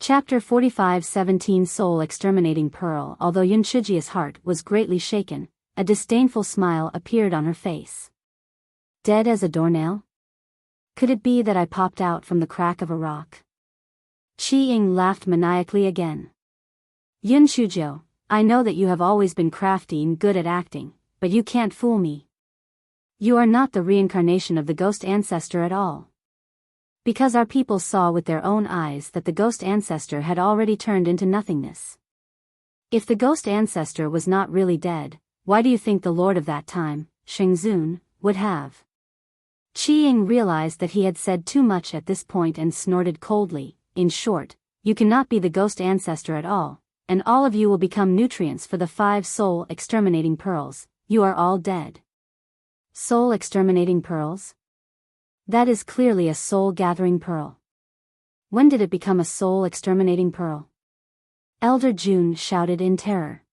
Chapter 45-17 Soul Exterminating Pearl. Although Yunchuji's heart was greatly shaken, a disdainful smile appeared on her face. Dead as a doornail? Could it be that I popped out from the crack of a rock? Qi Ying laughed maniacally again. Yunchujo, I know that you have always been crafty and good at acting, but you can't fool me. You are not the reincarnation of the ghost ancestor at all. Because our people saw with their own eyes that the ghost ancestor had already turned into nothingness. If the ghost ancestor was not really dead, why do you think the lord of that time, Shengzun, would have? Qi Ying realized that he had said too much at this point and snorted coldly. In short, you cannot be the ghost ancestor at all, and all of you will become nutrients for the 5 soul exterminating pearls. You are all dead. Soul exterminating pearls? That is clearly a soul-gathering pearl. When did it become a soul-exterminating pearl? Elder June shouted in terror.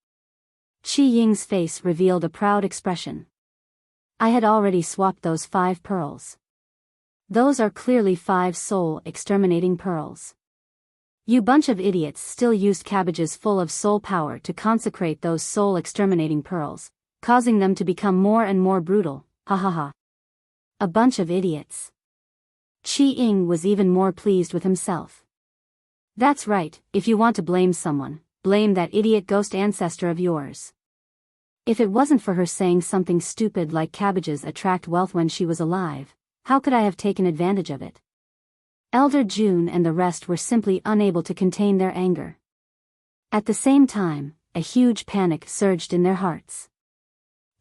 Qi Ying's face revealed a proud expression. I had already swapped those 5 pearls. Those are clearly 5 soul-exterminating pearls. You bunch of idiots still used cabbages full of soul power to consecrate those soul-exterminating pearls, causing them to become more and more brutal, ha ha ha. A bunch of idiots. Qi Ying was even more pleased with himself. That's right, if you want to blame someone, blame that idiot ghost ancestor of yours. If it wasn't for her saying something stupid like cabbages attract wealth when she was alive, how could I have taken advantage of it? Elder June and the rest were simply unable to contain their anger. At the same time, a huge panic surged in their hearts.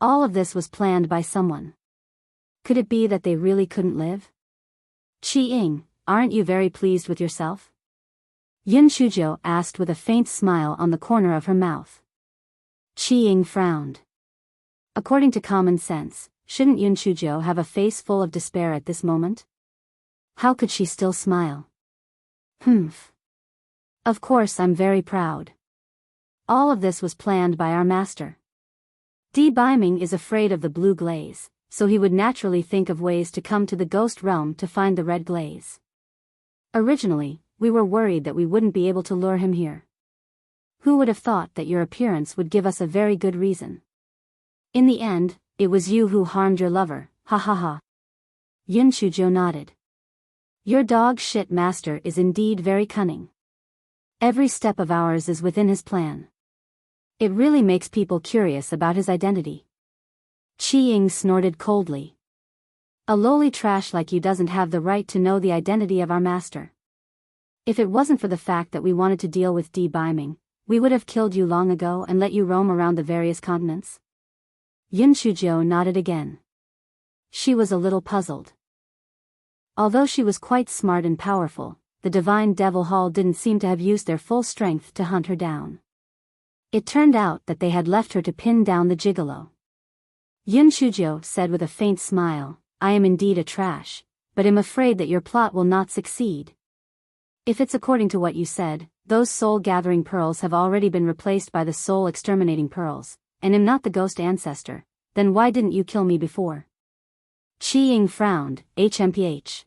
All of this was planned by someone. Could it be that they really couldn't live? Qi Ying, aren't you very pleased with yourself? Yunchujo asked with a faint smile on the corner of her mouth. Qi Ying frowned. According to common sense, shouldn't Yunchujo have a face full of despair at this moment? How could she still smile? Humph. Of course I'm very proud. All of this was planned by our master. Di Biming is afraid of the blue glaze, so he would naturally think of ways to come to the ghost realm to find the red glaze. Originally, we were worried that we wouldn't be able to lure him here. Who would have thought that your appearance would give us a very good reason? In the end, it was you who harmed your lover, ha ha ha. Yunchujo nodded. Your dog shit master is indeed very cunning. Every step of ours is within his plan. It really makes people curious about his identity. Qi Ying snorted coldly. A lowly trash like you doesn't have the right to know the identity of our master. If it wasn't for the fact that we wanted to deal with Di Biming, we would have killed you long ago and let you roam around the various continents. Yunchujo nodded again. She was a little puzzled. Although she was quite smart and powerful, the Divine Devil Hall didn't seem to have used their full strength to hunt her down. It turned out that they had left her to pin down the gigolo. Yunchujo said with a faint smile, I am indeed a trash, but am afraid that your plot will not succeed. If it's according to what you said, those soul-gathering pearls have already been replaced by the soul-exterminating pearls, and am not the ghost ancestor, then why didn't you kill me before? Qi Ying frowned, HMPH.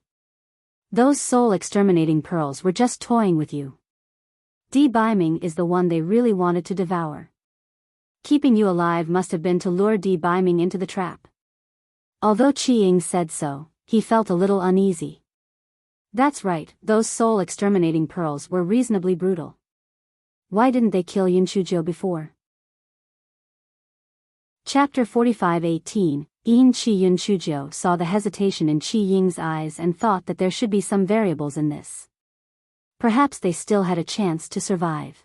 Those soul-exterminating pearls were just toying with you. Di Biming is the one they really wanted to devour. Keeping you alive must have been to lure Di Biming into the trap. Although Qi Ying said so, he felt a little uneasy. That's right, those soul-exterminating pearls were reasonably brutal. Why didn't they kill Yunchujo before? Chapter 45-18 Yunchujo saw the hesitation in Qi Ying's eyes and thought that there should be some variables in this. Perhaps they still had a chance to survive.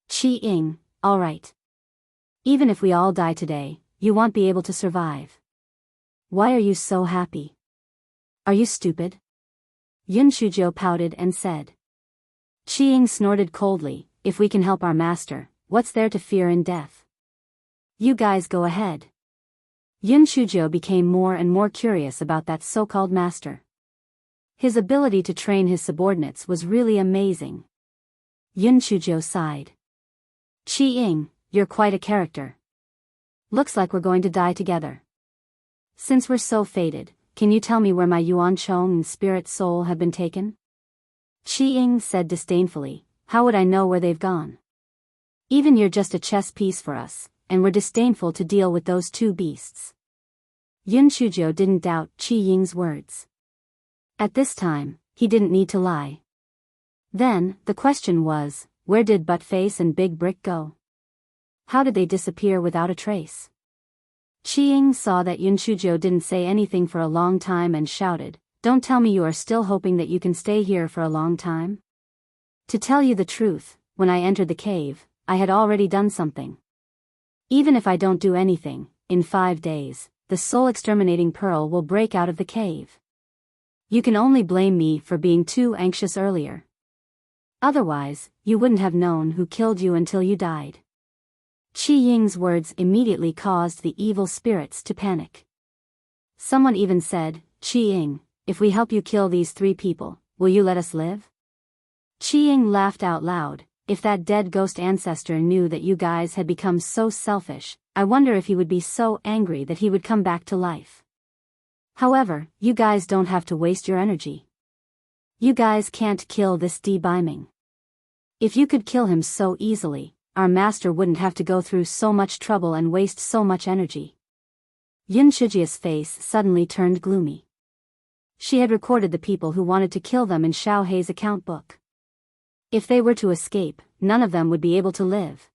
Qi Ying, all right. Even if we all die today, you won't be able to survive. Why are you so happy? Are you stupid? Yunchujo pouted and said. Qi Ying snorted coldly, if we can help our master, what's there to fear in death? You guys go ahead. Yunchujo became more and more curious about that so-called master. His ability to train his subordinates was really amazing. Yunchujo sighed. Qi Ying, you're quite a character. Looks like we're going to die together. Since we're so fated, can you tell me where my Yuan Chong and spirit soul have been taken? Qi Ying said disdainfully, how would I know where they've gone? Even you're just a chess piece for us, and we're disdainful to deal with those two beasts. Yun Shujo didn't doubt Qi Ying's words. At this time, he didn't need to lie. Then, the question was, where did Buttface and Big Brick go? How did they disappear without a trace? Qi Ying saw that Yun Shujo didn't say anything for a long time and shouted, "Don't tell me you are still hoping that you can stay here for a long time? To tell you the truth, when I entered the cave, I had already done something. Even if I don't do anything, in 5 days, the soul-exterminating pearl will break out of the cave. You can only blame me for being too anxious earlier. Otherwise, you wouldn't have known who killed you until you died." Qi Ying's words immediately caused the evil spirits to panic. Someone even said, "Qi Ying, if we help you kill these 3 people, will you let us live?" Qi Ying laughed out loud. If that dead ghost ancestor knew that you guys had become so selfish, I wonder if he would be so angry that he would come back to life. However, you guys don't have to waste your energy. You guys can't kill this Biming. If you could kill him so easily, our master wouldn't have to go through so much trouble and waste so much energy. Yun Shijia's face suddenly turned gloomy. She had recorded the people who wanted to kill them in Xiao Hei's account book. If they were to escape, none of them would be able to live.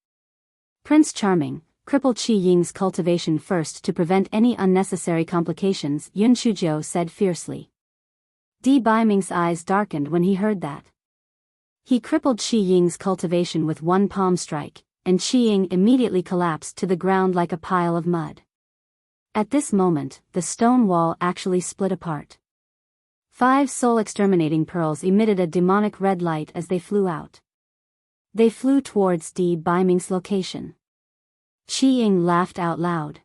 Prince Charming, cripple Qi Ying's cultivation first to prevent any unnecessary complications, Yun Shujo said fiercely. Biming's eyes darkened when he heard that. He crippled Qi Ying's cultivation with one palm strike, and Qi Ying immediately collapsed to the ground like a pile of mud. At this moment, the stone wall actually split apart. 5 soul-exterminating pearls emitted a demonic red light as they flew out. They flew towards Biming's location. Qi Ying laughed out loud.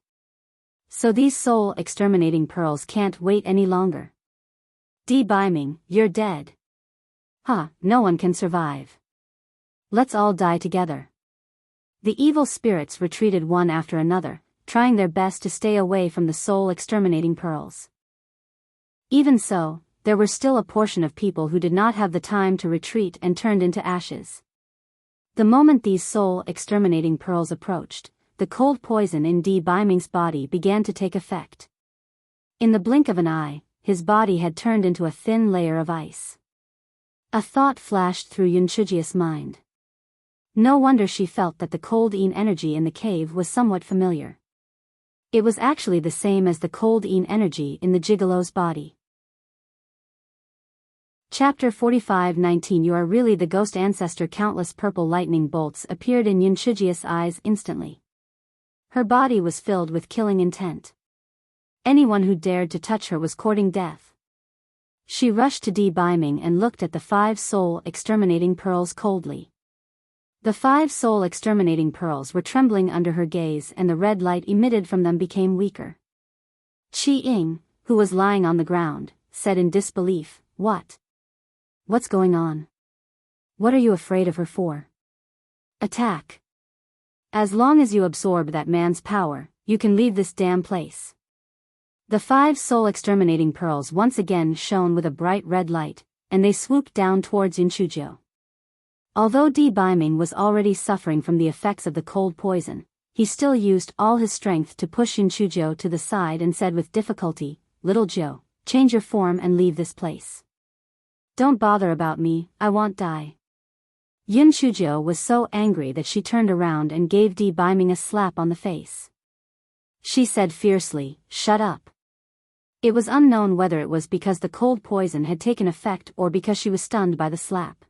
So these soul-exterminating pearls can't wait any longer. Biming, you're dead. No one can survive. Let's all die together. The evil spirits retreated one after another, trying their best to stay away from the soul-exterminating pearls. Even so, there were still a portion of people who did not have the time to retreat and turned into ashes. The moment these soul-exterminating pearls approached, the cold poison in Biming's body began to take effect. In the blink of an eye, his body had turned into a thin layer of ice. A thought flashed through Yun Shijia's mind. No wonder she felt that the cold energy in the cave was somewhat familiar. It was actually the same as the cold energy in the gigolo's body. Chapter 45-19 You are really the ghost ancestor. Countless purple lightning bolts appeared in Yun Shijia's eyes instantly. Her body was filled with killing intent. Anyone who dared to touch her was courting death. She rushed to Biming and looked at the 5 soul-exterminating pearls coldly. The 5 soul-exterminating pearls were trembling under her gaze and the red light emitted from them became weaker. Qi Ying, who was lying on the ground, said in disbelief, What's going on? What are you afraid of her for? Attack. As long as you absorb that man's power, you can leave this damn place. The 5 soul-exterminating pearls once again shone with a bright red light, and they swooped down towards Yun Shujo. Although Biming was already suffering from the effects of the cold poison, he still used all his strength to push Yun Shujo to the side and said with difficulty, "Little Joe, change your form and leave this place. Don't bother about me, I won't die." Yun Shujo was so angry that she turned around and gave Biming a slap on the face. She said fiercely, "Shut up." It was unknown whether it was because the cold poison had taken effect or because she was stunned by the slap.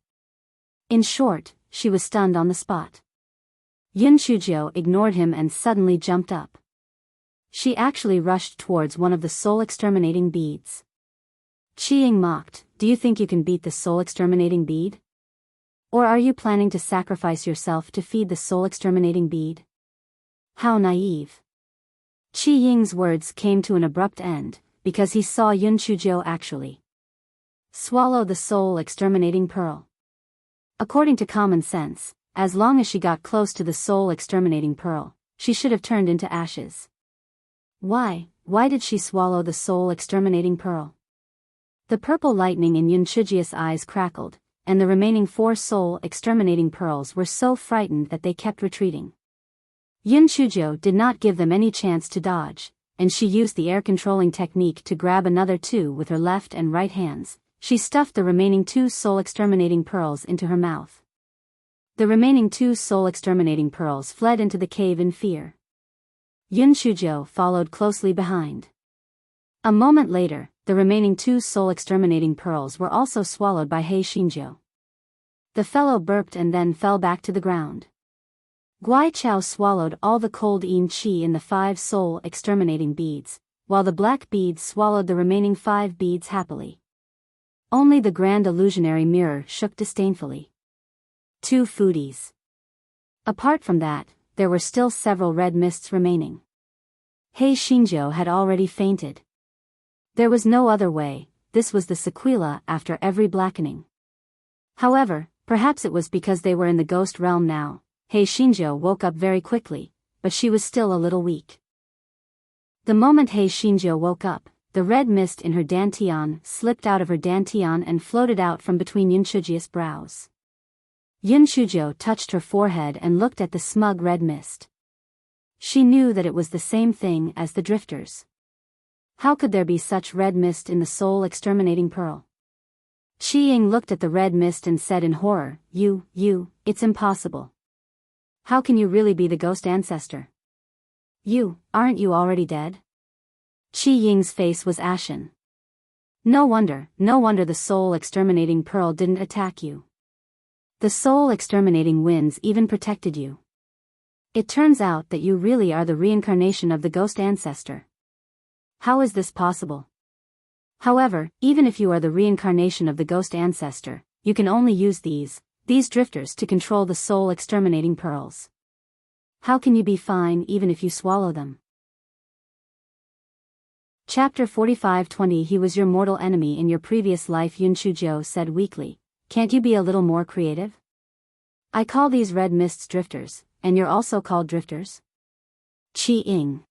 In short, she was stunned on the spot. Yun Shujo ignored him and suddenly jumped up. She actually rushed towards one of the soul-exterminating beads. Qi Ying mocked, "Do you think you can beat the soul-exterminating bead? Or are you planning to sacrifice yourself to feed the soul-exterminating bead? How naive." Qi Ying's words came to an abrupt end, because he saw Yun Shujo actually swallow the soul-exterminating pearl. According to common sense, as long as she got close to the soul-exterminating pearl, she should have turned into ashes. Why did she swallow the soul-exterminating pearl? The purple lightning in Yun Shijia's eyes crackled, and the remaining 4 soul exterminating pearls were so frightened that they kept retreating. Yun Shujo did not give them any chance to dodge, and she used the air controlling technique to grab another 2 with her left and right hands. She stuffed the remaining 2 soul exterminating pearls into her mouth. The remaining 2 soul exterminating pearls fled into the cave in fear. Yun Shujo followed closely behind. A moment later, the remaining 2 soul exterminating pearls were also swallowed by Hei Shinjo. The fellow burped and then fell back to the ground. Guai Chao swallowed all the cold Yin Qi in the 5 soul exterminating beads, while the black beads swallowed the remaining 5 beads happily. Only the grand illusionary mirror shook disdainfully. 2 foodies. Apart from that, there were still several red mists remaining. Hei Shinjo had already fainted. There was no other way, this was the sequela after every blackening. However, perhaps it was because they were in the ghost realm now. Hei Shinjo woke up very quickly, but she was still a little weak. The moment Hei Shinjo woke up, the red mist in her dantian slipped out of her dantian and floated out from between Yun Shuji's brows. Yun Shujo touched her forehead and looked at the smug red mist. She knew that it was the same thing as the drifters. How could there be such red mist in the soul exterminating pearl? Qi Ying looked at the red mist and said in horror, it's impossible. How can you really be the ghost ancestor? Aren't you already dead? Qi Ying's face was ashen. No wonder the soul exterminating pearl didn't attack you. The soul exterminating winds even protected you. It turns out that you really are the reincarnation of the ghost ancestor. How is this possible? However, even if you are the reincarnation of the ghost ancestor, you can only use these drifters to control the soul exterminating pearls. How can you be fine even if you swallow them? Chapter 45-20 He was your mortal enemy in your previous life, Yun Shujo said weakly. Can't you be a little more creative? I call these red mists drifters, and you're also called drifters? Qi Ying.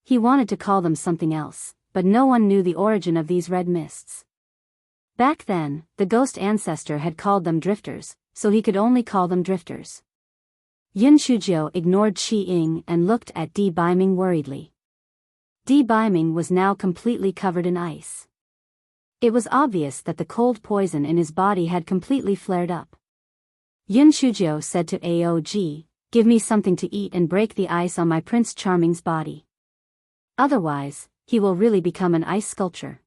He wanted to call them something else, but no one knew the origin of these red mists. Back then, the ghost ancestor had called them drifters, so he could only call them drifters. Yun Shujo ignored Qi Ying and looked at Di Baiming worriedly. Di Baiming was now completely covered in ice. It was obvious that the cold poison in his body had completely flared up. Yun Shujo said to Aog, give me something to eat and break the ice on my Prince Charming's body. Otherwise, he will really become an ice sculpture.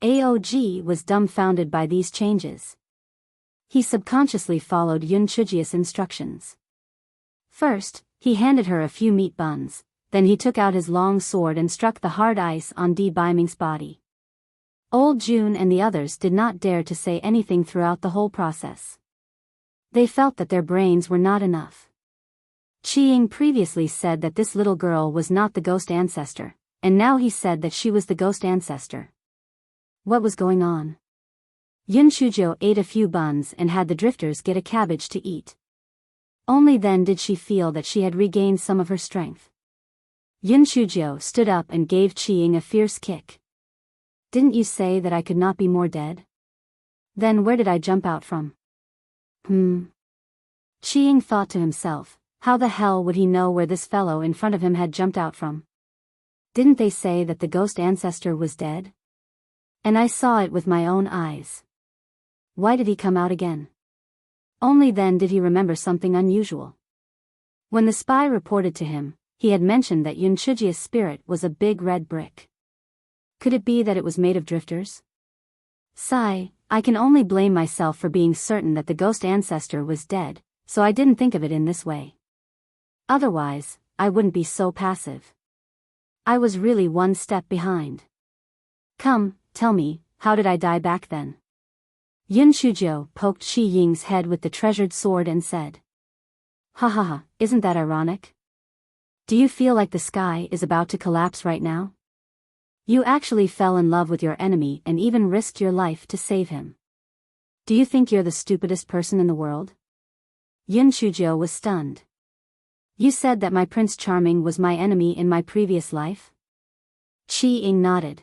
Aog was dumbfounded by these changes. He subconsciously followed Yun Shuji's instructions. First, he handed her a few meat buns, then he took out his long sword and struck the hard ice on Di Baiming's body. Old June and the others did not dare to say anything throughout the whole process. They felt that their brains were not enough. Qi Ying previously said that this little girl was not the ghost ancestor, and now he said that she was the ghost ancestor. What was going on? Yun Shujo ate a few buns and had the drifters get a cabbage to eat. Only then did she feel that she had regained some of her strength. Yun Shujo stood up and gave Qi Ying a fierce kick. Didn't you say that I could not be more dead? Then where did I jump out from? Qi Ying thought to himself, how the hell would he know where this fellow in front of him had jumped out from? Didn't they say that the ghost ancestor was dead? And I saw it with my own eyes. Why did he come out again? Only then did he remember something unusual. When the spy reported to him, he had mentioned that Yun Shuji's spirit was a big red brick. Could it be that it was made of drifters? Sigh, I can only blame myself for being certain that the ghost ancestor was dead, so I didn't think of it in this way. Otherwise, I wouldn't be so passive. I was really one step behind. Come, tell me, how did I die back then? Yun Shujo poked Qi Ying's head with the treasured sword and said. Ha ha ha, isn't that ironic? Do you feel like the sky is about to collapse right now? You actually fell in love with your enemy and even risked your life to save him. Do you think you're the stupidest person in the world? Yun Shujo was stunned. You said that my Prince Charming was my enemy in my previous life? Qi Ying nodded.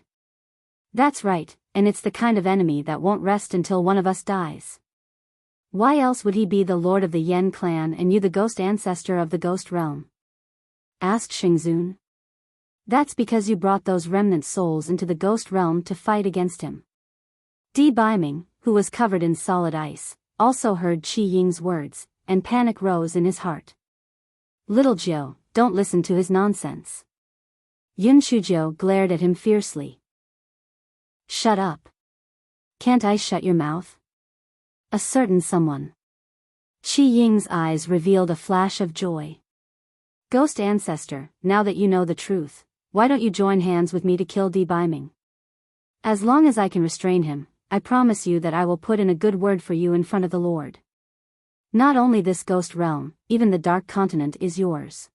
That's right, and it's the kind of enemy that won't rest until one of us dies. Why else would he be the lord of the Yen clan and you the ghost ancestor of the ghost realm? Asked Xingzun. That's because you brought those remnant souls into the ghost realm to fight against him. Di Biming, who was covered in solid ice, also heard Qi Ying's words, and panic rose in his heart. Little Jiu, don't listen to his nonsense. Yun Shujiu glared at him fiercely. Shut up. Can't I shut your mouth? A certain someone. Qi Ying's eyes revealed a flash of joy. Ghost ancestor, now that you know the truth, why don't you join hands with me to kill Di Biming? As long as I can restrain him, I promise you that I will put in a good word for you in front of the Lord. Not only this ghost realm, even the Dark Continent is yours.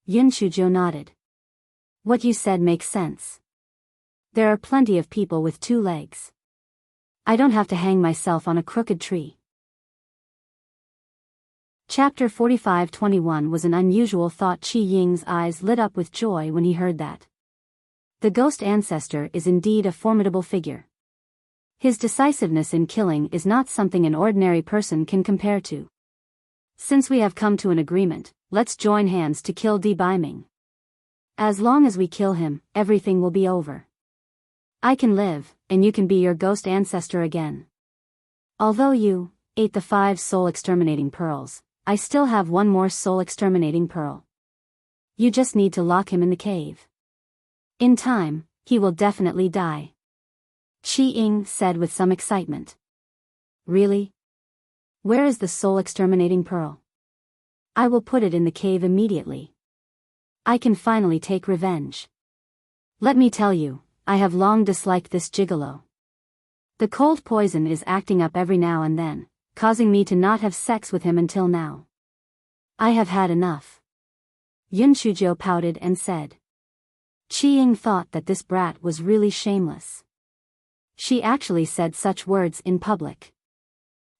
Yun Shujiu nodded. What you said makes sense. There are plenty of people with 2 legs. I don't have to hang myself on a crooked tree. Chapter 45-21 was an unusual thought. Qi Ying's eyes lit up with joy when he heard that. The ghost ancestor is indeed a formidable figure. His decisiveness in killing is not something an ordinary person can compare to. Since we have come to an agreement, let's join hands to kill Di Biming. As long as we kill him, everything will be over. I can live, and you can be your ghost ancestor again. Although you ate the 5 soul exterminating pearls, I still have 1 more soul exterminating pearl. You just need to lock him in the cave. In time, he will definitely die. Qi Ying said with some excitement. Really? Where is the soul exterminating pearl? I will put it in the cave immediately. I can finally take revenge. Let me tell you, I have long disliked this gigolo. The cold poison is acting up every now and then, causing me to not have sex with him until now. I have had enough. Yun Shujiu pouted and said. Qi Ying thought that this brat was really shameless. She actually said such words in public.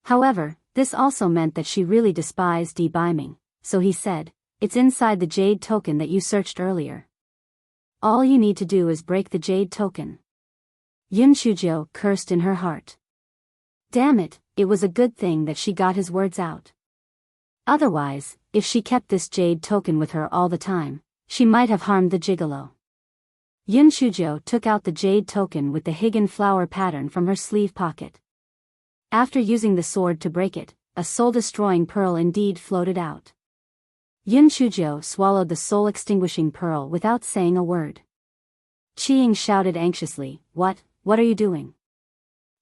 However, this also meant that she really despised Di Biming, so he said, it's inside the jade token that you searched earlier. All you need to do is break the jade token. Yun Shujiu cursed in her heart. Damn it, it was a good thing that she got his words out. Otherwise, if she kept this jade token with her all the time, she might have harmed the gigolo. Yun Shujiu took out the jade token with the Higan flower pattern from her sleeve pocket. After using the sword to break it, a soul-destroying pearl indeed floated out. Yun Shujiu swallowed the soul-extinguishing pearl without saying a word. Qi Ying shouted anxiously, What are you doing?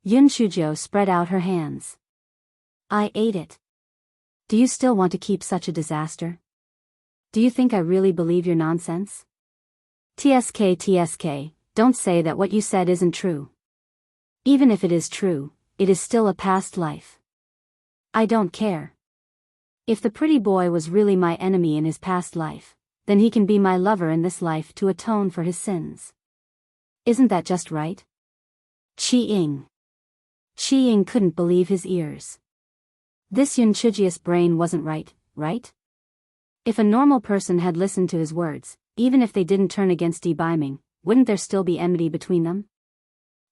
Yun Shujiu spread out her hands. I ate it. Do you still want to keep such a disaster? Do you think I really believe your nonsense? TSK, don't say that what you said isn't true. Even if it is true, it is still a past life. I don't care. If the pretty boy was really my enemy in his past life, then he can be my lover in this life to atone for his sins. Isn't that just right? Qi Ying. Qi Ying couldn't believe his ears. This Yun Shujiu's brain wasn't right? If a normal person had listened to his words, even if they didn't turn against Di Biming, wouldn't there still be enmity between them?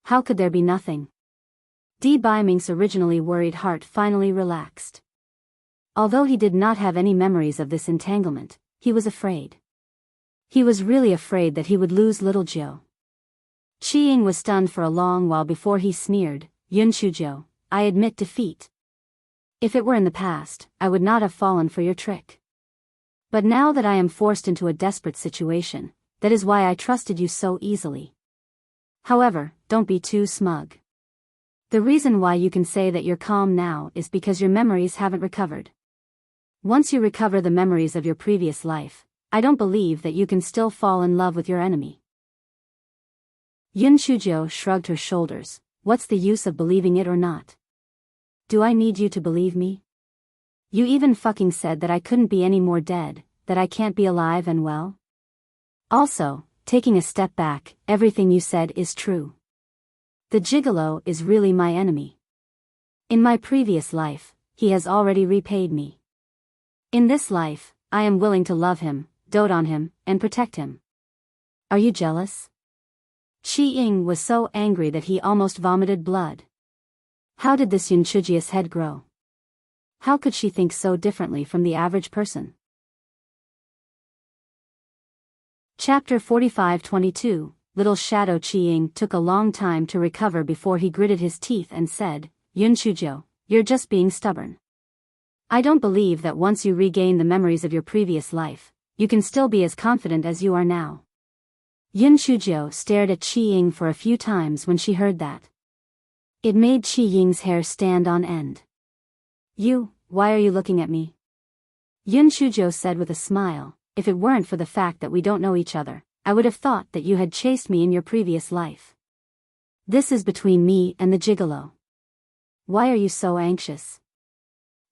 How could there be nothing? Di Biming's originally worried heart finally relaxed. Although he did not have any memories of this entanglement, he was afraid. He was really afraid that he would lose little Jiu. Qi Ying was stunned for a long while before he sneered, Yun Shujiu, I admit defeat. If it were in the past, I would not have fallen for your trick. But now that I am forced into a desperate situation, that is why I trusted you so easily. However, don't be too smug. The reason why you can say that you're calm now is because your memories haven't recovered. Once you recover the memories of your previous life, I don't believe that you can still fall in love with your enemy. Yun Shujiu shrugged her shoulders. What's the use of believing it or not? Do I need you to believe me? You even fucking said that I couldn't be any more dead, that I can't be alive and well. Also, taking a step back, everything you said is true. The gigolo is really my enemy. In my previous life, he has already repaid me. In this life, I am willing to love him, dote on him, and protect him. Are you jealous? Qi Ying was so angry that he almost vomited blood. How did this Yun Shujiu's head grow? How could she think so differently from the average person? Chapter 45-22. Little Shadow Chi-Ying took a long time to recover before he gritted his teeth and said, Yun Shujo, you're just being stubborn. I don't believe that once you regain the memories of your previous life, you can still be as confident as you are now. Yun Shujo stared at Chi-Ying for a few times when she heard that. It made Chi-Ying's hair stand on end. Why are you looking at me? Yun Shujo said with a smile, if it weren't for the fact that we don't know each other, I would have thought that you had chased me in your previous life. This is between me and the gigolo. Why are you so anxious?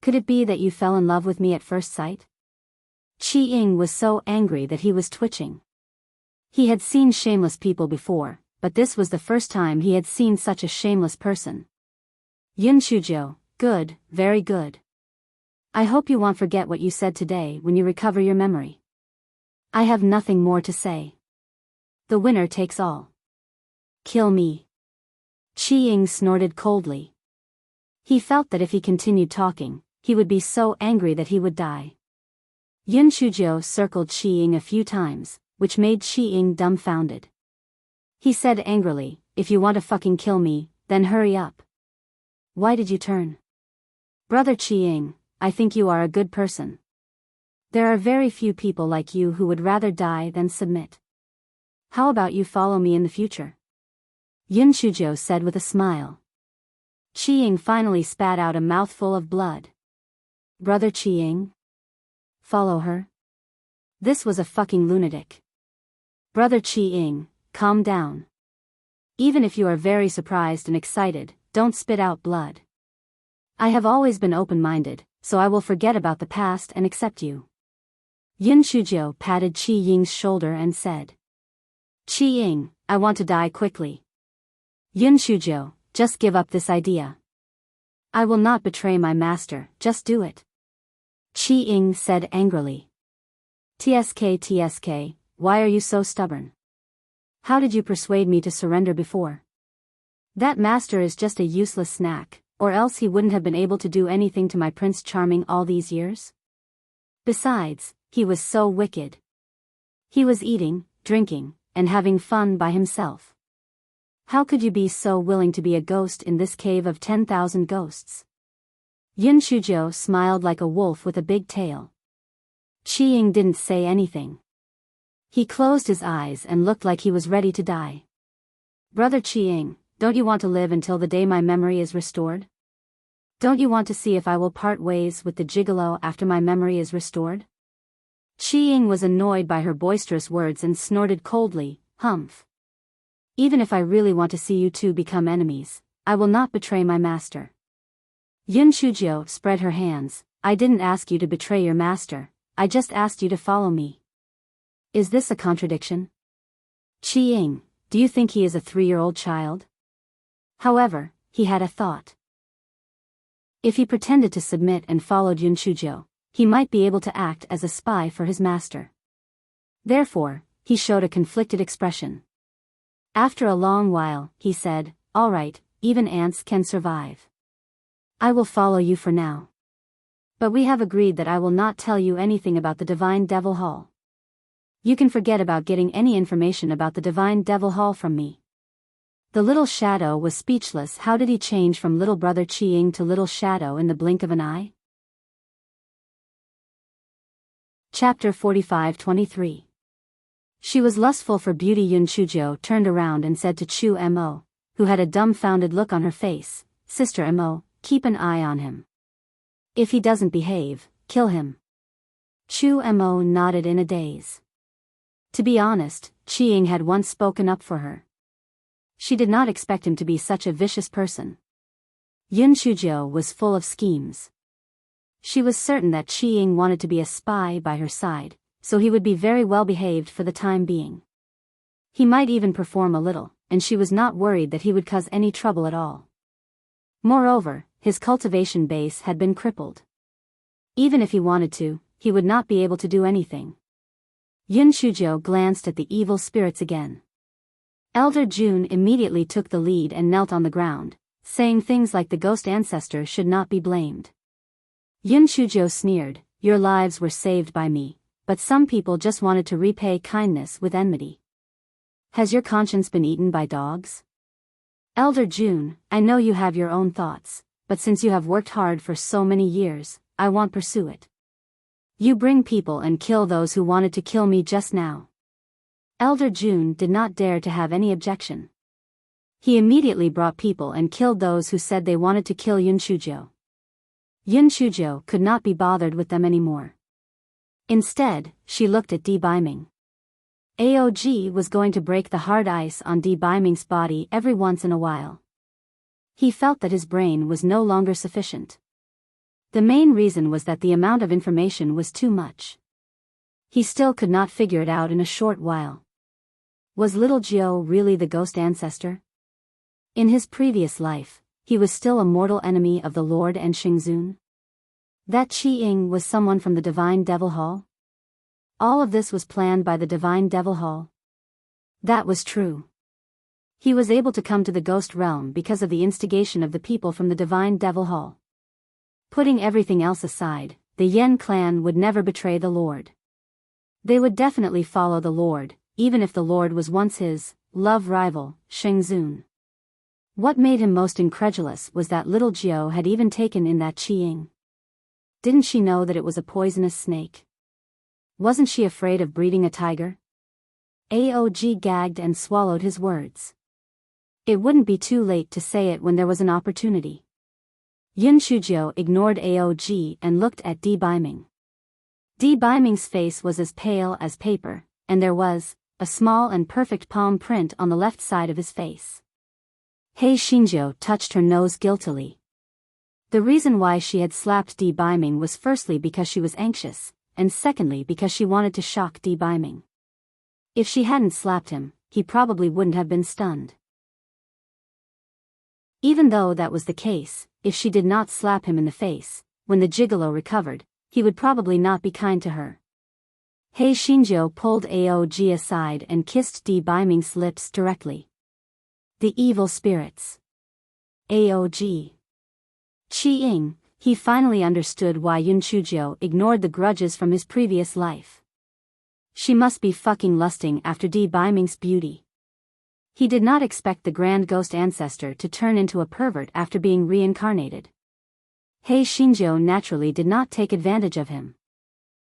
Could it be that you fell in love with me at first sight? Chi-Ying was so angry that he was twitching. He had seen shameless people before, but this was the first time he had seen such a shameless person. Yun Shujo, good, very good. I hope you won't forget what you said today when you recover your memory. I have nothing more to say. The winner takes all. Kill me. Chi-Ying snorted coldly. He felt that if he continued talking, he would be so angry that he would die. Yun Shujo circled Chi-Ying a few times, which made Chi-Ying dumbfounded. He said angrily, if you want to fucking kill me, then hurry up. Why did you turn? Brother Chi-Ying, I think you are a good person. There are very few people like you who would rather die than submit. How about you follow me in the future? Yun Shujo said with a smile. Chi-Ying finally spat out a mouthful of blood. Brother Chi-Ying? Follow her? This was a fucking lunatic. Brother Chi-Ying, calm down. Even if you are very surprised and excited, don't spit out blood. I have always been open-minded, so I will forget about the past and accept you. Yun Shujo patted Chi-Ying's shoulder and said. Chi-Ying, I want to die quickly. Yun Shujo, just give up this idea. I will not betray my master, just do it. Chi-Ying said angrily. TSK, why are you so stubborn? How did you persuade me to surrender before? That master is just a useless snack, or else he wouldn't have been able to do anything to my Prince Charming all these years. Besides, he was so wicked. He was eating, drinking, and having fun by himself. How could you be so willing to be a ghost in this cave of 10,000 ghosts? Yun Shujo smiled like a wolf with a big tail. Chi-Ying didn't say anything. He closed his eyes and looked like he was ready to die. Brother Chi-Ying, don't you want to live until the day my memory is restored? Don't you want to see if I will part ways with the gigolo after my memory is restored? Chi-Ying was annoyed by her boisterous words and snorted coldly, humph. Even if I really want to see you two become enemies, I will not betray my master. Yun Shujo spread her hands. I didn't ask you to betray your master, I just asked you to follow me. Is this a contradiction? Chi-Ying, do you think he is a 3-year-old child? However, he had a thought. If he pretended to submit and followed Yun Shujo, he might be able to act as a spy for his master. Therefore, he showed a conflicted expression. After a long while, he said, all right, even ants can survive. I will follow you for now. But we have agreed that I will not tell you anything about the Divine Devil Hall. You can forget about getting any information about the Divine Devil Hall from me. The little shadow was speechless. How did he change from little brother Chi-Ying to little shadow in the blink of an eye? Chapter 45-23. She was lustful for beauty. Yun Shujo turned around and said to Chu Mo, who had a dumbfounded look on her face, Sister Mo, keep an eye on him. If he doesn't behave, kill him. Chu Mo nodded in a daze. To be honest, Chi-Ying had once spoken up for her. She did not expect him to be such a vicious person. Yun Shujo was full of schemes. She was certain that Chi-Ying wanted to be a spy by her side, so he would be very well behaved for the time being. He might even perform a little, and she was not worried that he would cause any trouble at all. Moreover, his cultivation base had been crippled. Even if he wanted to, he would not be able to do anything. Yun Shujo glanced at the evil spirits again. Elder June immediately took the lead and knelt on the ground, saying things like the ghost ancestor should not be blamed. Yun Shujo sneered, your lives were saved by me, but some people just wanted to repay kindness with enmity. Has your conscience been eaten by dogs? Elder June, I know you have your own thoughts, but since you have worked hard for so many years, I won't pursue it. You bring people and kill those who wanted to kill me just now. Elder June did not dare to have any objection. He immediately brought people and killed those who said they wanted to kill Yun Shujo. Yun Shujo could not be bothered with them anymore. Instead, she looked at Di Biming. Aog was going to break the hard ice on Di Biming's body every once in a while. He felt that his brain was no longer sufficient. The main reason was that the amount of information was too much. He still could not figure it out in a short while. Was little Jiao really the ghost ancestor? In his previous life, he was still a mortal enemy of the Lord and Xingzun. That Qi Ying was someone from the Divine Devil Hall? All of this was planned by the Divine Devil Hall. That was true. He was able to come to the ghost realm because of the instigation of the people from the Divine Devil Hall. Putting everything else aside, the Yen clan would never betray the Lord. They would definitely follow the Lord, even if the Lord was once his love rival, Xingzun. What made him most incredulous was that little Jiao had even taken in that Qi Ying. Didn't she know that it was a poisonous snake? Wasn't she afraid of breeding a tiger? Aog gagged and swallowed his words. It wouldn't be too late to say it when there was an opportunity. Yun Shujo ignored Aog and looked at Di Biming. Di Biming's face was as pale as paper, and there was a small and perfect palm print on the left side of his face. Hei Shinjo touched her nose guiltily. The reason why she had slapped Di Biming was firstly because she was anxious, and secondly because she wanted to shock Di Biming. If she hadn't slapped him, he probably wouldn't have been stunned. Even though that was the case, if she did not slap him in the face, when the gigolo recovered, he would probably not be kind to her. Hei Shinjo pulled Aog aside and kissed Di Biming's lips directly. The evil spirits. Aog. Qi Ying, he finally understood why Yun Shujo ignored the grudges from his previous life. She must be fucking lusting after Di Biming's beauty. He did not expect the grand ghost ancestor to turn into a pervert after being reincarnated. Hei Shinjo naturally did not take advantage of him.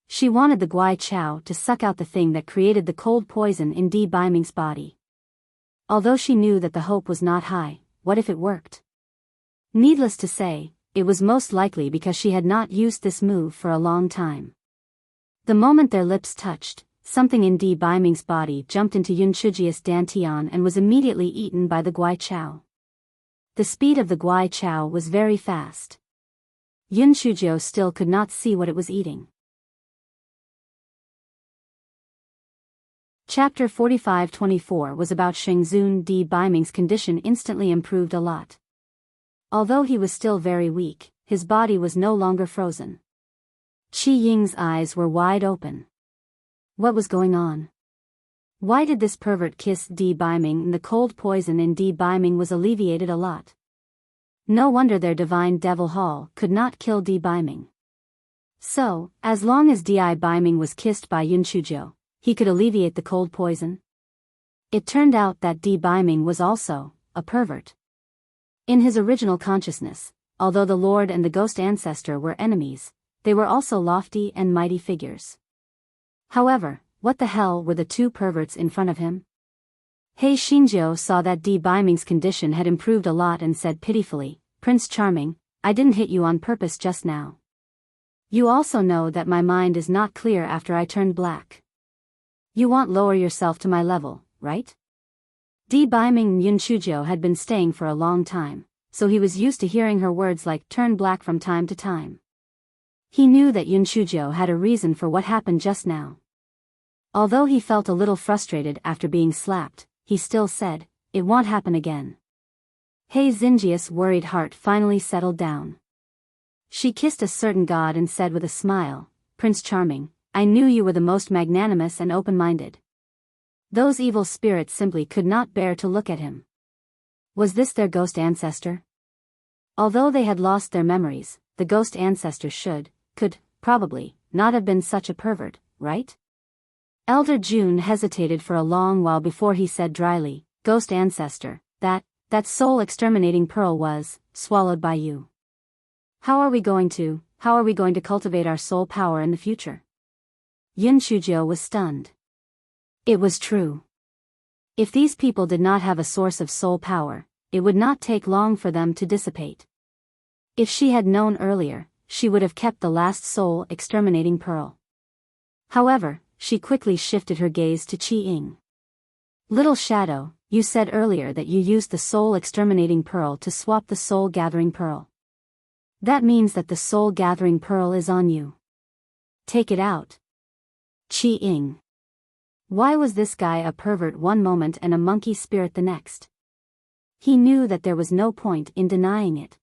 She wanted the Guai Chao to suck out the thing that created the cold poison in Di Biming's body. Although she knew that the hope was not high, what if it worked? Needless to say, it was most likely because she had not used this move for a long time. The moment their lips touched, something in Di Biming's body jumped into Yun Shuji's dantian and was immediately eaten by the Guai Chao. The speed of the Guai Chao was very fast. Yun Shujo still could not see what it was eating. Chapter 45-24 was about Xingzun. Di Biming's condition instantly improved a lot. Although he was still very weak, his body was no longer frozen. Qi Ying's eyes were wide open. What was going on? Why did this pervert kiss Di Biming and the cold poison in Di Biming was alleviated a lot? No wonder their Divine Devil Hall could not kill Di Biming. So, as long as Di Biming was kissed by Yun Shujo, he could alleviate the cold poison? It turned out that Di Biming was also a pervert. In his original consciousness, although the Lord and the Ghost Ancestor were enemies, they were also lofty and mighty figures. However, what the hell were the two perverts in front of him? Hei Shinjo saw that Di Biming's condition had improved a lot and said pitifully, Prince Charming, I didn't hit you on purpose just now. You also know that my mind is not clear after I turned black. You won't lower yourself to my level, right? Di Biming and Yun Shujo had been staying for a long time, so he was used to hearing her words like turn black from time to time. He knew that Yun Shujo had a reason for what happened just now. Although he felt a little frustrated after being slapped, he still said, it won't happen again. Hei Xinjia's worried heart finally settled down. She kissed a certain god and said with a smile, Prince Charming, I knew you were the most magnanimous and open-minded. Those evil spirits simply could not bear to look at him. Was this their ghost ancestor? Although they had lost their memories, the ghost ancestor could, probably, not have been such a pervert, right? Elder June hesitated for a long while before he said dryly, Ghost ancestor, that soul-exterminating pearl was swallowed by you. How are we going to cultivate our soul power in the future? Yun Shujio was stunned. It was true. If these people did not have a source of soul power, it would not take long for them to dissipate. If she had known earlier, she would have kept the last soul-exterminating pearl. However, she quickly shifted her gaze to Qi Ying. Little Shadow, you said earlier that you used the soul-exterminating pearl to swap the soul-gathering pearl. That means that the soul-gathering pearl is on you. Take it out. Qi Ying. Why was this guy a pervert one moment and a monkey spirit the next? He knew that there was no point in denying it.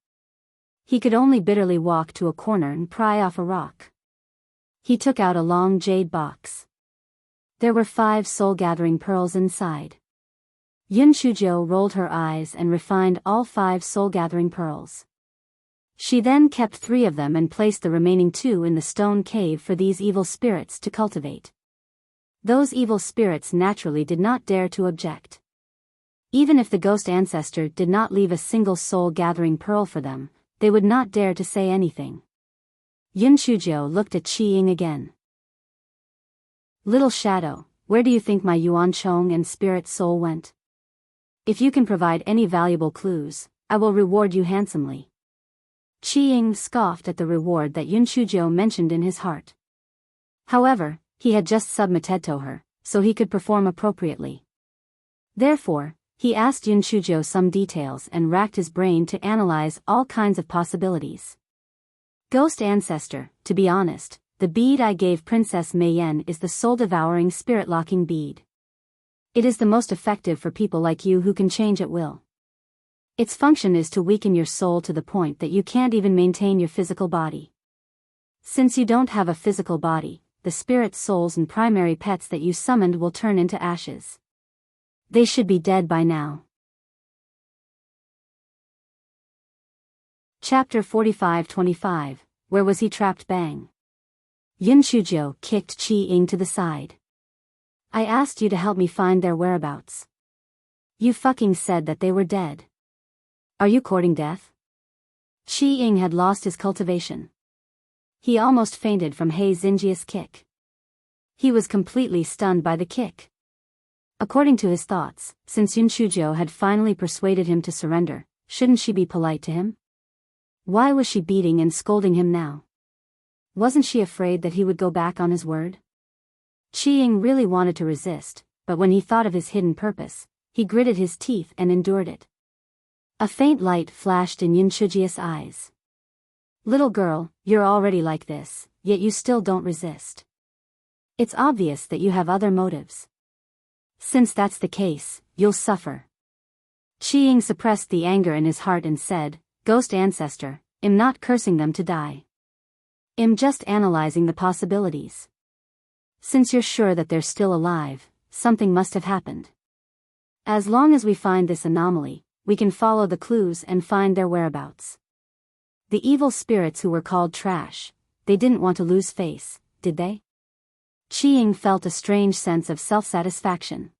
He could only bitterly walk to a corner and pry off a rock. He took out a long jade box. There were 5 soul-gathering pearls inside. Yun Shujio rolled her eyes and refined all 5 soul-gathering pearls. She then kept 3 of them and placed the remaining 2 in the stone cave for these evil spirits to cultivate. Those evil spirits naturally did not dare to object. Even if the ghost ancestor did not leave a single soul-gathering pearl for them, they would not dare to say anything. Yun Shujio looked at Qi Ying again. Little Shadow, where do you think my Yuan Chong and spirit soul went? If you can provide any valuable clues, I will reward you handsomely. Qi Ying scoffed at the reward that Yun Shujio mentioned in his heart. However, he had just submitted to her, so he could perform appropriately. Therefore, he asked Yun Shujio some details and racked his brain to analyze all kinds of possibilities. Ghost ancestor, to be honest, the bead I gave Princess Mayenne is the soul-devouring spirit-locking bead. It is the most effective for people like you who can change at will. Its function is to weaken your soul to the point that you can't even maintain your physical body. Since you don't have a physical body, the spirit souls and primary pets that you summoned will turn into ashes. They should be dead by now. Chapter 45-25, Where was he trapped? Bang. Yun Shujio kicked Qi Ying to the side. I asked you to help me find their whereabouts. You fucking said that they were dead. Are you courting death? Qi Ying had lost his cultivation. He almost fainted from He Xinjia's kick. He was completely stunned by the kick. According to his thoughts, since Yun Shujio had finally persuaded him to surrender, shouldn't she be polite to him? Why was she beating and scolding him now? Wasn't she afraid that he would go back on his word? Qi Ying really wanted to resist, but when he thought of his hidden purpose, he gritted his teeth and endured it. A faint light flashed in Yun Shujia's eyes. Little girl, you're already like this, yet you still don't resist. It's obvious that you have other motives. Since that's the case, you'll suffer. Qi Ying suppressed the anger in his heart and said, Ghost ancestor, I'm not cursing them to die. I'm just analyzing the possibilities. Since you're sure that they're still alive, something must have happened. As long as we find this anomaly, we can follow the clues and find their whereabouts. The evil spirits who were called trash, they didn't want to lose face, did they? Qi Ying felt a strange sense of self-satisfaction.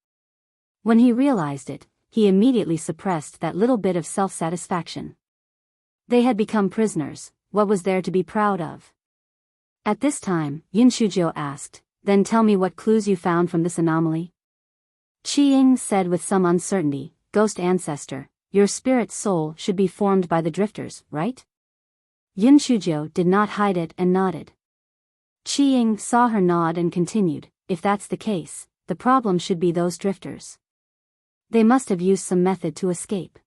When he realized it, he immediately suppressed that little bit of self-satisfaction. They had become prisoners, what was there to be proud of? At this time, Yun Shujio asked, Then tell me what clues you found from this anomaly? Qi Ying said with some uncertainty, Ghost ancestor, your spirit soul should be formed by the drifters, right? Yun Shujio did not hide it and nodded. Qi Ying saw her nod and continued, if that's the case, the problem should be those drifters. They must have used some method to escape.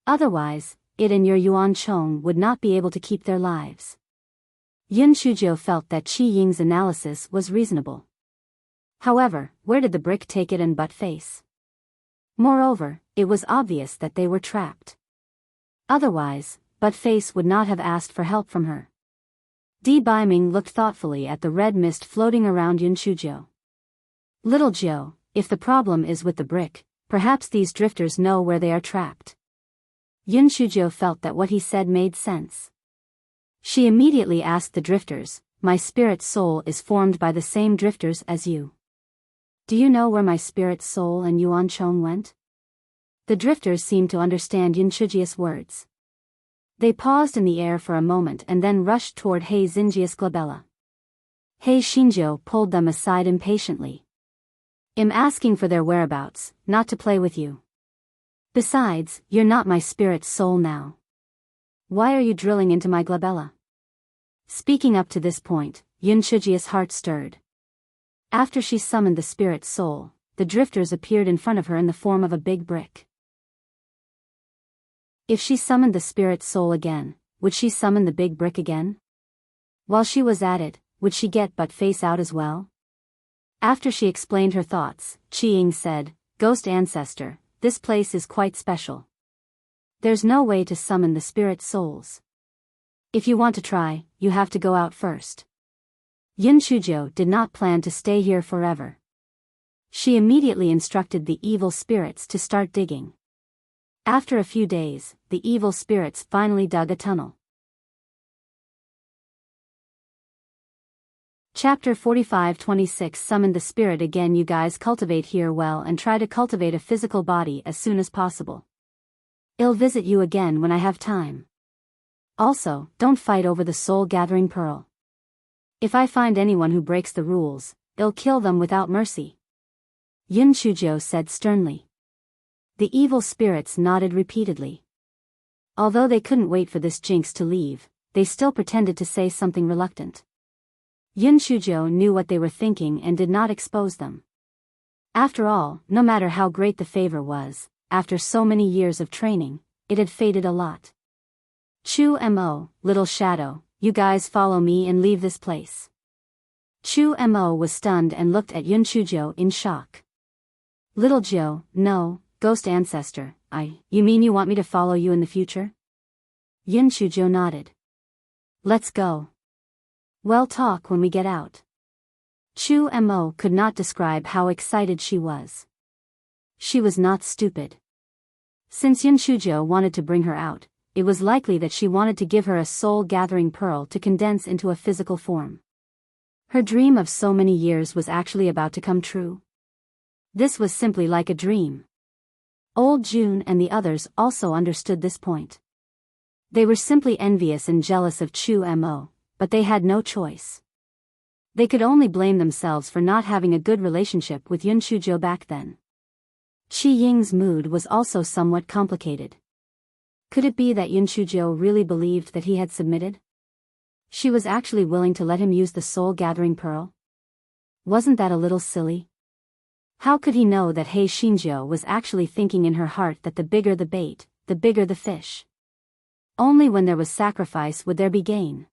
Otherwise, it and your Yuan Chong would not be able to keep their lives. Yun Shujio felt that Qi Ying's analysis was reasonable. However, where did the brick take it and butt face? Moreover, it was obvious that they were trapped. Otherwise, Butt Face would not have asked for help from her. Di Baiming looked thoughtfully at the red mist floating around Yun Shujio. Little Joe, if the problem is with the brick, perhaps these drifters know where they are trapped. Yun Shujio felt that what he said made sense. She immediately asked the drifters, "My spirit soul is formed by the same drifters as you. Do you know where my spirit soul and Yuan Chong went?" The drifters seemed to understand Yunchuji's words. They paused in the air for a moment and then rushed toward Hei Xinjia's glabella. Hei Xinjiu pulled them aside impatiently. "I'm asking for their whereabouts, not to play with you. Besides, you're not my spirit soul now. Why are you drilling into my glabella?" Speaking up to this point, Yunchuji's heart stirred. After she summoned the spirit soul, the drifters appeared in front of her in the form of a big brick. If she summoned the spirit soul again, would she summon the big brick again? While she was at it, would she get but face out as well? After she explained her thoughts, Qi Ying said, "Ghost ancestor, this place is quite special. There's no way to summon the spirit souls. If you want to try, you have to go out first." Yunchujiu did not plan to stay here forever. She immediately instructed the evil spirits to start digging. After a few days, the evil spirits finally dug a tunnel. Chapter 45-26 Summon the spirit again. You guys cultivate here well and try to cultivate a physical body as soon as possible. I'll visit you again when I have time. Also, don't fight over the soul-gathering pearl. If I find anyone who breaks the rules, I'll kill them without mercy. Yunchujiu said sternly. The evil spirits nodded repeatedly. Although they couldn't wait for this jinx to leave, they still pretended to say something reluctant. Yunchujiu knew what they were thinking and did not expose them. After all, no matter how great the favor was, after so many years of training, it had faded a lot. Chu Mo, little shadow, you guys follow me and leave this place. Chu Mo was stunned and looked at Yunchujiu in shock. Little Jiu, no, ghost ancestor, you mean you want me to follow you in the future? Yunchujiu nodded. Let's go. We'll talk when we get out. Chu Mo could not describe how excited she was. She was not stupid. Since Yunchujiu wanted to bring her out, it was likely that she wanted to give her a soul-gathering pearl to condense into a physical form. Her dream of so many years was actually about to come true. This was simply like a dream. Old June and the others also understood this point. They were simply envious and jealous of Chu Mo, but they had no choice. They could only blame themselves for not having a good relationship with Yunchujiu back then. Qi Ying's mood was also somewhat complicated. Could it be that Yunchujiu really believed that he had submitted? She was actually willing to let him use the soul-gathering pearl? Wasn't that a little silly? How could he know that Hei Xinjiu was actually thinking in her heart that the bigger the bait, the bigger the fish? Only when there was sacrifice would there be gain.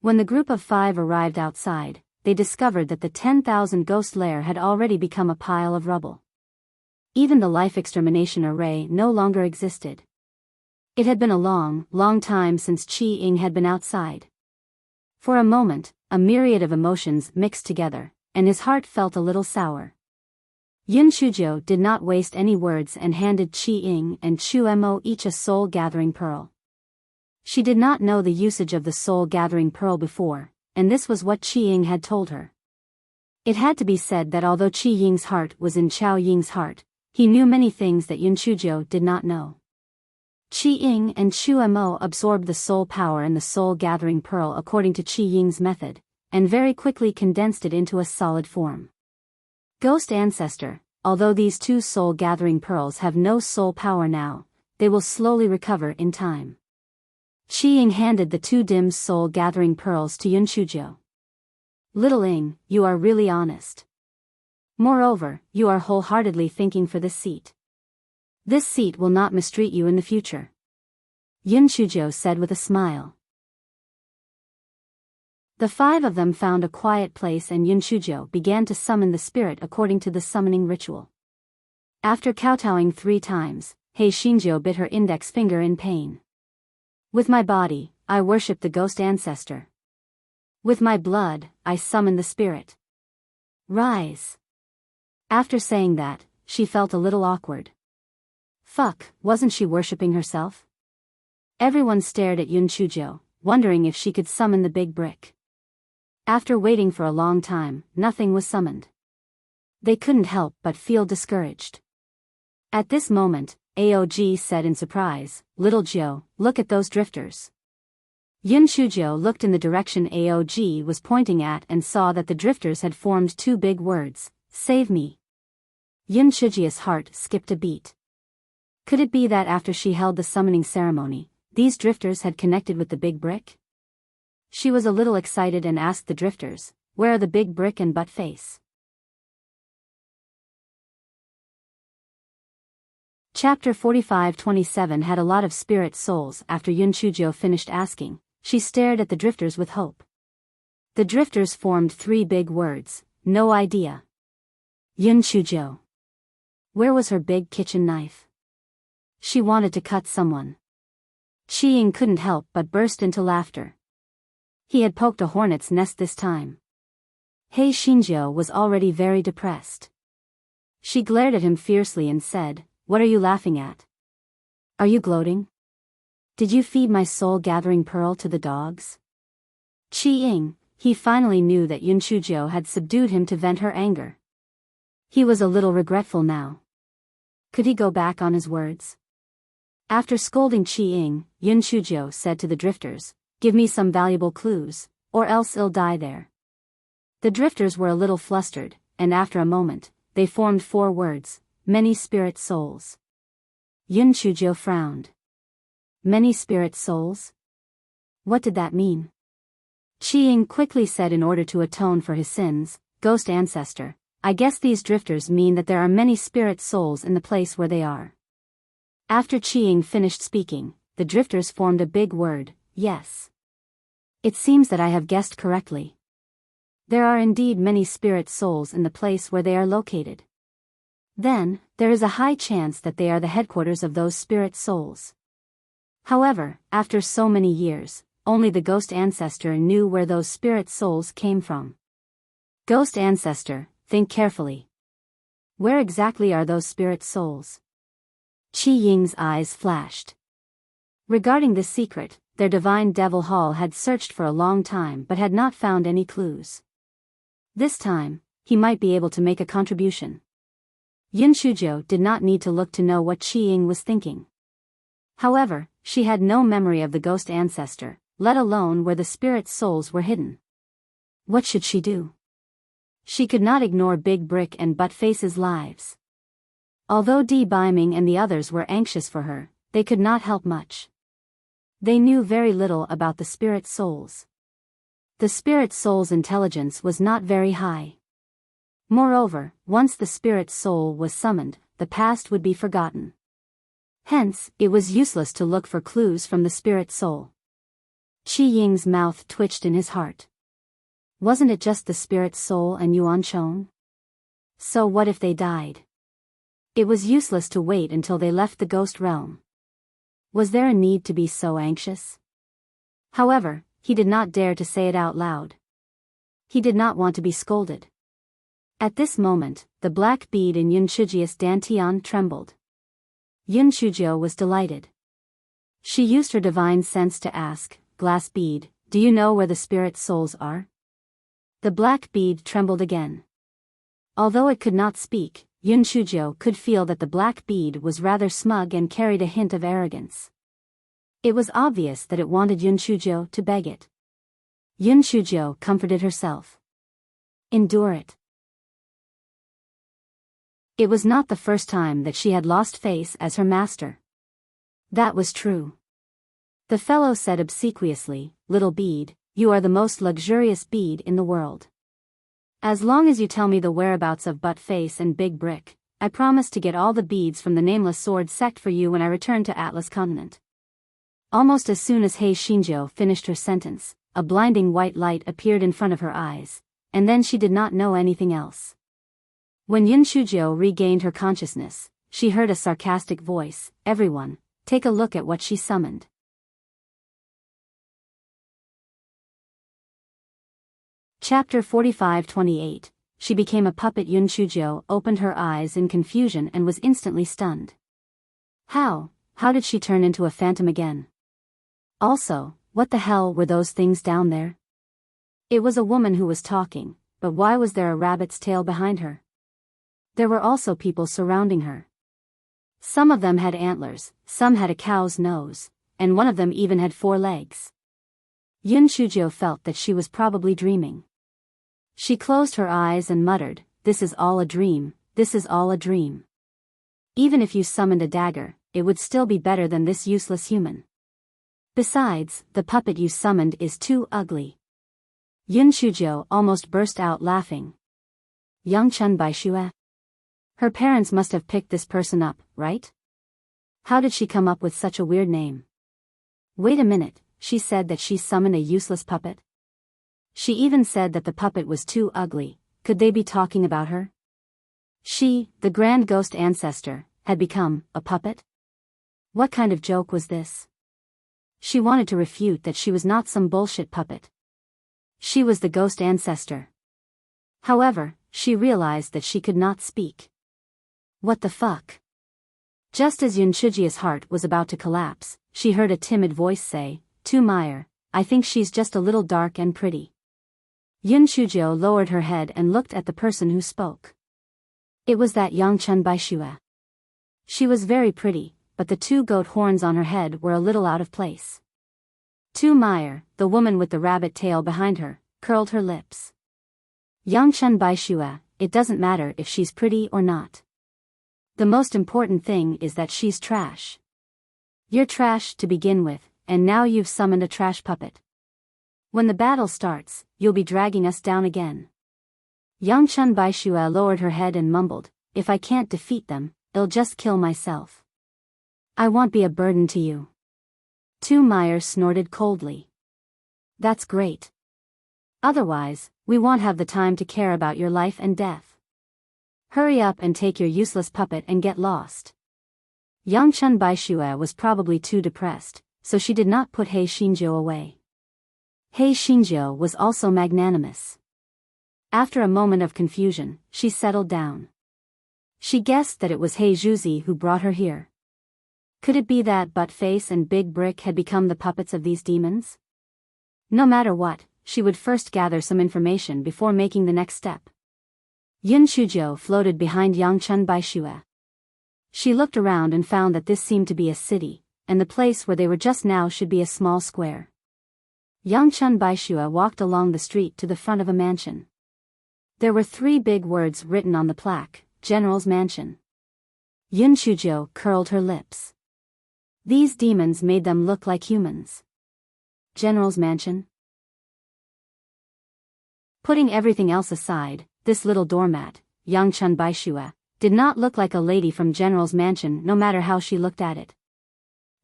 When the group of 5 arrived outside, they discovered that the 10,000 ghost lair had already become a pile of rubble. Even the life extermination array no longer existed. It had been a long, long time since Qi Ying had been outside. For a moment, a myriad of emotions mixed together, and his heart felt a little sour. Yunchujiu did not waste any words and handed Qi Ying and Chu Mo each a soul-gathering pearl. She did not know the usage of the soul-gathering pearl before, and this was what Qi Ying had told her. It had to be said that although Qi Ying's heart was in Chao Ying's heart, he knew many things that Yunchujiu did not know. Qi Ying and Chu Mo absorbed the soul power in the soul-gathering pearl according to Qi Ying's method, and very quickly condensed it into a solid form. Ghost ancestor, although these 2 soul-gathering pearls have no soul power now, they will slowly recover in time. Qi Ying handed the 2 dim soul-gathering pearls to Yunchujiu. Little Ying, you are really honest. Moreover, you are wholeheartedly thinking for this seat. This seat will not mistreat you in the future. Yunchujiu said with a smile. The 5 of them found a quiet place and Yunchujiu began to summon the spirit according to the summoning ritual. After kowtowing 3 times, Hei Xinjiu bit her index finger in pain. With my body, I worship the ghost ancestor. With my blood, I summon the spirit. Rise. After saying that, she felt a little awkward. Fuck, wasn't she worshipping herself? Everyone stared at Yunchujiu, wondering if she could summon the big brick. After waiting for a long time, nothing was summoned. They couldn't help but feel discouraged. At this moment, Aog said in surprise, "Little Jiu, look at those drifters." Yun Shujiu looked in the direction Aog was pointing at and saw that the drifters had formed two big words, "Save me." Yun Shujiu's heart skipped a beat. Could it be that after she held the summoning ceremony, these drifters had connected with the big brick? She was a little excited and asked the drifters, "Where are the big brick and butt face?" Chapter 45-27 had a lot of spirit souls. After Yun Shujiu finished asking, she stared at the drifters with hope. The drifters formed three big words, "No idea." Yun Shujiu. Where was her big kitchen knife? She wanted to cut someone. Qi Ying couldn't help but burst into laughter. He had poked a hornet's nest this time. He Xinjiu was already very depressed. She glared at him fiercely and said, "What are you laughing at? Are you gloating? Did you feed my soul-gathering pearl to the dogs?" Qi Ying, he finally knew that Yun Shujiu had subdued him to vent her anger. He was a little regretful now. Could he go back on his words? After scolding Qi Ying, Yun Shujiu said to the drifters, "Give me some valuable clues, or else I'll die there." The drifters were a little flustered, and after a moment, they formed four words, "Many spirit souls." Yun Shujiu frowned. Many spirit souls? What did that mean? Qi Ying quickly said in order to atone for his sins, "Ghost ancestor, I guess these drifters mean that there are many spirit souls in the place where they are." After Qi Ying finished speaking, the drifters formed a big word, "Yes." It seems that I have guessed correctly. There are indeed many spirit souls in the place where they are located. Then, there is a high chance that they are the headquarters of those spirit souls. However, after so many years, only the ghost ancestor knew where those spirit souls came from. Ghost ancestor, think carefully. Where exactly are those spirit souls? Qi Ying's eyes flashed. Regarding this secret, their divine devil hall had searched for a long time but had not found any clues. This time, he might be able to make a contribution. Yun Shujiu did not need to look to know what Qi Ying was thinking. However, she had no memory of the ghost ancestor, let alone where the spirit souls were hidden. What should she do? She could not ignore Big Brick and Buttface's lives. Although Di Biming and the others were anxious for her, they could not help much. They knew very little about the spirit souls. The spirit soul's intelligence was not very high. Moreover, once the spirit soul was summoned, the past would be forgotten. Hence, it was useless to look for clues from the spirit soul. Qi Ying's mouth twitched in his heart. Wasn't it just the spirit soul and Yuan Chong? So what if they died? It was useless to wait until they left the ghost realm. Was there a need to be so anxious? However, he did not dare to say it out loud. He did not want to be scolded. At this moment, the black bead in Yun Shujiu's dantian trembled. Yun Shujiu was delighted. She used her divine sense to ask, "Glass bead, do you know where the spirit souls are?" The black bead trembled again. Although it could not speak, Yun Shujiu could feel that the black bead was rather smug and carried a hint of arrogance. It was obvious that it wanted Yun Shujiu to beg it. Yun Shujiu comforted herself. Endure it. It was not the first time that she had lost face as her master. That was true. The fellow said obsequiously, "Little bead, you are the most luxurious bead in the world. As long as you tell me the whereabouts of Buttface and Big Brick, I promise to get all the beads from the Nameless Sword sect for you when I return to Atlas Continent." Almost as soon as He Xinjiu finished her sentence, a blinding white light appeared in front of her eyes, and then she did not know anything else. When Yun Shujiu regained her consciousness, she heard a sarcastic voice, "Everyone, take a look at what she summoned." Chapter 45-28. She became a puppet. Yun Shujiu opened her eyes in confusion and was instantly stunned. How did she turn into a phantom again? Also, What the hell were those things down there? It was a woman who was talking, but why was there a rabbit's tail behind her? There were also people surrounding her. Some of them had antlers, some had a cow's nose, and one of them even had 4 legs. Yun Shujio felt that she was probably dreaming. She closed her eyes and muttered, "This is all a dream, this is all a dream. Even if you summoned a dagger, it would still be better than this useless human. Besides, the puppet you summoned is too ugly." Yun Shujio almost burst out laughing. Yangchun Baishue? Her parents must have picked this person up, right? How did she come up with such a weird name? Wait a minute, she said that she summoned a useless puppet? She even said that the puppet was too ugly. Could they be talking about her? She, the grand ghost ancestor, had become a puppet? What kind of joke was this? She wanted to refute that she was not some bullshit puppet. She was the ghost ancestor. However, she realized that she could not speak. What the fuck? Just as Yun Shujia's heart was about to collapse, she heard a timid voice say, "To Meyer, I think she's just a little dark and pretty." Yun Shujio lowered her head and looked at the person who spoke. It was that Yangchun Baishue. She was very pretty, but the 2 goat horns on her head were a little out of place. Tu Meyer, the woman with the rabbit tail behind her, curled her lips. Yangchun Baishue, it doesn't matter if she's pretty or not. The most important thing is that she's trash. You're trash to begin with, and now you've summoned a trash puppet. When the battle starts, you'll be dragging us down again. Yangchun Baishue lowered her head and mumbled, "If I can't defeat them, I'll just kill myself. I won't be a burden to you." Tu Meyer snorted coldly. "That's great. Otherwise, we won't have the time to care about your life and death. Hurry up and take your useless puppet and get lost." Yangchun Baishue was probably too depressed, so she did not put Hei Shinjo away. Hei Shinjo was also magnanimous. After a moment of confusion, she settled down. She guessed that it was Hei Juzi who brought her here. Could it be that Buttface and Big Brick had become the puppets of these demons? No matter what, she would first gather some information before making the next step. Yun Shujio floated behind Yangchun Baishue. She looked around and found that this seemed to be a city, and the place where they were just now should be a small square. Yangchun Baishue walked along the street to the front of a mansion. There were 3 big words written on the plaque, "General's Mansion." Yun Shujio curled her lips. These demons made them look like humans. General's Mansion? Putting everything else aside, this little doormat, Yangchun Baishue, did not look like a lady from General's Mansion no matter how she looked at it.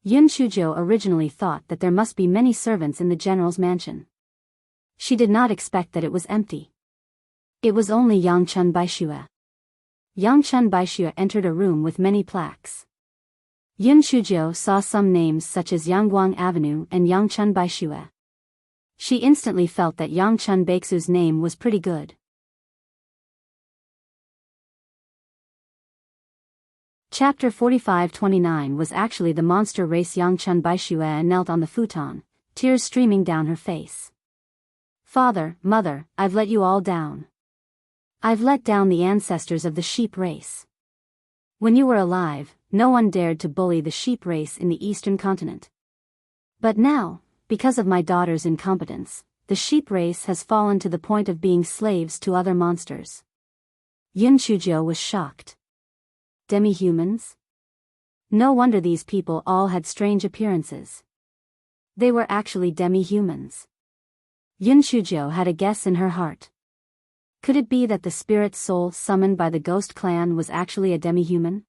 Yun Shujio originally thought that there must be many servants in the General's Mansion. She did not expect that it was empty. It was only Yangchun Baishue. Yangchun Baishue entered a room with many plaques. Yun Shujio saw some names such as Yangguang Avenue and Yangchun Baishue. She instantly felt that Yangchun Baixu's name was pretty good. Chapter 45-29 was actually the monster race Yangchun Baishue knelt on the futon, tears streaming down her face. "Father, Mother, I've let you all down. I've let down the ancestors of the sheep race. When you were alive, no one dared to bully the sheep race in the eastern continent. But now, because of my daughter's incompetence, the sheep race has fallen to the point of being slaves to other monsters." Yun Shujio was shocked. Demi-humans? No wonder these people all had strange appearances. They were actually demi-humans. Yun Shujio had a guess in her heart. Could it be that the spirit soul summoned by the ghost clan was actually a demi-human?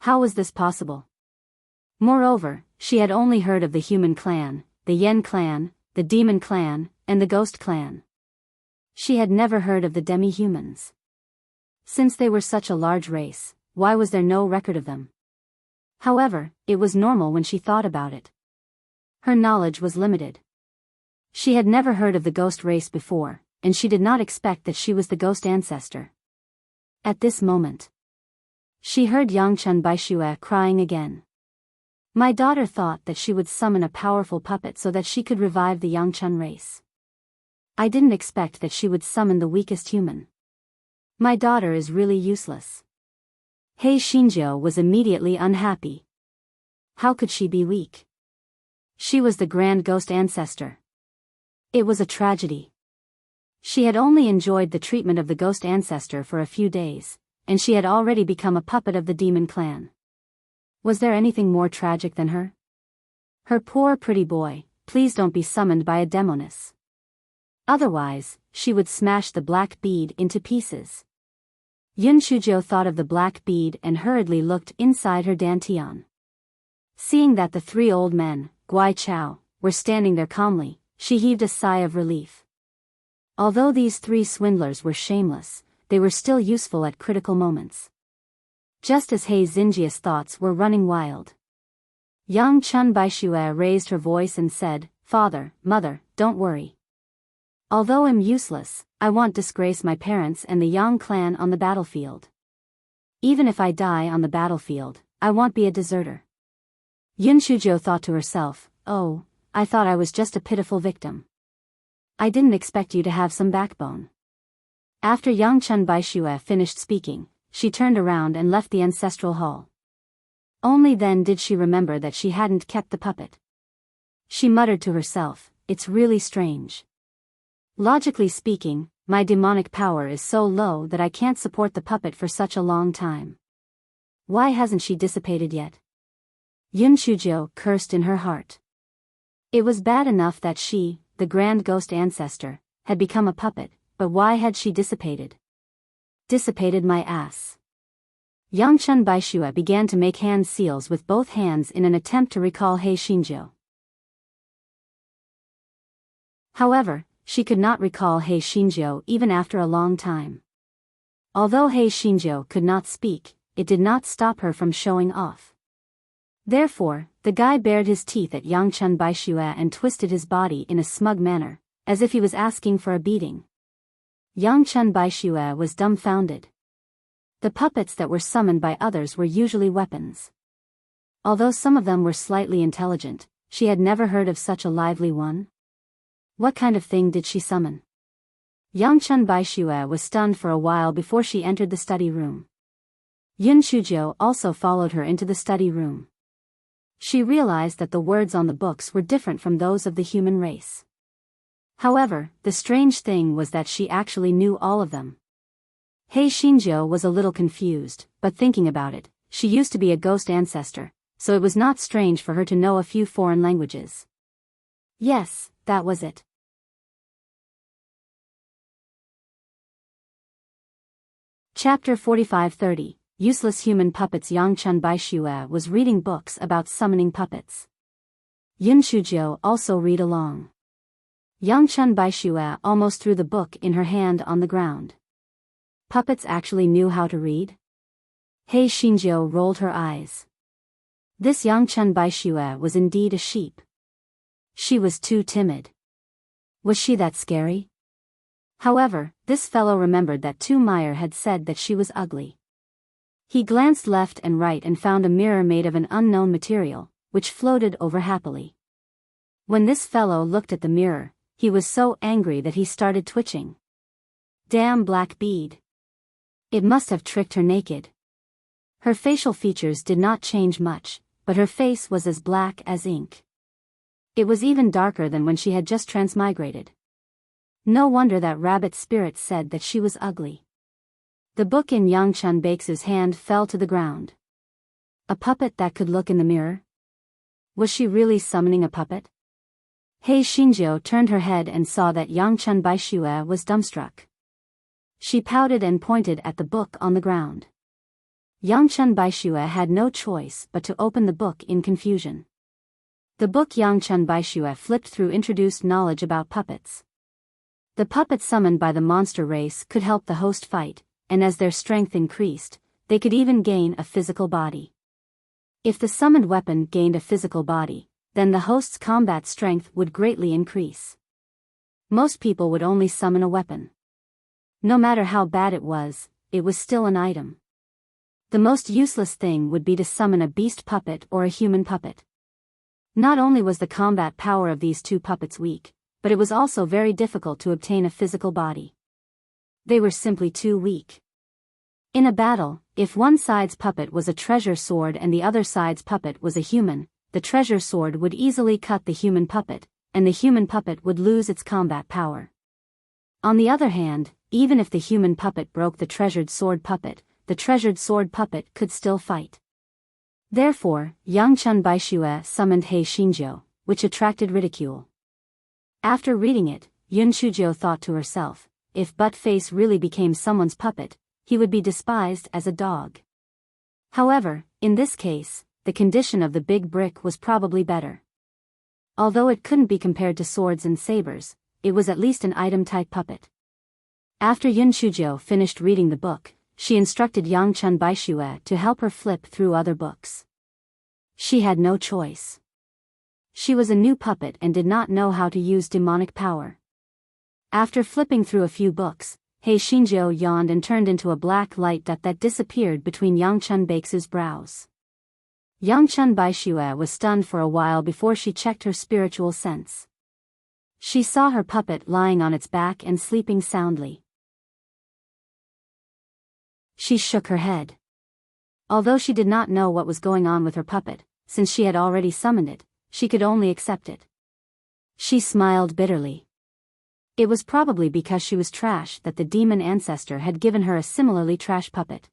How was this possible? Moreover, she had only heard of the human clan, the Yen clan, the demon clan, and the ghost clan. She had never heard of the demi-humans. Since they were such a large race, why was there no record of them? However, it was normal when she thought about it. Her knowledge was limited. She had never heard of the ghost race before, and she did not expect that she was the ghost ancestor. At this moment, she heard Yangchun Baishue crying again. My daughter thought that she would summon a powerful puppet so that she could revive the Yangchun race. I didn't expect that she would summon the weakest human. My daughter is really useless. He Xinjiu was immediately unhappy. How could she be weak? She was the grand ghost ancestor. It was a tragedy. She had only enjoyed the treatment of the ghost ancestor for a few days, and she had already become a puppet of the demon clan. Was there anything more tragic than her? Her poor pretty boy, please don't be summoned by a demoness. Otherwise, she would smash the black bead into pieces. Yun Shujiu thought of the black bead and hurriedly looked inside her dantian. Seeing that the three old men, Guai Chao, were standing there calmly, she heaved a sigh of relief. Although these three swindlers were shameless, they were still useful at critical moments. Just as He Xinjia's thoughts were running wild, Yang Chun Baixue raised her voice and said, "Father, Mother, don't worry. Although I'm useless, I won't disgrace my parents and the Yang clan on the battlefield. Even if I die on the battlefield, I won't be a deserter." Yun Shujiu thought to herself, "Oh, I thought I was just a pitiful victim. I didn't expect you to have some backbone." After Yang Chun Baixue finished speaking, she turned around and left the ancestral hall. Only then did she remember that she hadn't kept the puppet. She muttered to herself, "It's really strange. Logically speaking, my demonic power is so low that I can't support the puppet for such a long time. Why hasn't she dissipated yet?" Yun Shujiu cursed in her heart. It was bad enough that she, the grand ghost ancestor, had become a puppet, but why had she dissipated? Dissipated my ass. Yangchun Baixue began to make hand seals with both hands in an attempt to recall He Xinjiu. However, she could not recall He Xinjiu even after a long time. Although He Xinjiu could not speak, it did not stop her from showing off. Therefore, the guy bared his teeth at Yangchun Baixue and twisted his body in a smug manner, as if he was asking for a beating. Yangchun Baixue was dumbfounded. The puppets that were summoned by others were usually weapons. Although some of them were slightly intelligent, she had never heard of such a lively one. What kind of thing did she summon? Yangchun Baixue was stunned for a while before she entered the study room. Yun Shujiu also followed her into the study room. She realized that the words on the books were different from those of the human race. However, the strange thing was that she actually knew all of them. He Xinjiu was a little confused, but thinking about it, she used to be a ghost ancestor, so it was not strange for her to know a few foreign languages. Yes, that was it. Chapter 45-30. Useless human puppets. Yangchun Baixue was reading books about summoning puppets. Yun Shujiu also read along. Yangchun Baixue almost threw the book in her hand on the ground. Puppets actually knew how to read? He Xinjiu rolled her eyes. This Yangchun Baixue was indeed a sheep. She was too timid. Was she that scary? However, this fellow remembered that Tu Meyer had said that she was ugly. He glanced left and right and found a mirror made of an unknown material, which floated over happily. When this fellow looked at the mirror, he was so angry that he started twitching. Damn black bead. It must have tricked her naked. Her facial features did not change much, but her face was as black as ink. It was even darker than when she had just transmigrated. No wonder that rabbit spirit said that she was ugly. The book in Yangchun Baixue's hand fell to the ground. A puppet that could look in the mirror? Was she really summoning a puppet? He Xinjiu turned her head and saw that Yangchun Baixue was dumbstruck. She pouted and pointed at the book on the ground. Yangchun Baixue had no choice but to open the book in confusion. The book Yangchun Baixue flipped through introduced knowledge about puppets. The puppets summoned by the monster race could help the host fight, and as their strength increased, they could even gain a physical body. If the summoned weapon gained a physical body, then the host's combat strength would greatly increase. Most people would only summon a weapon. No matter how bad it was still an item. The most useless thing would be to summon a beast puppet or a human puppet. Not only was the combat power of these two puppets weak, but it was also very difficult to obtain a physical body. They were simply too weak. In a battle, if one side's puppet was a treasure sword and the other side's puppet was a human, the treasure sword would easily cut the human puppet, and the human puppet would lose its combat power. On the other hand, even if the human puppet broke the treasured sword puppet, the treasured sword puppet could still fight. Therefore, Yang Chun Baishue summoned Hei Shinjo, which attracted ridicule. After reading it, Yun Chuzhou thought to herself, if Butt-Face really became someone's puppet, he would be despised as a dog. However, in this case, the condition of the big brick was probably better. Although it couldn't be compared to swords and sabers, it was at least an item-type puppet. After Yun Chuzhou finished reading the book, she instructed Yang Chun Baishue to help her flip through other books. She had no choice. She was a new puppet and did not know how to use demonic power. After flipping through a few books, Hei Shinjo yawned and turned into a black light that disappeared between Yang Chun Baixu's brows. Yang Chun Baishue was stunned for a while before she checked her spiritual sense. She saw her puppet lying on its back and sleeping soundly. She shook her head. Although she did not know what was going on with her puppet, since she had already summoned it, she could only accept it. She smiled bitterly. It was probably because she was trash that the demon ancestor had given her a similarly trash puppet.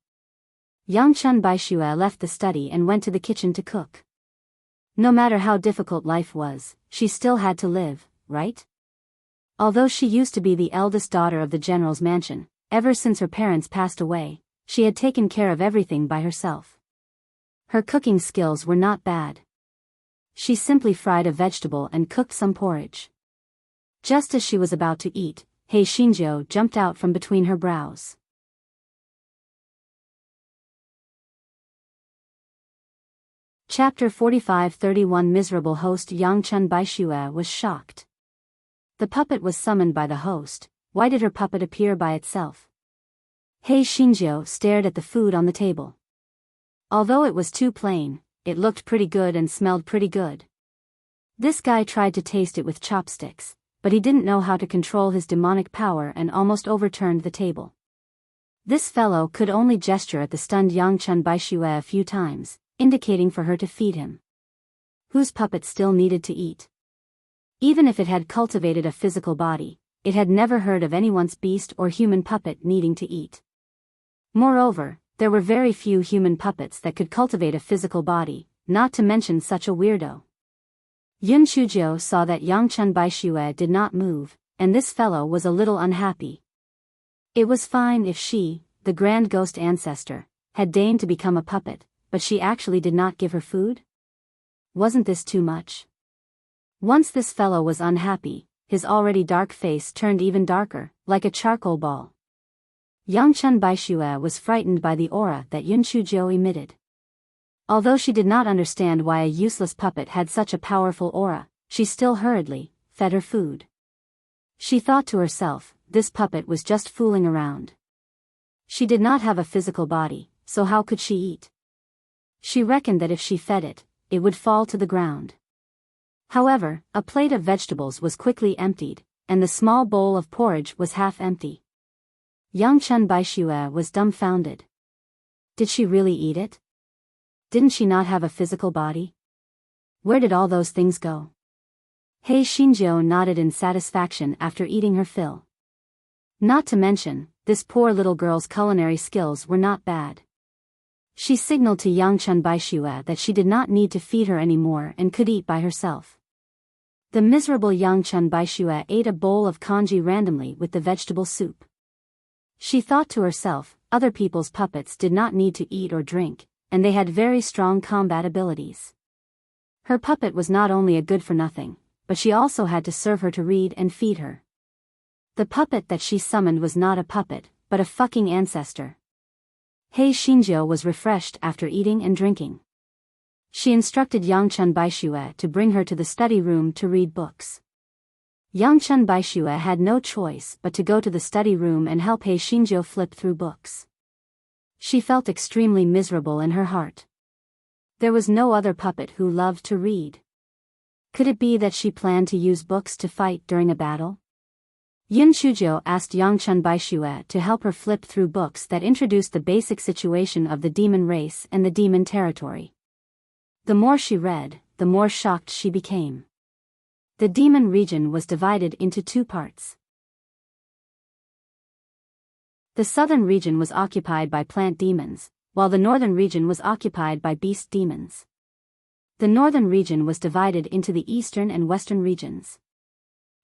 Yang Chun Baishue left the study and went to the kitchen to cook. No matter how difficult life was, she still had to live, right? Although she used to be the eldest daughter of the general's mansion, ever since her parents passed away, she had taken care of everything by herself. Her cooking skills were not bad. She simply fried a vegetable and cooked some porridge. Just as she was about to eat, Hei Shinjo jumped out from between her brows. Chapter 45-31 Miserable host Yang Chun Baishue was shocked. The puppet was summoned by the host. Why did her puppet appear by itself? Hei Shinjo stared at the food on the table. Although it was too plain, it looked pretty good and smelled pretty good. This guy tried to taste it with chopsticks, but he didn't know how to control his demonic power and almost overturned the table. This fellow could only gesture at the stunned Yang Chun Baishue a few times, indicating for her to feed him. Whose puppet still needed to eat? Even if it had cultivated a physical body, it had never heard of anyone's beast or human puppet needing to eat. Moreover, there were very few human puppets that could cultivate a physical body, not to mention such a weirdo. Yun Chuzhou saw that Yang Chun Baishue did not move, and this fellow was a little unhappy. It was fine if she, the grand ghost ancestor, had deigned to become a puppet, but she actually did not give her food? Wasn't this too much? Once this fellow was unhappy, his already dark face turned even darker, like a charcoal ball. Yang Chun Baishue was frightened by the aura that Yun Chuzhou emitted. Although she did not understand why a useless puppet had such a powerful aura, she still hurriedly fed her food. She thought to herself, this puppet was just fooling around. She did not have a physical body, so how could she eat? She reckoned that if she fed it, it would fall to the ground. However, a plate of vegetables was quickly emptied, and the small bowl of porridge was half empty. Yang Chun Baishue was dumbfounded. Did she really eat it? Didn't she not have a physical body? Where did all those things go? Hei Shinjo nodded in satisfaction after eating her fill. Not to mention, this poor little girl's culinary skills were not bad. She signaled to Yang Chun Baishue that she did not need to feed her anymore and could eat by herself. The miserable Yang Chun Baishue ate a bowl of congee randomly with the vegetable soup. She thought to herself, other people's puppets did not need to eat or drink, and they had very strong combat abilities. Her puppet was not only a good-for-nothing, but she also had to serve her to read and feed her. The puppet that she summoned was not a puppet, but a fucking ancestor. Hei Shinjo was refreshed after eating and drinking. She instructed Yang Chun Baishue to bring her to the study room to read books. Yang Chun Baishue had no choice but to go to the study room and help Hei Shinjo flip through books. She felt extremely miserable in her heart. There was no other puppet who loved to read. Could it be that she planned to use books to fight during a battle? Yun Shujio asked Yangchun Baishue to help her flip through books that introduced the basic situation of the demon race and the demon territory. The more she read, the more shocked she became. The demon region was divided into two parts. The southern region was occupied by plant demons, while the northern region was occupied by beast demons. The northern region was divided into the eastern and western regions.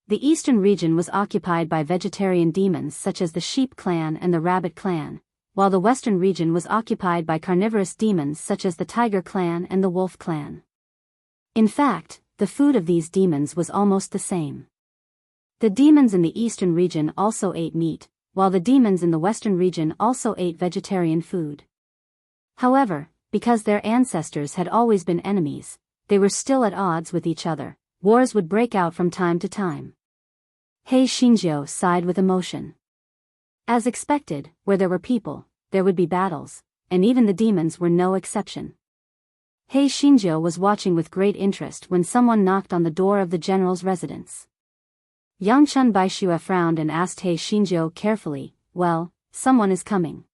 The eastern region was occupied by vegetarian demons such as the sheep clan and the rabbit clan, while the western region was occupied by carnivorous demons such as the tiger clan and the wolf clan. In fact, the food of these demons was almost the same. The demons in the eastern region also ate meat, while the demons in the western region also ate vegetarian food. However, because their ancestors had always been enemies, they were still at odds with each other. Wars would break out from time to time. Hei Shinjio sighed with emotion. As expected, where there were people, there would be battles, and even the demons were no exception. Hei Shinjio was watching with great interest when someone knocked on the door of the general's residence. Yangchun Baishue frowned and asked Hei Shinjio carefully, "Well, someone is coming.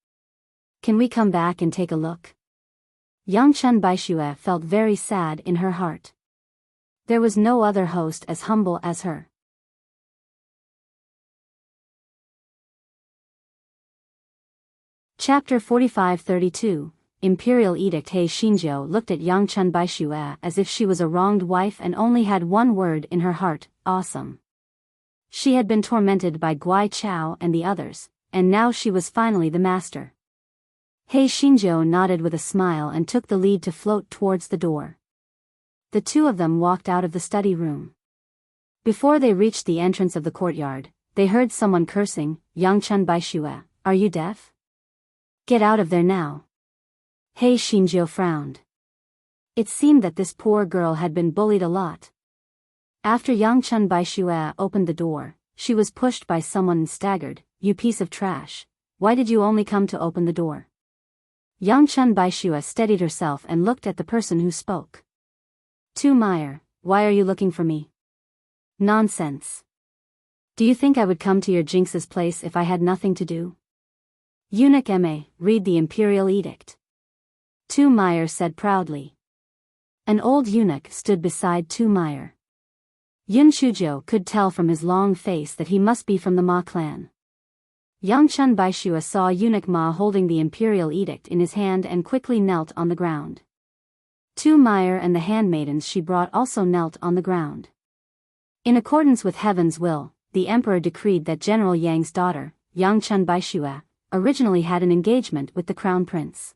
Can we come back and take a look?" Yangchun Baishue felt very sad in her heart. There was no other host as humble as her. Chapter 45-32, Imperial Edict. Hei Shinjio looked at Yangchun Baishue as if she was a wronged wife and only had one word in her heart: awesome. She had been tormented by Guai Chao and the others, and now she was finally the master. Hei Shinjio nodded with a smile and took the lead to float towards the door. The two of them walked out of the study room. Before they reached the entrance of the courtyard, they heard someone cursing. Yangchun Baishue, are you deaf? Get out of there now. Hei Shinjio frowned. It seemed that this poor girl had been bullied a lot. After Yangchun Baishue opened the door, she was pushed by someone and staggered. You piece of trash. Why did you only come to open the door? Yangchun Baishue steadied herself and looked at the person who spoke. Tu Meyer, why are you looking for me? Nonsense. Do you think I would come to your Jinx's place if I had nothing to do? Eunuch Ma, read the Imperial Edict. Tu Meyer said proudly. An old eunuch stood beside Tu Meyer. Yun Shujio could tell from his long face that he must be from the Ma clan. Yangchun Baishue saw Eunuch Ma holding the Imperial Edict in his hand and quickly knelt on the ground. Tu Meyer and the handmaidens she brought also knelt on the ground. In accordance with heaven's will, the emperor decreed that General Yang's daughter, Yangchun Baishue, originally had an engagement with the crown prince.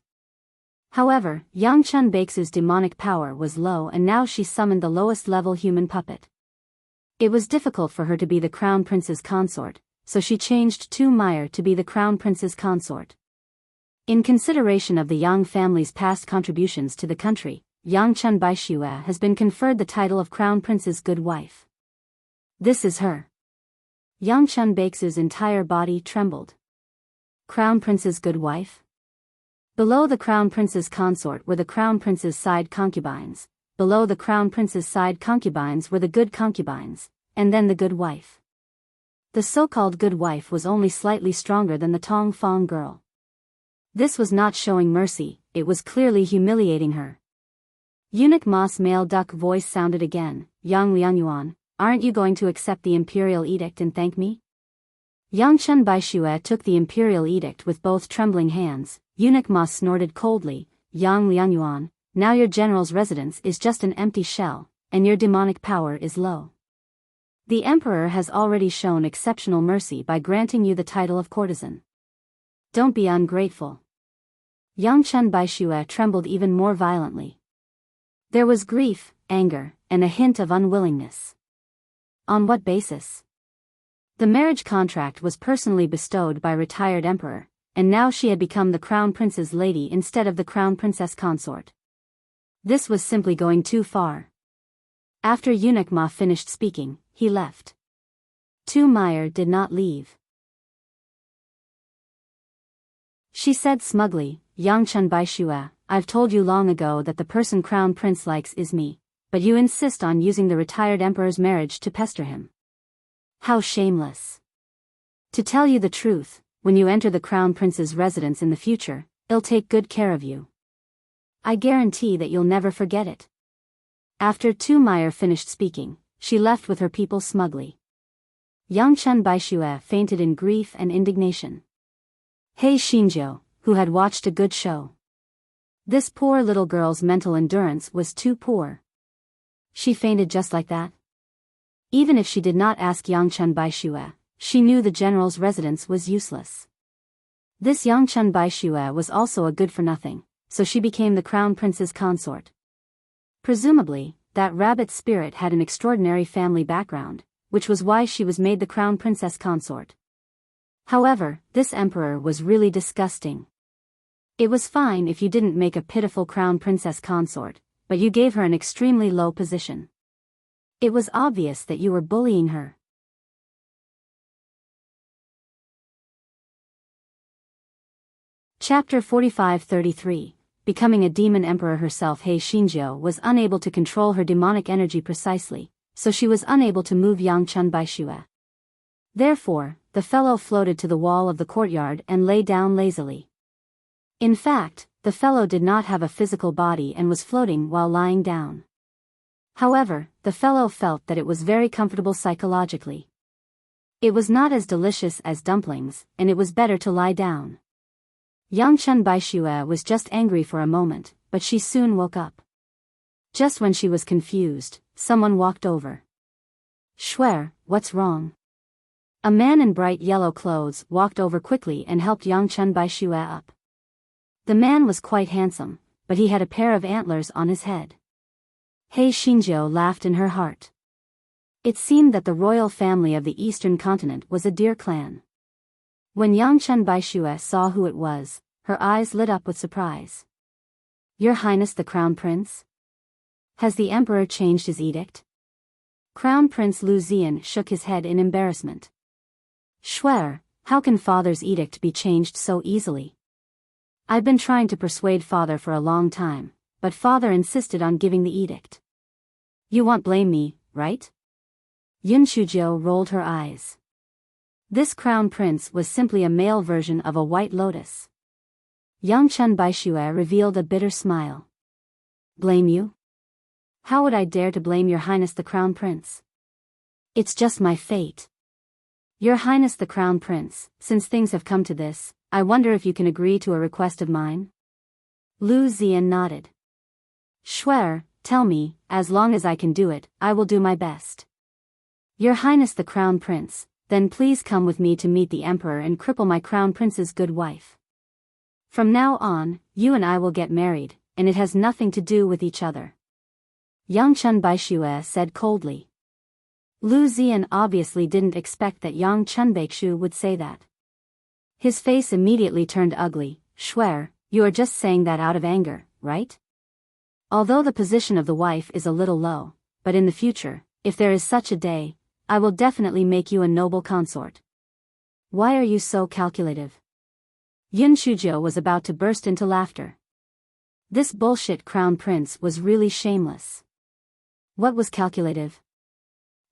However, Yangchun Baixu's demonic power was low and now she summoned the lowest level human puppet. It was difficult for her to be the crown prince's consort, so she changed Tu Meyer to be the crown prince's consort. In consideration of the Yang family's past contributions to the country, Yangchun Baishue has been conferred the title of crown prince's good wife. This is her. Yangchun Baixu's entire body trembled. Crown prince's good wife? Below the crown prince's consort were the crown prince's side concubines. Below the crown prince's side concubines were the good concubines, and then the good wife. The so-called good wife was only slightly stronger than the Tong Fong girl. This was not showing mercy, it was clearly humiliating her. Eunuch Ma's male duck voice sounded again. Yang Liangyuan, aren't you going to accept the Imperial Edict and thank me? Yangchun Baishue took the Imperial Edict with both trembling hands. Eunuch Ma snorted coldly. Yang Liangyuan, now your general's residence is just an empty shell, and your demonic power is low. The emperor has already shown exceptional mercy by granting you the title of courtesan. Don't be ungrateful. Yangchun Baishue trembled even more violently. There was grief, anger, and a hint of unwillingness. On what basis? The marriage contract was personally bestowed by retired emperor, and now she had become the crown prince's lady instead of the crown princess consort. This was simply going too far. After Eunuch Ma finished speaking, he left. Tu Meyer did not leave. She said smugly, Yangchun Baishue, I've told you long ago that the person Crown Prince likes is me, but you insist on using the retired emperor's marriage to pester him. How shameless. To tell you the truth, when you enter the Crown Prince's residence in the future, he'll take good care of you. I guarantee that you'll never forget it. After Tu Meyer finished speaking, she left with her people smugly. Yangchun Baishue fainted in grief and indignation. He Xinjiu, who had watched a good show. This poor little girl's mental endurance was too poor. She fainted just like that. Even if she did not ask Yangchun Baishue, she knew the general's residence was useless. This Yangchun Baishue was also a good-for-nothing, so she became the Crown Prince's consort. Presumably, that rabbit spirit had an extraordinary family background, which was why she was made the Crown Princess consort. However, this emperor was really disgusting. It was fine if you didn't make a pitiful Crown Princess consort, but you gave her an extremely low position. It was obvious that you were bullying her. Chapter 45-33. Becoming a demon emperor herself, He Xinjiu was unable to control her demonic energy precisely, so she was unable to move Yangchun Baishue. Therefore, the fellow floated to the wall of the courtyard and lay down lazily. In fact, the fellow did not have a physical body and was floating while lying down. However, the fellow felt that it was very comfortable psychologically. It was not as delicious as dumplings, and it was better to lie down. Yangchun Baishue was just angry for a moment, but she soon woke up. Just when she was confused, someone walked over. Schwer, what's wrong? A man in bright yellow clothes walked over quickly and helped Yangchun Baishue up. The man was quite handsome, but he had a pair of antlers on his head. He Xinjiu laughed in her heart. It seemed that the royal family of the eastern continent was a deer clan. When Yangchun Baishue saw who it was, her eyes lit up with surprise. Your Highness the Crown Prince? Has the Emperor changed his edict? Crown Prince Lu Ziyan shook his head in embarrassment. Schwer, how can Father's edict be changed so easily? I've been trying to persuade Father for a long time, but Father insisted on giving the edict. You won't blame me, right? Yun Shujiu rolled her eyes. This Crown Prince was simply a male version of a white lotus. Yangchun Baishue revealed a bitter smile. Blame you? How would I dare to blame Your Highness the Crown Prince? It's just my fate. Your Highness the Crown Prince, since things have come to this, I wonder if you can agree to a request of mine? Lu Ziyan nodded. Schwer, tell me, as long as I can do it, I will do my best. Your Highness the Crown Prince, then please come with me to meet the Emperor and cripple my Crown Prince's good wife. From now on, you and I will get married, and it has nothing to do with each other. Yangchun Baishue said coldly. Lu Ziyan obviously didn't expect that Yangchun Baishue would say that. His face immediately turned ugly. Schwer, you are just saying that out of anger, right? Although the position of the wife is a little low, but in the future, if there is such a day, I will definitely make you a noble consort. Why are you so calculative? Yun Shujiu was about to burst into laughter. This bullshit Crown Prince was really shameless. What was calculative?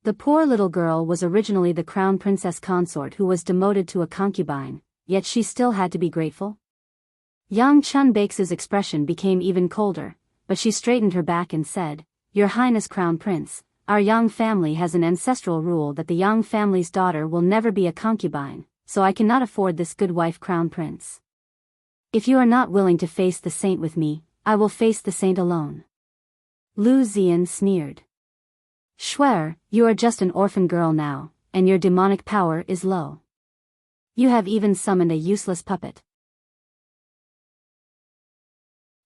The poor little girl was originally the Crown Princess consort who was demoted to a concubine, yet she still had to be grateful. Yangchun Baix's expression became even colder, but she straightened her back and said, Your Highness Crown Prince, our Yang family has an ancestral rule that the Yang family's daughter will never be a concubine, so I cannot afford this good wife Crown Prince. If you are not willing to face the saint with me, I will face the saint alone. Lu Ziyan sneered. Schwer, you are just an orphan girl now, and your demonic power is low. You have even summoned a useless puppet.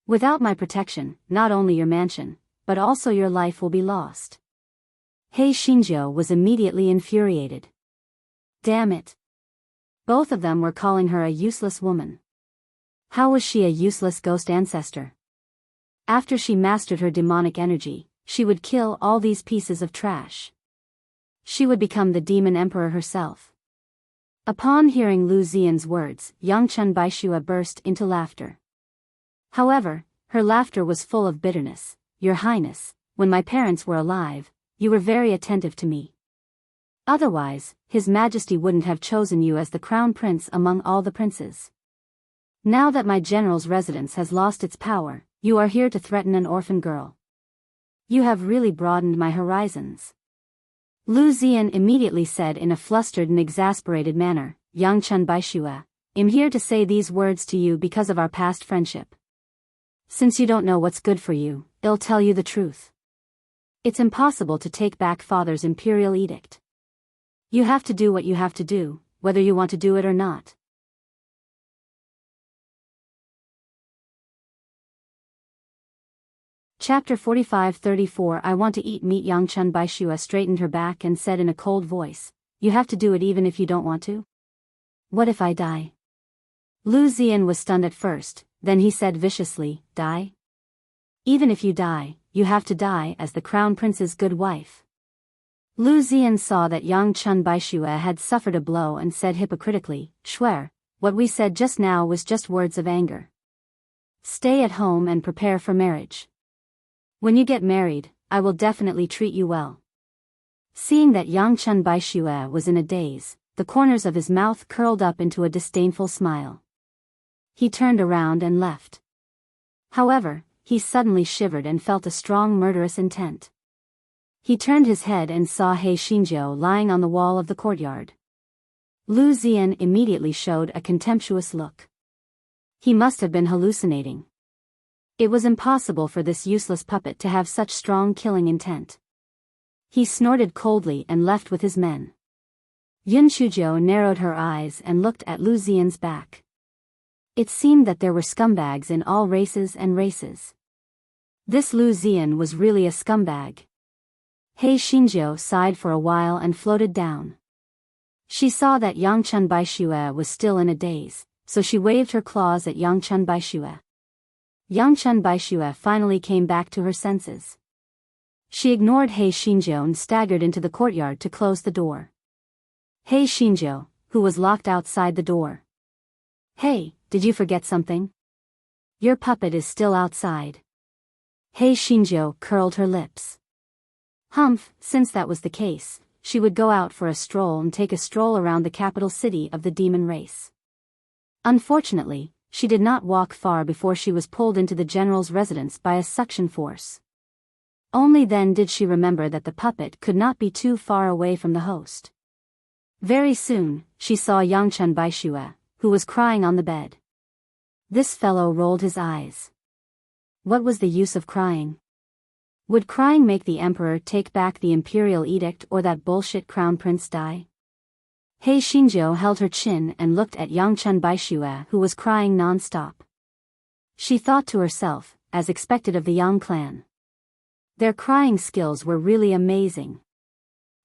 Without my protection, not only your mansion, but also your life will be lost. He Xinjiu was immediately infuriated. Damn it. Both of them were calling her a useless woman. How was she a useless ghost ancestor? After she mastered her demonic energy, she would kill all these pieces of trash. She would become the demon emperor herself. Upon hearing Lu Ziyan's words, Yangchun Baishua burst into laughter. However, her laughter was full of bitterness. Your Highness, when my parents were alive, you were very attentive to me. Otherwise, His Majesty wouldn't have chosen you as the crown prince among all the princes. Now that my general's residence has lost its power, you are here to threaten an orphan girl. You have really broadened my horizons. Lu Ziyan immediately said in a flustered and exasperated manner, Yangchun Baishua, I'm here to say these words to you because of our past friendship. Since you don't know what's good for you, I'll tell you the truth. It's impossible to take back father's imperial edict. You have to do what you have to do, whether you want to do it or not. Chapter 45-34 I want to eat meat. Yangchun Baishua straightened her back and said in a cold voice, you have to do it even if you don't want to? What if I die? Lu Ziyan was stunned at first, then he said viciously, die? Even if you die, you have to die as the crown prince's good wife. Lu Ziyan saw that Yangchun Baishua had suffered a blow and said hypocritically, Swear, what we said just now was just words of anger. Stay at home and prepare for marriage. When you get married, I will definitely treat you well. Seeing that Yangchun Baishua was in a daze, the corners of his mouth curled up into a disdainful smile. He turned around and left. However, he suddenly shivered and felt a strong murderous intent. He turned his head and saw He Xinjiu lying on the wall of the courtyard. Lu Ziyan immediately showed a contemptuous look. He must have been hallucinating. It was impossible for this useless puppet to have such strong killing intent. He snorted coldly and left with his men. Yun Shujiu narrowed her eyes and looked at Lu Ziyan's back. It seemed that there were scumbags in all races and races. This Lu Ziyan was really a scumbag. He Xinjiu sighed for a while and floated down. She saw that Yangchun Baishua was still in a daze, so she waved her claws at Yangchun Baishua. Yangchun Baishua finally came back to her senses. She ignored He Xinjiu and staggered into the courtyard to close the door. He Xinjiu, who was locked outside the door. Hey, did you forget something? Your puppet is still outside. He Xinjiu curled her lips. Humph, since that was the case, she would go out for a stroll and take a stroll around the capital city of the demon race. Unfortunately, she did not walk far before she was pulled into the general's residence by a suction force. Only then did she remember that the puppet could not be too far away from the host. Very soon, she saw Yangchun Baishua, who was crying on the bed. This fellow rolled his eyes. What was the use of crying? Would crying make the emperor take back the imperial edict or that bullshit crown prince die? He Xinjiu held her chin and looked at Yangchun Baishua, who was crying non-stop. She thought to herself, as expected of the Yang clan. Their crying skills were really amazing.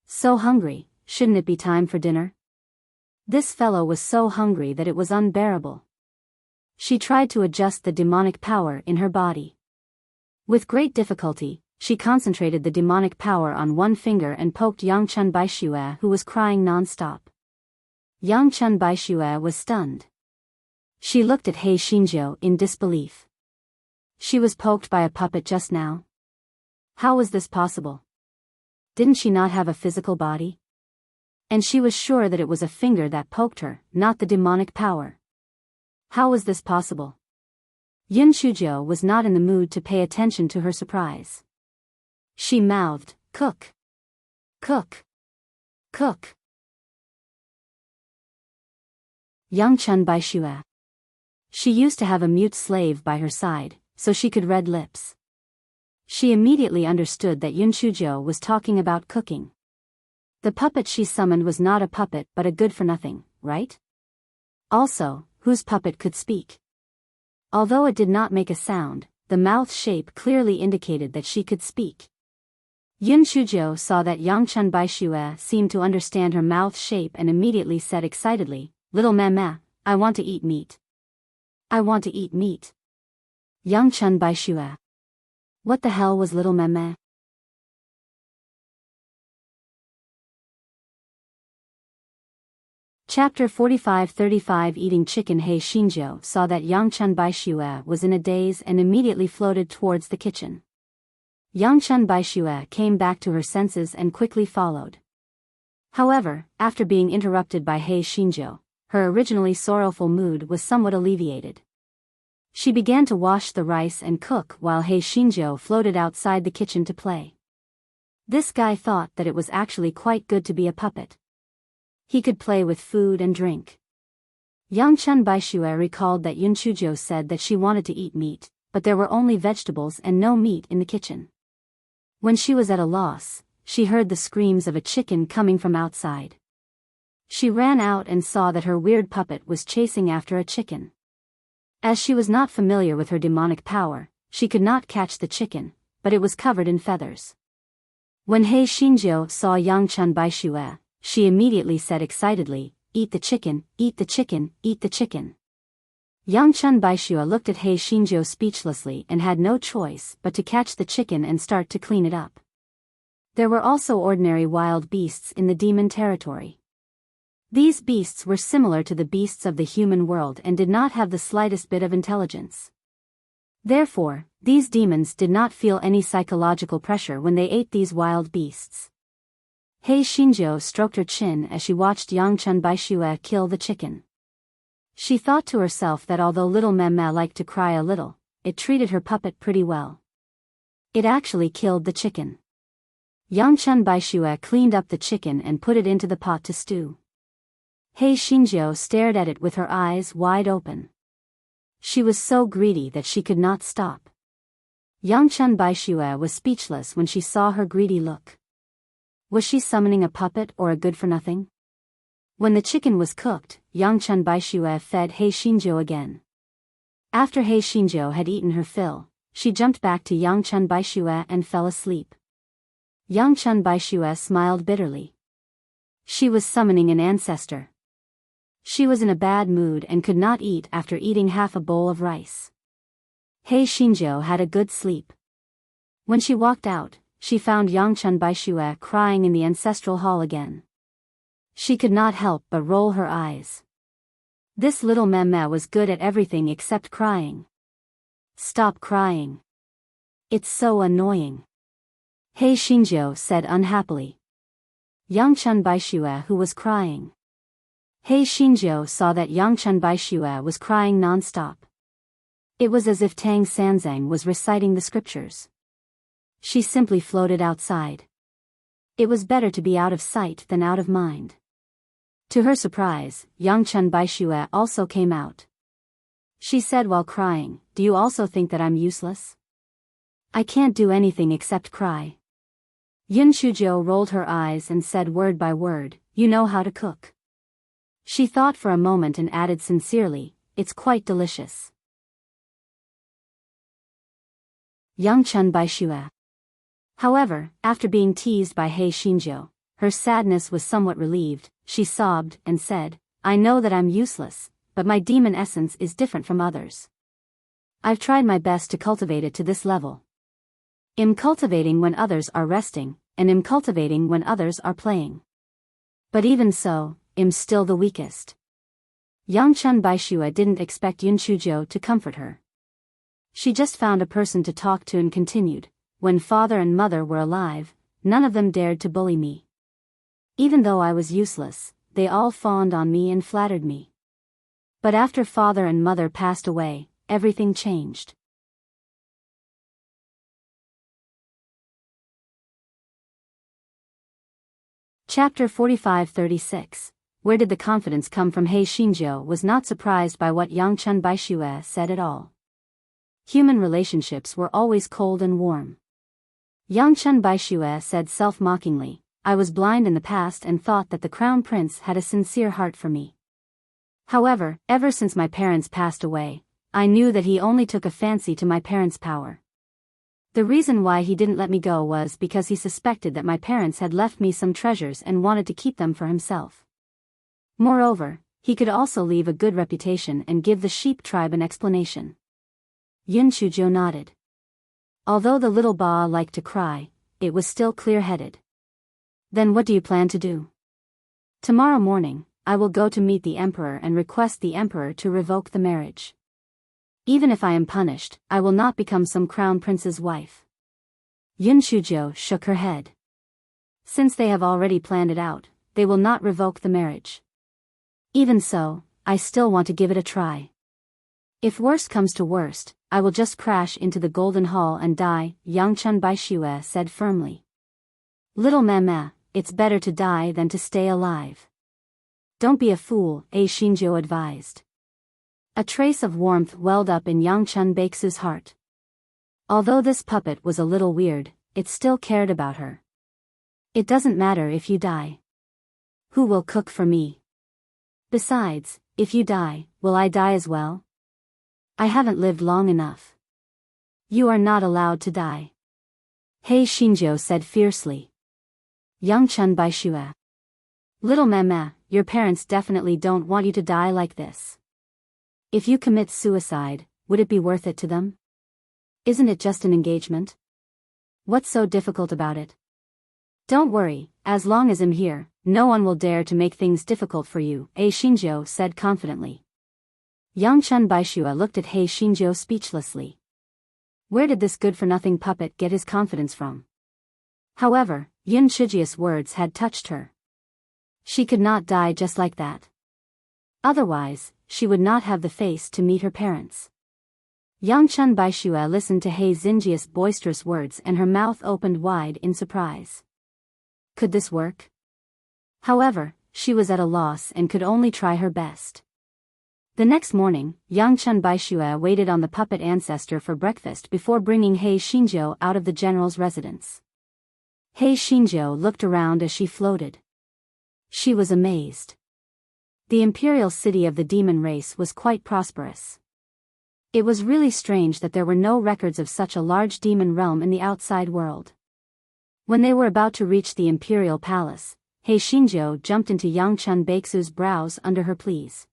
So hungry, shouldn't it be time for dinner? This fellow was so hungry that it was unbearable. She tried to adjust the demonic power in her body. With great difficulty, she concentrated the demonic power on one finger and poked Yangchun Baishua, who was crying non-stop. Yangchun Baishua was stunned. She looked at He Xinjiu in disbelief. She was poked by a puppet just now. How was this possible? Didn't she not have a physical body? And she was sure that it was a finger that poked her, not the demonic power. How was this possible? Yun Shujiu was not in the mood to pay attention to her surprise. She mouthed, Cook. Cook. Cook. Yangchun Baishua. She used to have a mute slave by her side, so she could read lips. She immediately understood that Yun Shujiu was talking about cooking. The puppet she summoned was not a puppet but a good-for-nothing, right? Also, whose puppet could speak? Although it did not make a sound, the mouth shape clearly indicated that she could speak. Yun Shujiu saw that Yangchun Baishua seemed to understand her mouth shape and immediately said excitedly, Little mama, I want to eat meat. I want to eat meat. Yangchun Baishua. What the hell was little mama? Chapter 45-35 Eating chicken. He Shinjo saw that Yangchun Baishue was in a daze and immediately floated towards the kitchen. Yangchun Baishue came back to her senses and quickly followed. However, after being interrupted by He Shinjo, her originally sorrowful mood was somewhat alleviated. She began to wash the rice and cook while He Shinjo floated outside the kitchen to play. This guy thought that it was actually quite good to be a puppet. He could play with food and drink. Yangchun Baishue recalled that Yunchujo said that she wanted to eat meat, but there were only vegetables and no meat in the kitchen. When she was at a loss, she heard the screams of a chicken coming from outside. She ran out and saw that her weird puppet was chasing after a chicken. As she was not familiar with her demonic power, she could not catch the chicken, but it was covered in feathers. When He Shinjo saw Yangchun Baishue, she immediately said excitedly, "Eat the chicken, eat the chicken, eat the chicken." Yangchun Baishue looked at He Shinjo speechlessly and had no choice but to catch the chicken and start to clean it up. There were also ordinary wild beasts in the demon territory. These beasts were similar to the beasts of the human world and did not have the slightest bit of intelligence. Therefore, these demons did not feel any psychological pressure when they ate these wild beasts. He Shinjo stroked her chin as she watched Yangchun Baishue kill the chicken. She thought to herself that although little Memme liked to cry a little, it treated her puppet pretty well. It actually killed the chicken. Yangchun Baishue cleaned up the chicken and put it into the pot to stew. He Shinjo stared at it with her eyes wide open. She was so greedy that she could not stop. Yangchun Baishue was speechless when she saw her greedy look. Was she summoning a puppet or a good-for-nothing? When the chicken was cooked, Yangchun Baishue fed He Shinjo again. After He Shinjo had eaten her fill, she jumped back to Yangchun Baishue and fell asleep. Yangchun Baishue smiled bitterly. She was summoning an ancestor. She was in a bad mood and could not eat after eating half a bowl of rice. He Shinjo had a good sleep. When she walked out, she found Yangchun Baishue crying in the ancestral hall again. She could not help but roll her eyes. This little Memme was good at everything except crying. Stop crying. It's so annoying. He Shinjo said unhappily. Yangchun Baishue who was crying. He Shinjo saw that Yangchun Baishue was crying non-stop. It was as if Tang Sanzang was reciting the scriptures. She simply floated outside. It was better to be out of sight than out of mind. To her surprise, Yangchun Baishue also came out. She said while crying, "Do you also think that I'm useless? I can't do anything except cry." Yunchujo rolled her eyes and said word by word, "You know how to cook." She thought for a moment and added sincerely, "It's quite delicious." Yangchun Baishue. However, after being teased by He Shinjo, her sadness was somewhat relieved. She sobbed and said, "I know that I'm useless, but my demon essence is different from others. I've tried my best to cultivate it to this level. I'm cultivating when others are resting, and I'm cultivating when others are playing. But even so, I'm still the weakest." Yangchun Baishue didn't expect Yunchujo to comfort her. She just found a person to talk to and continued, "When father and mother were alive, none of them dared to bully me. Even though I was useless, they all fawned on me and flattered me. But after father and mother passed away, everything changed." Chapter 45-36 Where did the confidence come from? He Shinjo was not surprised by what Yangchun Baishue said at all. Human relationships were always cold and warm. Yangchun Baishue said self-mockingly, "I was blind in the past and thought that the crown prince had a sincere heart for me. However, ever since my parents passed away, I knew that he only took a fancy to my parents' power. The reason why he didn't let me go was because he suspected that my parents had left me some treasures and wanted to keep them for himself. Moreover, he could also leave a good reputation and give the sheep tribe an explanation." Yunchujo nodded. Although the little Ba liked to cry, it was still clear-headed. "Then what do you plan to do?" "Tomorrow morning, I will go to meet the emperor and request the emperor to revoke the marriage. Even if I am punished, I will not become some crown prince's wife. Yun Shujio shook her head. Since they have already planned it out, they will not revoke the marriage. Even so, I still want to give it a try. If worst comes to worst, I will just crash into the Golden Hall and die, Yangchun Baishue said firmly. Little mama, it's better to die than to stay alive. Don't be a fool, A Shinjo advised. A trace of warmth welled up in Yangchun Baixu's heart. Although this puppet was a little weird, it still cared about her. It doesn't matter if you die. Who will cook for me? Besides, if you die, will I die as well? I haven't lived long enough. You are not allowed to die. Hei Shinjo said fiercely. Yangchun Baishue. Little mama, your parents definitely don't want you to die like this. If you commit suicide, would it be worth it to them? Isn't it just an engagement? What's so difficult about it? Don't worry, as long as I'm here, no one will dare to make things difficult for you, A Shinjo said confidently. Yangchun Baishue looked at Hei Shinjo speechlessly. Where did this good-for-nothing puppet get his confidence from? However, Yun Shijia's words had touched her. She could not die just like that. Otherwise, she would not have the face to meet her parents. Yangchun Baishue listened to Hei Xinjia's boisterous words and her mouth opened wide in surprise. Could this work? However, she was at a loss and could only try her best. The next morning, Yangchun Baishue waited on the puppet ancestor for breakfast before bringing Hei Shinjo out of the general's residence. Hei Shinjo looked around as she floated. She was amazed. The imperial city of the demon race was quite prosperous. It was really strange that there were no records of such a large demon realm in the outside world. When they were about to reach the imperial palace, Hei Shinjo jumped into Yangchun Baixu's brows under her pleas.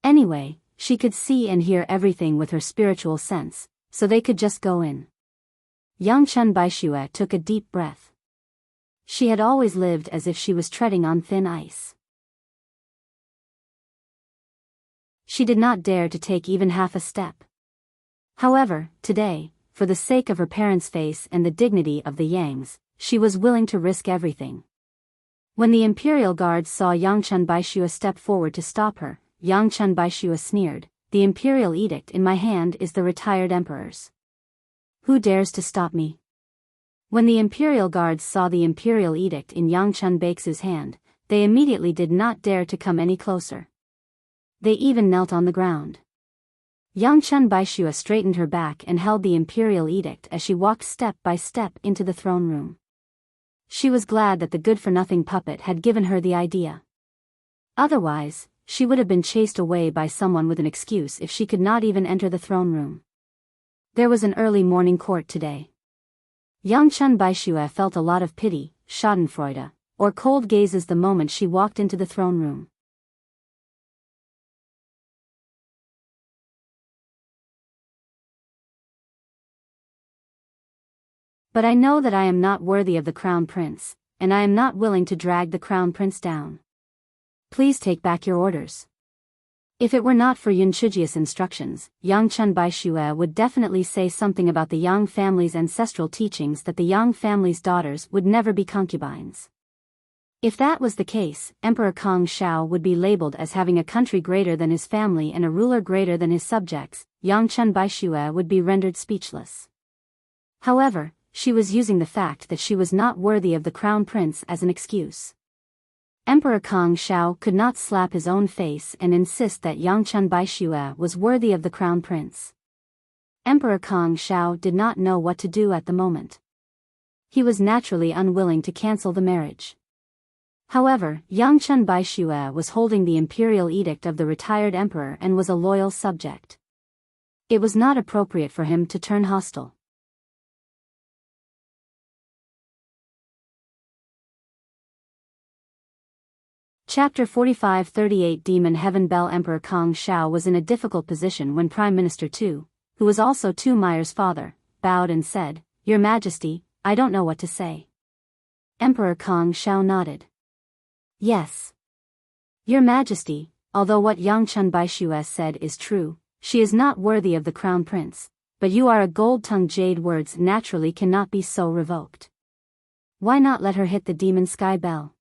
Anyway, she could see and hear everything with her spiritual sense, so they could just go in. Yangchun Baishue took a deep breath. She had always lived as if she was treading on thin ice. She did not dare to take even half a step. However, today, for the sake of her parents' face and the dignity of the Yangs, she was willing to risk everything. When the imperial guards saw Yangchun Baishue step forward to stop her, Yangchun Baishue sneered, "The imperial edict in my hand is the retired emperor's. Who dares to stop me?" When the imperial guards saw the imperial edict in Yangchun Baixu's hand, they immediately did not dare to come any closer. They even knelt on the ground. Yangchun Baishue straightened her back and held the imperial edict as she walked step by step into the throne room. She was glad that the good-for-nothing puppet had given her the idea. Otherwise, she would have been chased away by someone with an excuse if she could not even enter the throne room. There was an early morning court today. Yangchun Baishue felt a lot of pity, schadenfreude, or cold gazes the moment she walked into the throne room. But I know that I am not worthy of the crown prince, and I am not willing to drag the crown prince down. Please take back your orders. If it were not for Yun Shijia's instructions, Yangchun Baishue would definitely say something about the Yang family's ancestral teachings that the Yang family's daughters would never be concubines. If that was the case, Emperor Kong Shao would be labeled as having a country greater than his family and a ruler greater than his subjects. Yangchun Baishue would be rendered speechless. However, she was using the fact that she was not worthy of the crown prince as an excuse. Emperor Kong Shao could not slap his own face and insist that Yangchun Baishue was worthy of the crown prince. Emperor Kong Shao did not know what to do at the moment. He was naturally unwilling to cancel the marriage. However, Yangchun Baishue was holding the imperial edict of the retired emperor and was a loyal subject. It was not appropriate for him to turn hostile. Chapter 45-38 Demon Heaven Bell Emperor Kong Shao was in a difficult position when Prime Minister Tu, who was also Tu Meyer's father, bowed and said, "Your Majesty, I don't know what to say." Emperor Kong Shao nodded. "Yes." Your Majesty, although what Yang Chun Baishue said is true, she is not worthy of the crown prince, but you are a gold-tongued jade, words naturally cannot be so revoked. Why not let her hit the demon sky bell?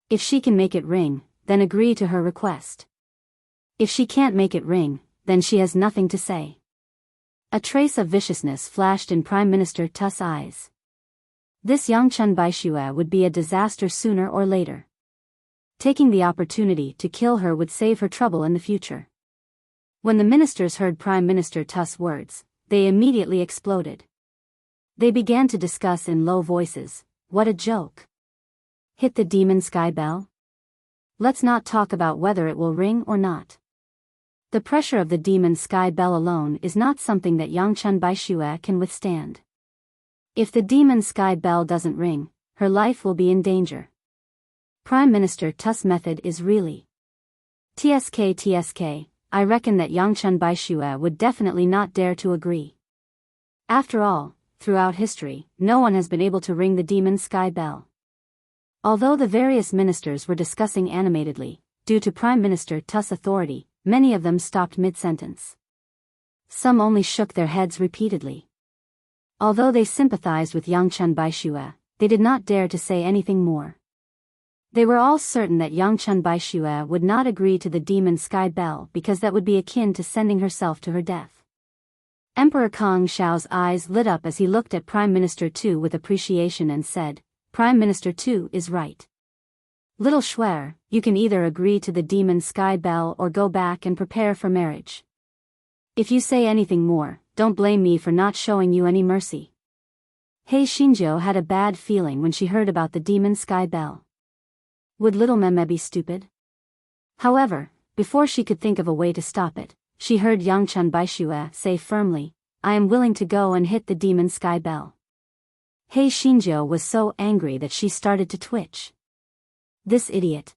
If she can make it ring, then agree to her request. If she can't make it ring, then she has nothing to say. A trace of viciousness flashed in Prime Minister Tu's eyes. This Yang Chun Baishue would be a disaster sooner or later. Taking the opportunity to kill her would save her trouble in the future. When the ministers heard Prime Minister Tu's words, they immediately exploded. They began to discuss in low voices, what a joke. Hit the demon sky bell? Let's not talk about whether it will ring or not. The pressure of the demon sky bell alone is not something that Yang Chun Baishue can withstand. If the demon sky bell doesn't ring, her life will be in danger. Prime Minister Tu's method is really TSK. I reckon that Yang Chun Baishue would definitely not dare to agree. After all, throughout history, no one has been able to ring the demon sky bell. Although the various ministers were discussing animatedly, due to Prime Minister Tu's authority, many of them stopped mid-sentence. Some only shook their heads repeatedly. Although they sympathized with Yang Chun Baishue, they did not dare to say anything more. They were all certain that Yang Chun Baishue would not agree to the demon sky bell because that would be akin to sending herself to her death. Emperor Kong Xiao's eyes lit up as he looked at Prime Minister Tu with appreciation and said, Prime Minister Tu is right. Little Shuer, you can either agree to the demon sky bell or go back and prepare for marriage. If you say anything more, don't blame me for not showing you any mercy. Hei Xinjiu had a bad feeling when she heard about the demon sky bell. Would little Meme be stupid? However, before she could think of a way to stop it, she heard Yang Chun Baishue say firmly, I am willing to go and hit the demon sky bell. Hei Xinjiu was so angry that she started to twitch. This idiot.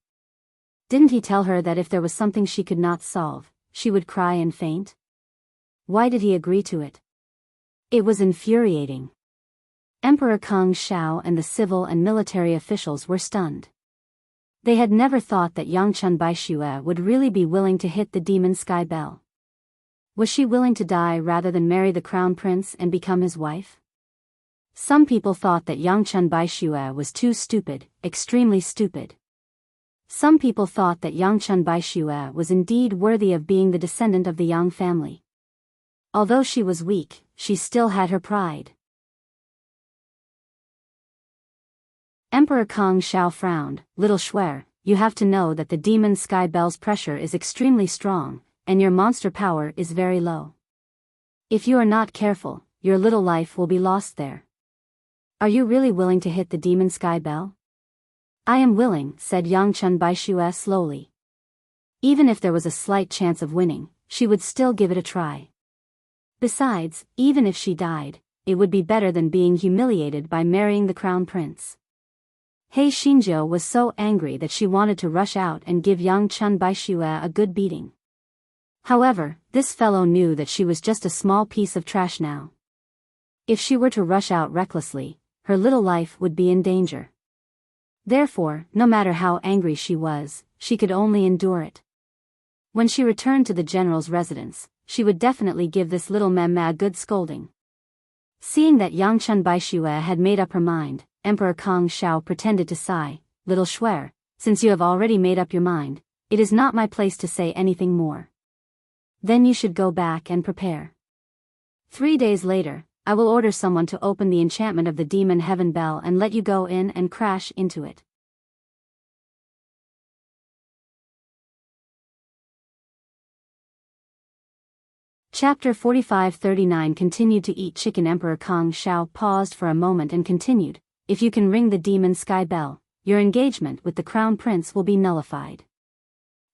Didn't he tell her that if there was something she could not solve, she would cry and faint? Why did he agree to it? It was infuriating. Emperor Kong Xiao and the civil and military officials were stunned. They had never thought that Yang Chun Baishue would really be willing to hit the demon sky bell. Was she willing to die rather than marry the crown prince and become his wife? Some people thought that Yang Chun Baishue was too stupid, extremely stupid. Some people thought that Yang Chun Baishue was indeed worthy of being the descendant of the Yang family. Although she was weak, she still had her pride. Emperor Kong Xiao frowned, Little Shuer, you have to know that the demon sky bell's pressure is extremely strong, and your monster power is very low. If you are not careful, your little life will be lost there. Are you really willing to hit the demon sky bell? I am willing, said Yang Chun Baishue slowly. Even if there was a slight chance of winning, she would still give it a try. Besides, even if she died, it would be better than being humiliated by marrying the crown prince. Hei Xinjiu was so angry that she wanted to rush out and give Yang Chun Baishue a good beating. However, this fellow knew that she was just a small piece of trash now. If she were to rush out recklessly, her little life would be in danger. Therefore, no matter how angry she was, she could only endure it. When she returned to the general's residence, she would definitely give this little Meme a good scolding. Seeing that Yang Chun Baishue had made up her mind, Emperor Kong Xiao pretended to sigh, Little Shuer, since you have already made up your mind, it is not my place to say anything more. Then you should go back and prepare. 3 days later, I will order someone to open the enchantment of the demon heaven bell and let you go in and crash into it. Chapter 45-39 continued to eat chicken. Emperor Kong Xiao paused for a moment and continued, if you can ring the demon sky bell, your engagement with the crown prince will be nullified.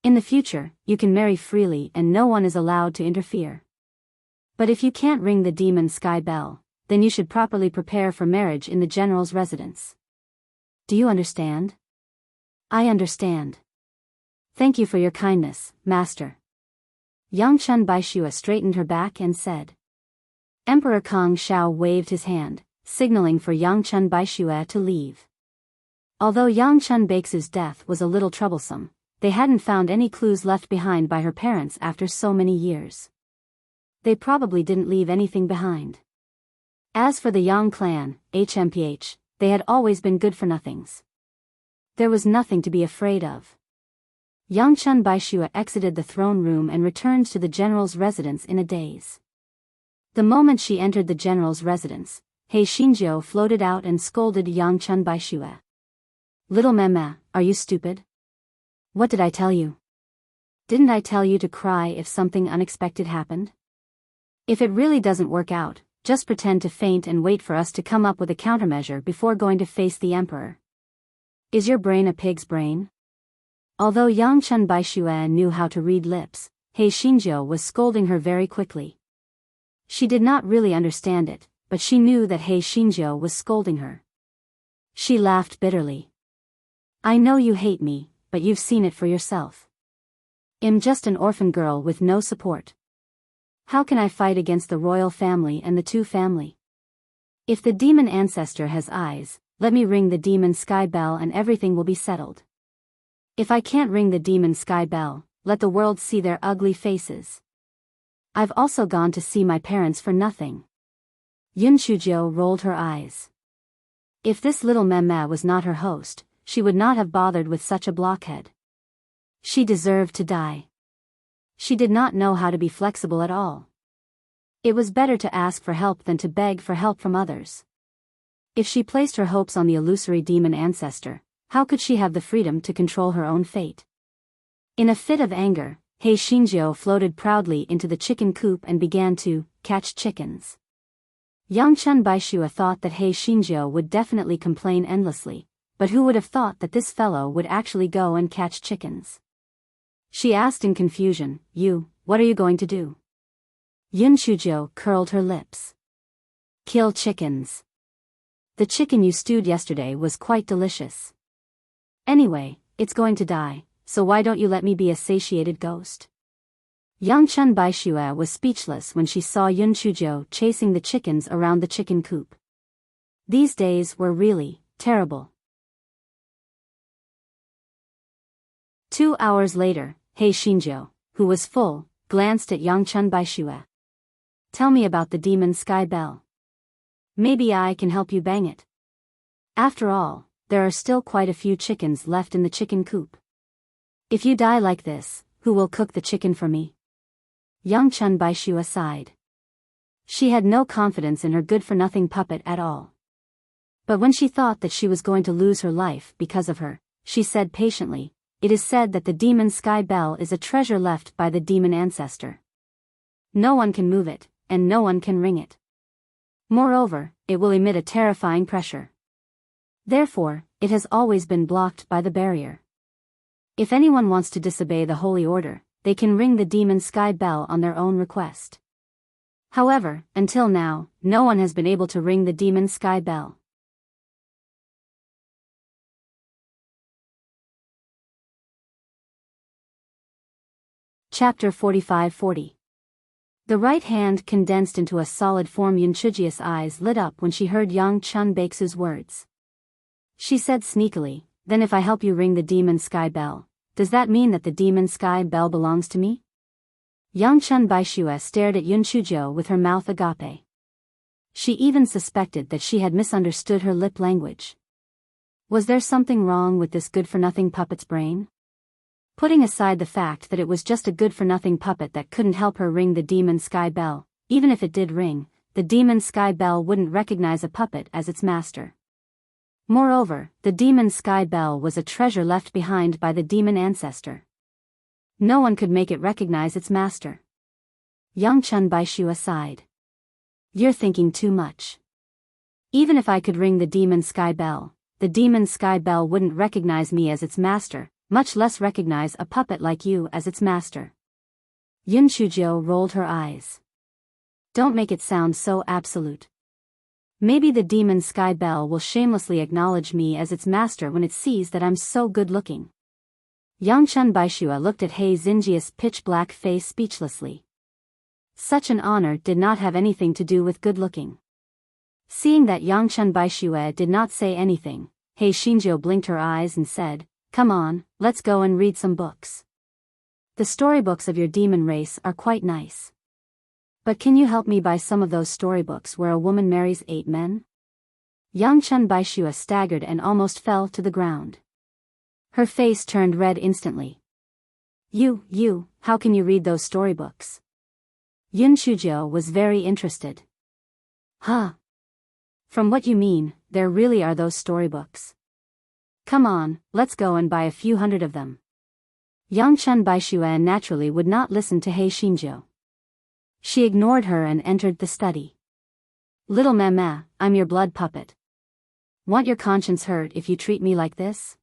In the future, you can marry freely and no one is allowed to interfere. But if you can't ring the demon sky bell, then you should properly prepare for marriage in the general's residence. Do you understand? I understand. Thank you for your kindness, master. Yang Chun Baishue straightened her back and said. Emperor Kong Xiao waved his hand, signaling for Yang Chun Baishue to leave. Although Yang Chun Baixu's death was a little troublesome, they hadn't found any clues left behind by her parents after so many years. They probably didn't leave anything behind. As for the Yang clan, HMPH, they had always been good-for-nothings. There was nothing to be afraid of. Yang Chun Baishua exited the throne room and returned to the general's residence in a daze. The moment she entered the general's residence, He Xinjiu floated out and scolded Yang Chun Baishua. "Little Mema, are you stupid? What did I tell you? Didn't I tell you to cry if something unexpected happened? If it really doesn't work out, just pretend to faint and wait for us to come up with a countermeasure before going to face the emperor. Is your brain a pig's brain?" Although Yang Chun Baishua knew how to read lips, He Xinjiu was scolding her very quickly. She did not really understand it, but she knew that He Xinjiu was scolding her. She laughed bitterly. "I know you hate me, but you've seen it for yourself. I'm just an orphan girl with no support. How can I fight against the royal family and the Tu family? If the demon ancestor has eyes, let me ring the demon sky bell and everything will be settled. If I can't ring the demon sky bell, let the world see their ugly faces. I've also gone to see my parents for nothing." Yun Shujiu rolled her eyes. If this little Mema was not her host, she would not have bothered with such a blockhead. She deserved to die. She did not know how to be flexible at all. It was better to ask for help than to beg for help from others. If she placed her hopes on the illusory demon ancestor, how could she have the freedom to control her own fate? In a fit of anger, He Xinjiu floated proudly into the chicken coop and began to catch chickens. Yang Chun Baishua thought that He Xinjiu would definitely complain endlessly, but who would have thought that this fellow would actually go and catch chickens? She asked in confusion, What are you going to do?" Yun Shujiu curled her lips. "Kill chickens. The chicken you stewed yesterday was quite delicious. Anyway, it's going to die, so why don't you let me be a satiated ghost?" Yang Chun Baishua was speechless when she saw Yun Shujiu chasing the chickens around the chicken coop. These days were really terrible. 2 hours later, He Xinjiu, who was full, glanced at Yang Chun Baishua. "Tell me about the demon sky bell. Maybe I can help you bang it. After all, there are still quite a few chickens left in the chicken coop. If you die like this, who will cook the chicken for me?" Yang Chun Baishua sighed. She had no confidence in her good-for-nothing puppet at all. But when she thought that she was going to lose her life because of her, she said patiently, "It is said that the demon sky bell is a treasure left by the demon ancestor. No one can move it, and no one can ring it. Moreover, it will emit a terrifying pressure. Therefore, it has always been blocked by the barrier. If anyone wants to disobey the holy order, they can ring the demon sky bell on their own request. However, until now, no one has been able to ring the demon sky bell." Chapter 45-40. The right hand condensed into a solid form. Yunchujia's eyes lit up when she heard Yang Chun Baixu's words. She said sneakily, "Then if I help you ring the demon sky bell, does that mean that the demon sky bell belongs to me?" Yang Chun Baishua stared at Yun Shujiu with her mouth agape. She even suspected that she had misunderstood her lip language. Was there something wrong with this good-for-nothing puppet's brain? Putting aside the fact that it was just a good-for-nothing puppet that couldn't help her ring the demon sky bell, even if it did ring, the demon sky bell wouldn't recognize a puppet as its master. Moreover, the demon sky bell was a treasure left behind by the demon ancestor. No one could make it recognize its master. Yang Chun Baishua sighed. "You're thinking too much. Even if I could ring the demon sky bell, the demon sky bell wouldn't recognize me as its master, much less recognize a puppet like you as its master." Yun Shujiu rolled her eyes. "Don't make it sound so absolute. Maybe the demon sky bell will shamelessly acknowledge me as its master when it sees that I'm so good-looking." Yang Chun Baishua looked at He Xinjia's pitch-black face speechlessly. Such an honor did not have anything to do with good-looking. Seeing that Yang Chun Baishua did not say anything, He Xinjiu blinked her eyes and said, Come on, let's go and read some books. The storybooks of your demon race are quite nice. But can you help me buy some of those storybooks where a woman marries 8 men? Yangchun Baishua staggered and almost fell to the ground. Her face turned red instantly. You, how can you read those storybooks? Yun Shuzhou was very interested. Huh? From what you mean, there really are those storybooks. Come on, let's go and buy a few hundred of them. Yangchun Baishua naturally would not listen to He Xinzhou. She ignored her and entered the study. Little mama, I'm your blood puppet. Want your conscience hurt if you treat me like this?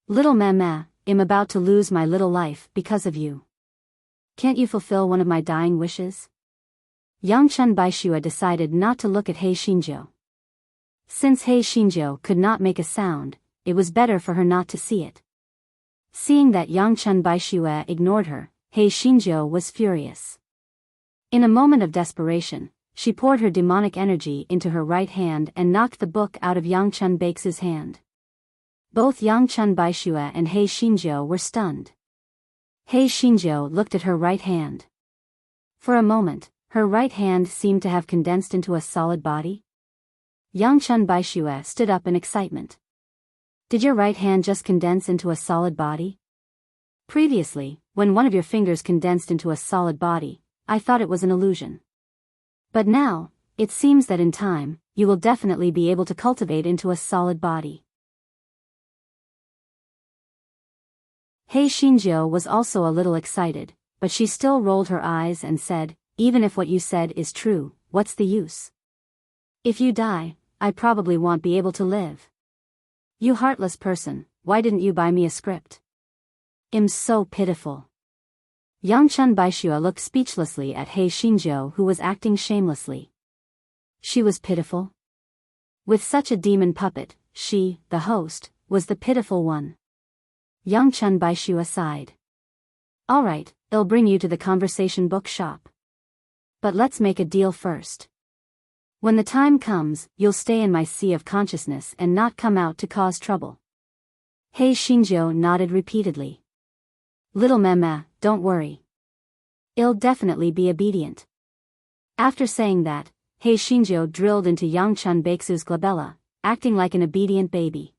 Little mama, I'm about to lose my little life because of you. Can't you fulfill one of my dying wishes? Yangchun Baishua decided not to look at He Xinzhou. Since He Xinzhou could not make a sound, it was better for her not to see it. Seeing that Yangchun Baishua ignored her, He Xinzhou was furious. In a moment of desperation, she poured her demonic energy into her right hand and knocked the book out of Yangchun Baixu's hand. Both Yangchun Baishua and He Xinzhou were stunned. He Xinzhou looked at her right hand. For a moment, her right hand seemed to have condensed into a solid body. Yangchun Baishua stood up in excitement. Did your right hand just condense into a solid body? Previously, when one of your fingers condensed into a solid body, I thought it was an illusion. But now, it seems that in time, you will definitely be able to cultivate into a solid body. He Xinzhou was also a little excited, but she still rolled her eyes and said, even if what you said is true, what's the use? If you die, I probably won't be able to live. You heartless person, why didn't you buy me a script? I'm so pitiful. Yangchun Baishua looked speechlessly at He Xinzhou, who was acting shamelessly. She was pitiful? With such a demon puppet, she, the host, was the pitiful one. Yangchun Baishua sighed. Alright, I'll bring you to the conversation book shop. But let's make a deal first. When the time comes, you'll stay in my sea of consciousness and not come out to cause trouble. He Xinzhou nodded repeatedly. Little mama, don't worry. I'll definitely be obedient. After saying that, He Xinzhou drilled into Yangchun Baixu's glabella, acting like an obedient baby.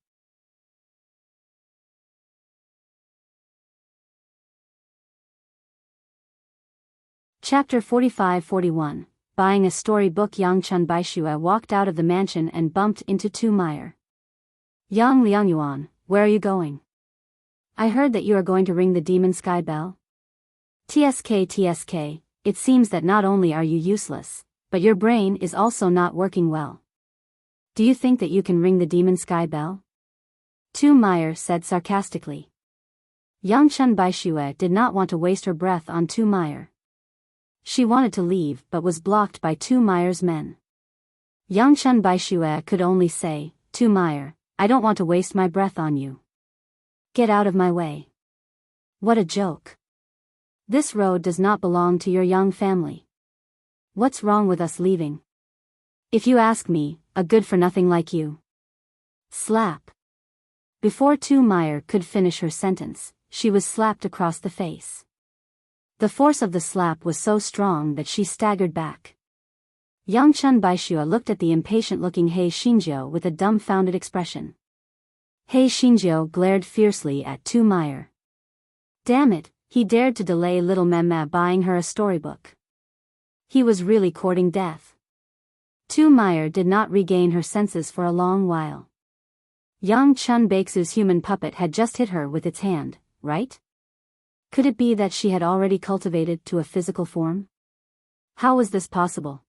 Chapter 45-41. Buying a storybook. Yangchun Baishua walked out of the mansion and bumped into Tu Meyer. Yang Liangyuan, where are you going? I heard that you are going to ring the demon sky bell. TSK, it seems that not only are you useless, but your brain is also not working well. Do you think that you can ring the demon sky bell? Tu Meyer said sarcastically. Yangchun Baishua did not want to waste her breath on Tu Meyer. She wanted to leave but was blocked by Tu Meyer's men. Yangchun Baishua could only say, Tu Meyer, I don't want to waste my breath on you. Get out of my way. What a joke. This road does not belong to your young family. What's wrong with us leaving? If you ask me, a good-for-nothing like you. Slap. Before Tu Meyer could finish her sentence, she was slapped across the face. The force of the slap was so strong that she staggered back. Yangchun Baishua looked at the impatient-looking He Xinzhou with a dumbfounded expression. He Xinzhou glared fiercely at Tu Meyer. Damn it, he dared to delay little mama buying her a storybook. He was really courting death. Tu Meyer did not regain her senses for a long while. Yangchun Baixu's human puppet had just hit her with its hand, right? Could it be that she had already cultivated to a physical form? How was this possible?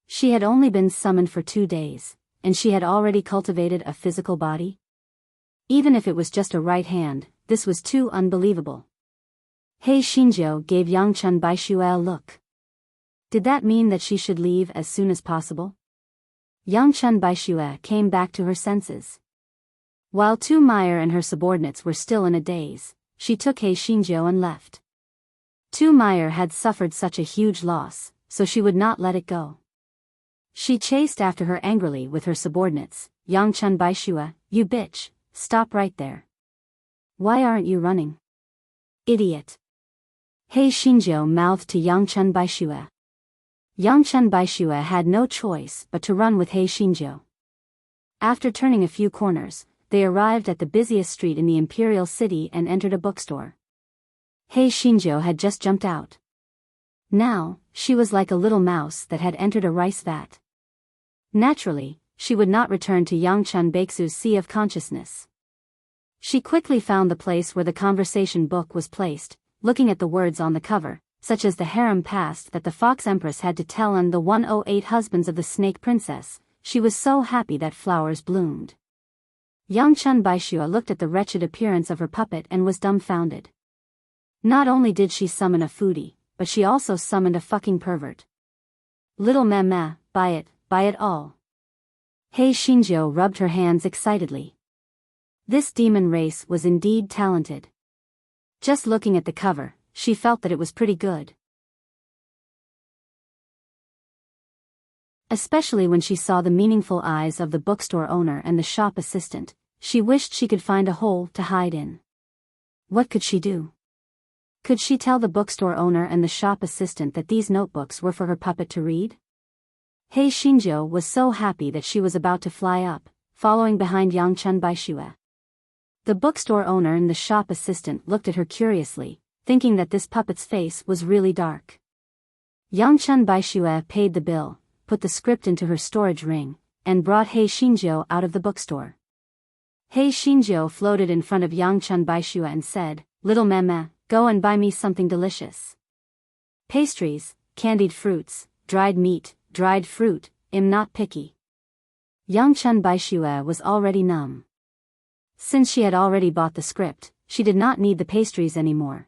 She had only been summoned for 2 days, and she had already cultivated a physical body? Even if it was just a right hand, this was too unbelievable. He Xinzhou gave Yangchun Baishua a look. Did that mean that she should leave as soon as possible? Yangchun Baishua came back to her senses. While Tu Meyer and her subordinates were still in a daze, she took He Xinzhou and left. Tu Meyer had suffered such a huge loss, so she would not let it go. She chased after her angrily with her subordinates. Yangchun Baishua, you bitch, stop right there. Why aren't you running? Idiot. He Xinjiu mouthed to Yangchen Baixue. Yangchen Baixue had no choice but to run with He Xinjiu. After turning a few corners, they arrived at the busiest street in the imperial city and entered a bookstore. He Xinjiu had just jumped out. Now, she was like a little mouse that had entered a rice vat. Naturally, she would not return to Yangchen Baixue's sea of consciousness. She quickly found the place where the conversation book was placed, looking at the words on the cover, such as the harem past that the Fox Empress had to tell and the 108 husbands of the Snake Princess. She was so happy that flowers bloomed. Yangchen Baixue looked at the wretched appearance of her puppet and was dumbfounded. Not only did she summon a foodie, but she also summoned a fucking pervert. Little meh, buy it all. He Xinjiu rubbed her hands excitedly. This demon race was indeed talented. Just looking at the cover, she felt that it was pretty good. Especially when she saw the meaningful eyes of the bookstore owner and the shop assistant, she wished she could find a hole to hide in. What could she do? Could she tell the bookstore owner and the shop assistant that these notebooks were for her puppet to read? He Xinjiu was so happy that she was about to fly up, following behind Yangchen Baixue. The bookstore owner and the shop assistant looked at her curiously, thinking that this puppet's face was really dark. Yangchen Baixue paid the bill, put the script into her storage ring, and brought He Xinjiu out of the bookstore. He Xinjiu floated in front of Yangchen Baixue and said, "Little meh, go and buy me something delicious. Pastries, candied fruits, dried meat, dried fruit, I'm not picky." Yangchen Baixue was already numb. Since she had already bought the script, she did not need the pastries anymore.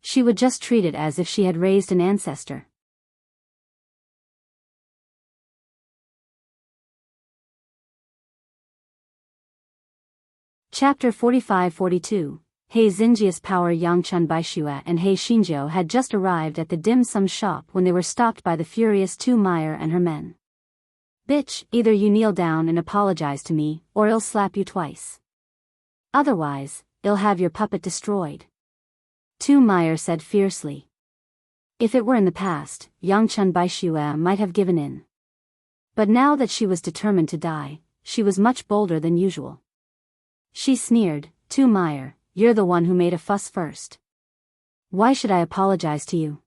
She would just treat it as if she had raised an ancestor. Chapter 45-42. He Xinjiu's power. Yangchen Baixue and He Xinjiu had just arrived at the dim sum shop when they were stopped by the furious Tu Meyer and her men. "Bitch, either you kneel down and apologize to me, or I'll slap you twice. Otherwise, I'll have your puppet destroyed," Tu Meyer said fiercely. If it were in the past, Yangchen Baixue might have given in. But now that she was determined to die, she was much bolder than usual. She sneered, "Tu Meyer, you're the one who made a fuss first. Why should I apologize to you?"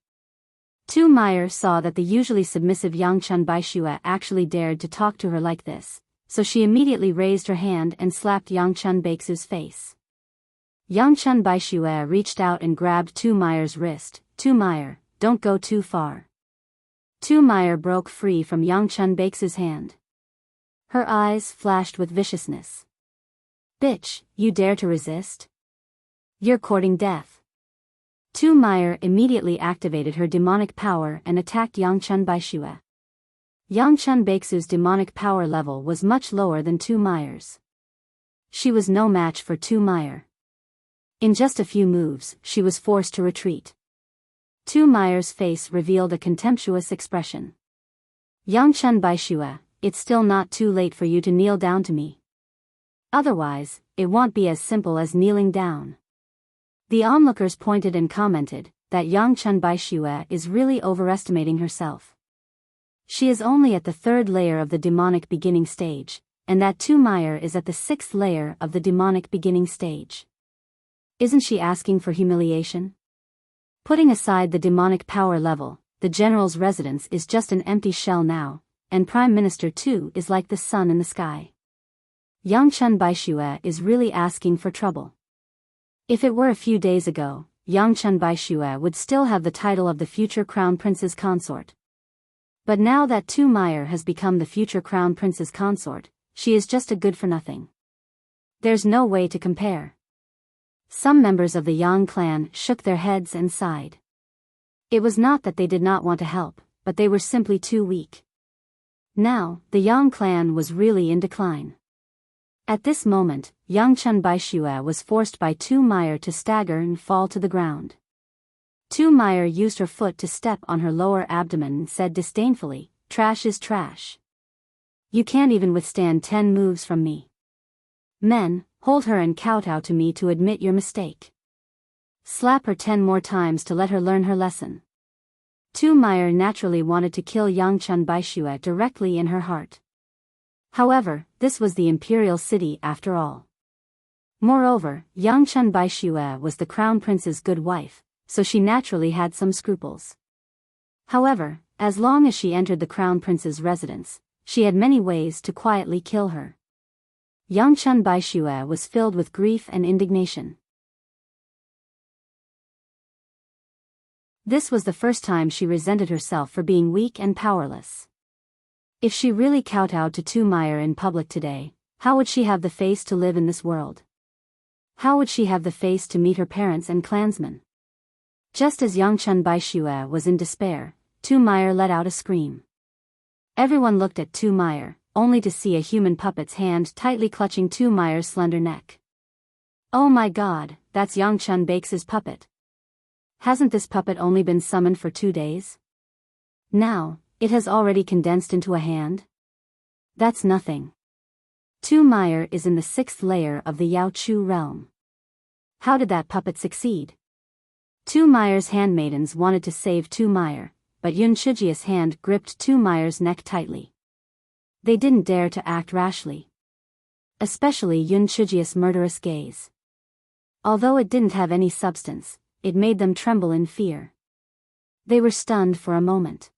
Tu Meyer saw that the usually submissive Yangchen Baixue actually dared to talk to her like this, so she immediately raised her hand and slapped Yangchen Baixue's face. Yangchen Baixue reached out and grabbed Tu Meyer's wrist. "Tu Meyer, don't go too far." Tu Meyer broke free from Yangchen Baixue's hand. Her eyes flashed with viciousness. "Bitch, you dare to resist? You're courting death." Tu Meyer immediately activated her demonic power and attacked Yangchen Baixue. Yangchen Baixue's demonic power level was much lower than Tu Meyer's. She was no match for Tu Meyer. In just a few moves, she was forced to retreat. Tu Meyer's face revealed a contemptuous expression. "Yangchen Baixue, it's still not too late for you to kneel down to me. Otherwise, it won't be as simple as kneeling down." The onlookers pointed and commented that Yangchen Baixue is really overestimating herself. She is only at the 3rd layer of the demonic beginning stage, and that Tu Meyer is at the 6th layer of the demonic beginning stage. Isn't she asking for humiliation? Putting aside the demonic power level, the general's residence is just an empty shell now, and Prime Minister Tu is like the sun in the sky. Yangchen Baixue is really asking for trouble. If it were a few days ago, Yangchen Baixue would still have the title of the future crown prince's consort. But now that Tu Meyer has become the future crown prince's consort, she is just a good-for-nothing. There's no way to compare. Some members of the Yang clan shook their heads and sighed. It was not that they did not want to help, but they were simply too weak. Now, the Yang clan was really in decline. At this moment, Yangchen Baixue was forced by Tu Meyer to stagger and fall to the ground. Tu Meyer used her foot to step on her lower abdomen and said disdainfully, "Trash is trash. You can't even withstand 10 moves from me. Men, Hold her and kowtow to me to admit your mistake. Slap her 10 more times to let her learn her lesson. Tu Meyer naturally wanted to kill Yangchun Baishue directly in her heart. However, this was the imperial city after all. Moreover, Yangchun Baishue was the crown prince's good wife, so she naturally had some scruples. However, as long as she entered the crown prince's residence, she had many ways to quietly kill her. Yangchun Baishue was filled with grief and indignation. This was the first time she resented herself for being weak and powerless. If she really kowtowed to Tu Meyer in public today, how would she have the face to live in this world? How would she have the face to meet her parents and clansmen? Just as Yangchun Baishue was in despair, Tu Meyer let out a scream. Everyone looked at Tu Meyer, only to see a human puppet's hand tightly clutching Tu Meyer's slender neck. Oh my god, that's Yangchun Baix's puppet. Hasn't this puppet only been summoned for 2 days? Now, it has already condensed into a hand? That's nothing. Tu Meyer is in the 6th layer of the Yao Chu realm. How did that puppet succeed? Tu Meyer's handmaidens wanted to save Tu Meyer, but Yun Shijia's hand gripped Tu Meyer's neck tightly. They didn't dare to act rashly. Especially Yun Shijia's murderous gaze. Although it didn't have any substance, it made them tremble in fear. They were stunned for a moment.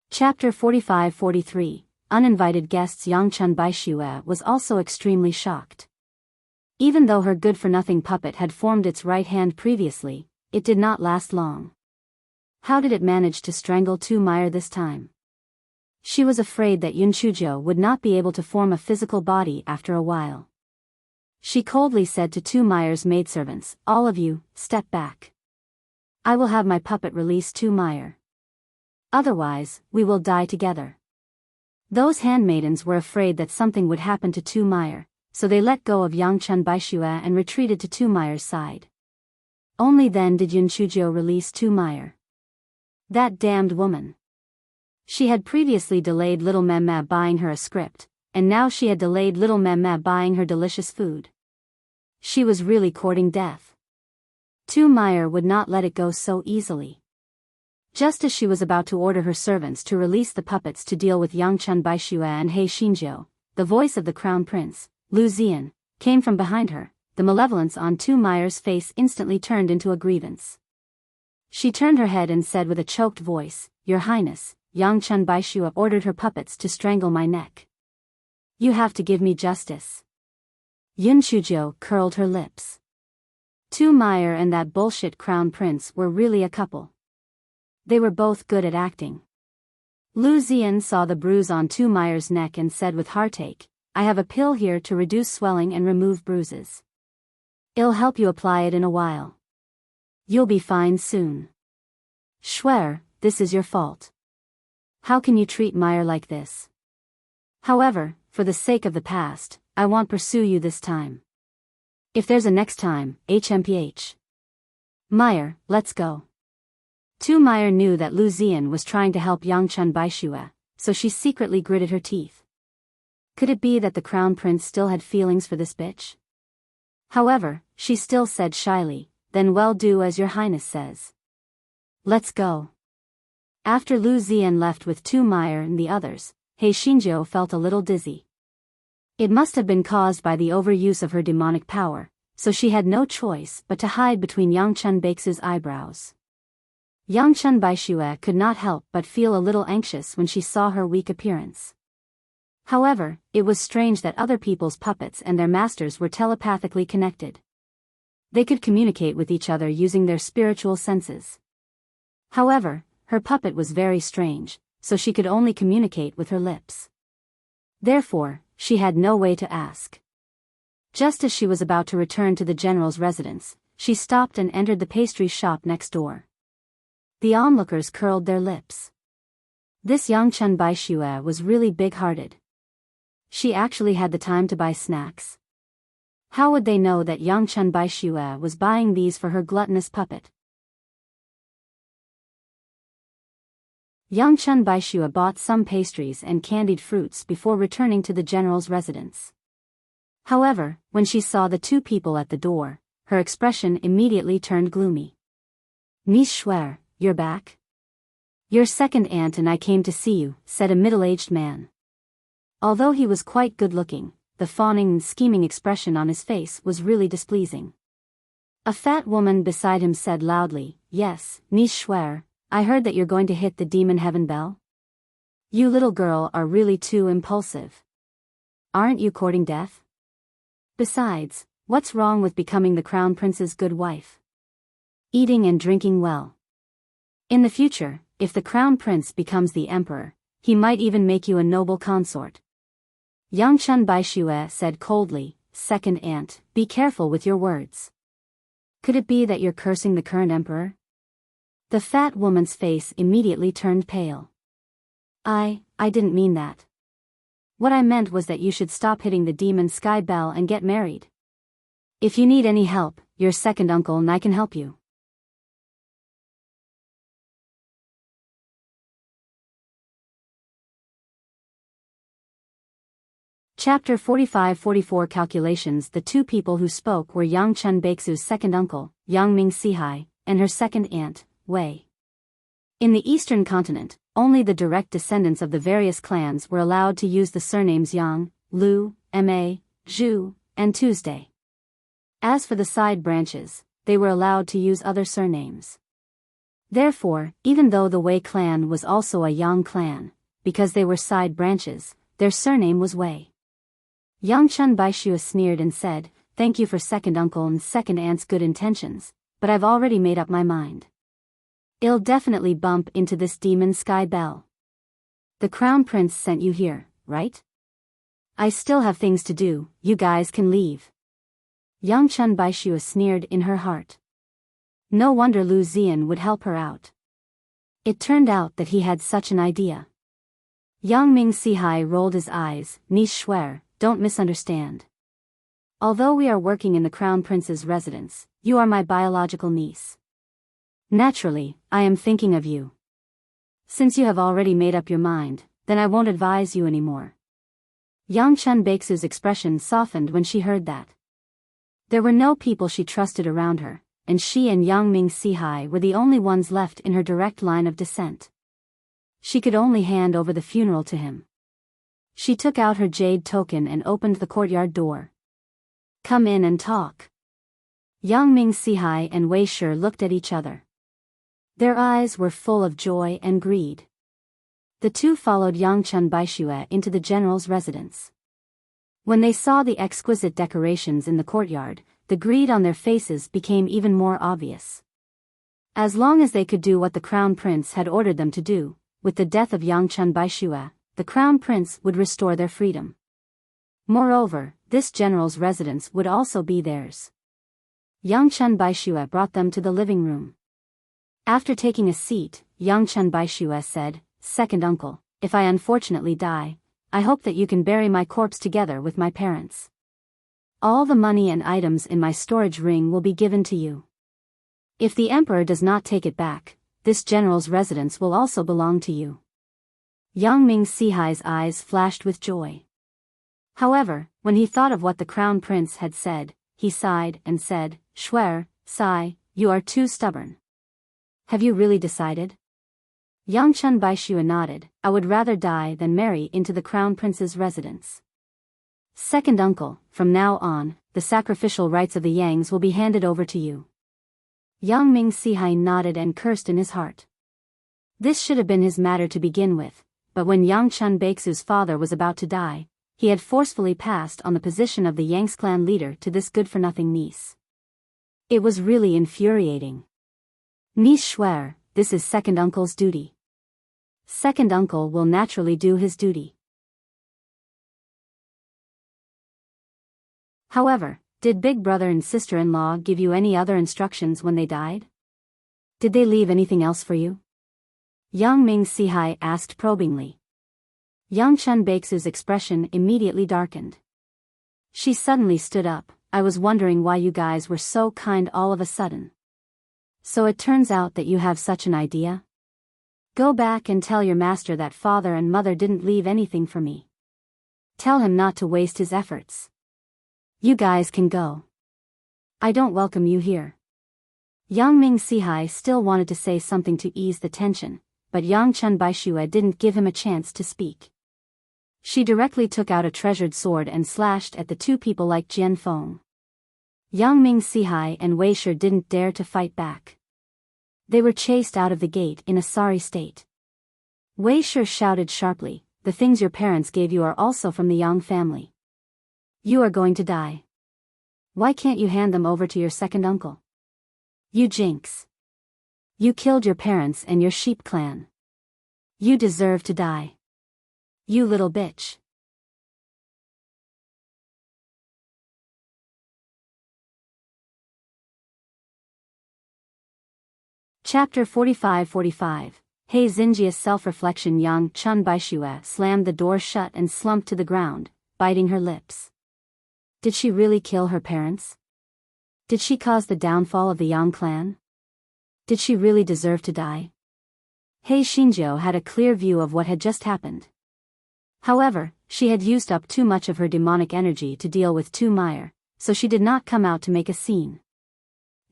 Chapter 45-43, Uninvited Guests. Yangchun Baishue was also extremely shocked. Even though her good-for-nothing puppet had formed its right hand previously, it did not last long. How did it manage to strangle Tu Meyer this time? She was afraid that Yun Chuzhou would not be able to form a physical body after a while. She coldly said to Tu Meyer's maidservants, "All of you, step back. I will have my puppet release Tu Meyer. Otherwise, we will die together." Those handmaidens were afraid that something would happen to Tu Meyer, so they let go of Yangchun Baishue and retreated to Tu Meyer's side. Only then did Yun Chuzhou release Tu Meyer. That damned woman. She had previously delayed little Memme buying her a script, and now she had delayed little Memme buying her delicious food. She was really courting death. Tu Meyer would not let it go so easily. Just as she was about to order her servants to release the puppets to deal with Yangchun Baishue and He Xinjiu, the voice of the crown prince, Lu Zian, came from behind her. The malevolence on Tu Meyer's face instantly turned into a grievance. She turned her head and said with a choked voice, "Your Highness, Yangchun Baishue ordered her puppets to strangle my neck. You have to give me justice." Yun Chuzhou curled her lips. Tu Meyer and that bullshit crown prince were really a couple. They were both good at acting. Lu Zian saw the bruise on Tu Meyer's neck and said with heartache, "I have a pill here to reduce swelling and remove bruises. It'll help you apply it in a while. You'll be fine soon. Schwer, this is your fault. How can you treat Meyer like this? However, for the sake of the past, I won't pursue you this time. If there's a next time, HMPH. Meyer, let's go." Tu Meyer knew that Lu Zian was trying to help Yangchun Baishue, so she secretly gritted her teeth. Could it be that the crown prince still had feelings for this bitch? However, she still said shyly, "Then well, do as your highness says. Let's go." After Lu Zian left with Tu Meyer and the others, He Xinjiu felt a little dizzy. It must have been caused by the overuse of her demonic power, so she had no choice but to hide between Yangchun Baix's eyebrows. Yangchun Baishue could not help but feel a little anxious when she saw her weak appearance. However, it was strange that other people's puppets and their masters were telepathically connected. They could communicate with each other using their spiritual senses. However, her puppet was very strange, so she could only communicate with her lips. Therefore, she had no way to ask. Just as she was about to return to the general's residence, she stopped and entered the pastry shop next door. The onlookers curled their lips. This Yangchun Baishue was really big-hearted. She actually had the time to buy snacks. How would they know that Yangchun Baishue was buying these for her gluttonous puppet? Yang Chun Baishua bought some pastries and candied fruits before returning to the general's residence. However, when she saw the two people at the door, her expression immediately turned gloomy. Miss Schwer, you're back? Your second aunt and I came to see you, said a middle-aged man. Although he was quite good-looking, the fawning and scheming expression on his face was really displeasing. A fat woman beside him said loudly, Yes, Miss Schwer, I heard that you're going to hit the demon heaven bell. You little girl are really too impulsive. Aren't you courting death? Besides, what's wrong with becoming the crown prince's good wife? Eating and drinking well. In the future, if the crown prince becomes the emperor, he might even make you a noble consort. Yang Chun Baishue said coldly, Second aunt, be careful with your words. Could it be that you're cursing the current emperor? The fat woman's face immediately turned pale. I didn't mean that. What I meant was that you should stop hitting the demon sky bell and get married. If you need any help, your second uncle and I can help you. Chapter 45-44 Calculations. The two people who spoke were Yang Chun Baixu's second uncle, Yang Ming Sihai, and her second aunt, Wei. In the eastern continent, only the direct descendants of the various clans were allowed to use the surnames Yang, Lu, Ma, Zhu, and Tuesday. As for the side branches, they were allowed to use other surnames. Therefore, even though the Wei clan was also a Yang clan, because they were side branches, their surname was Wei. Yang Chun Baishua sneered and said, Thank you for second uncle and second aunt's good intentions, but I've already made up my mind. I'll definitely bump into this demon sky bell. The crown prince sent you here, right? I still have things to do, you guys can leave. Yang Chun Baishua sneered in her heart. No wonder Lu Zian would help her out. It turned out that he had such an idea. Yang Ming Sihai rolled his eyes, Niece Schwer, don't misunderstand. Although we are working in the crown prince's residence, you are my biological niece. Naturally, I am thinking of you. Since you have already made up your mind, then I won't advise you anymore. Yang Chun Baixu's expression softened when she heard that. There were no people she trusted around her, and she and Yang Ming Sihai were the only ones left in her direct line of descent. She could only hand over the funeral to him. She took out her jade token and opened the courtyard door. Come in and talk. Yang Ming Sihai and Wei Shi looked at each other. Their eyes were full of joy and greed. The two followed Yang Chun Baishua into the general's residence. When they saw the exquisite decorations in the courtyard, the greed on their faces became even more obvious. As long as they could do what the crown prince had ordered them to do, with the death of Yang Chun Baishua, the crown prince would restore their freedom. Moreover, this general's residence would also be theirs. Yang Chun Baishua brought them to the living room. After taking a seat, Yang Chun Baishua said, Second uncle, if I unfortunately die, I hope that you can bury my corpse together with my parents. All the money and items in my storage ring will be given to you. If the emperor does not take it back, this general's residence will also belong to you. Yang Ming Sihai's eyes flashed with joy. However, when he thought of what the crown prince had said, he sighed and said, Schwer, Sai, you are too stubborn. Have you really decided? Yang Chun Baishua nodded. I would rather die than marry into the crown prince's residence. Second uncle, from now on, the sacrificial rights of the Yangs will be handed over to you. Yang Ming Sihai nodded and cursed in his heart. This should have been his matter to begin with, but when Yang Chun Baixu's father was about to die, he had forcefully passed on the position of the Yangs clan leader to this good-for-nothing niece. It was really infuriating. Niece Schwer, this is second uncle's duty. Second uncle will naturally do his duty. However, did big brother and sister-in-law give you any other instructions when they died? Did they leave anything else for you? Yang Ming Sihai asked probingly. Yang Chun Baixu's expression immediately darkened. She suddenly stood up. I was wondering why you guys were so kind all of a sudden. So it turns out that you have such an idea? Go back and tell your master that father and mother didn't leave anything for me. Tell him not to waste his efforts. You guys can go. I don't welcome you here. Yang Ming Sihai still wanted to say something to ease the tension, but Yang Chun Baishue didn't give him a chance to speak. She directly took out a treasured sword and slashed at the two people like Jian Feng. Yang Ming Sihai and Wei Shi didn't dare to fight back. They were chased out of the gate in a sorry state. Wei Shi shouted sharply, "The things your parents gave you are also from the Yang family. You are going to die. Why can't you hand them over to your second uncle? You jinx. You killed your parents and your sheep clan. You deserve to die. You little bitch." Chapter 45-45. He Xinjia's self-reflection. Yang Chun Baishue slammed the door shut and slumped to the ground, biting her lips. Did she really kill her parents? Did she cause the downfall of the Yang clan? Did she really deserve to die? He Xinjiu had a clear view of what had just happened. However, she had used up too much of her demonic energy to deal with Tu Meyer, so she did not come out to make a scene.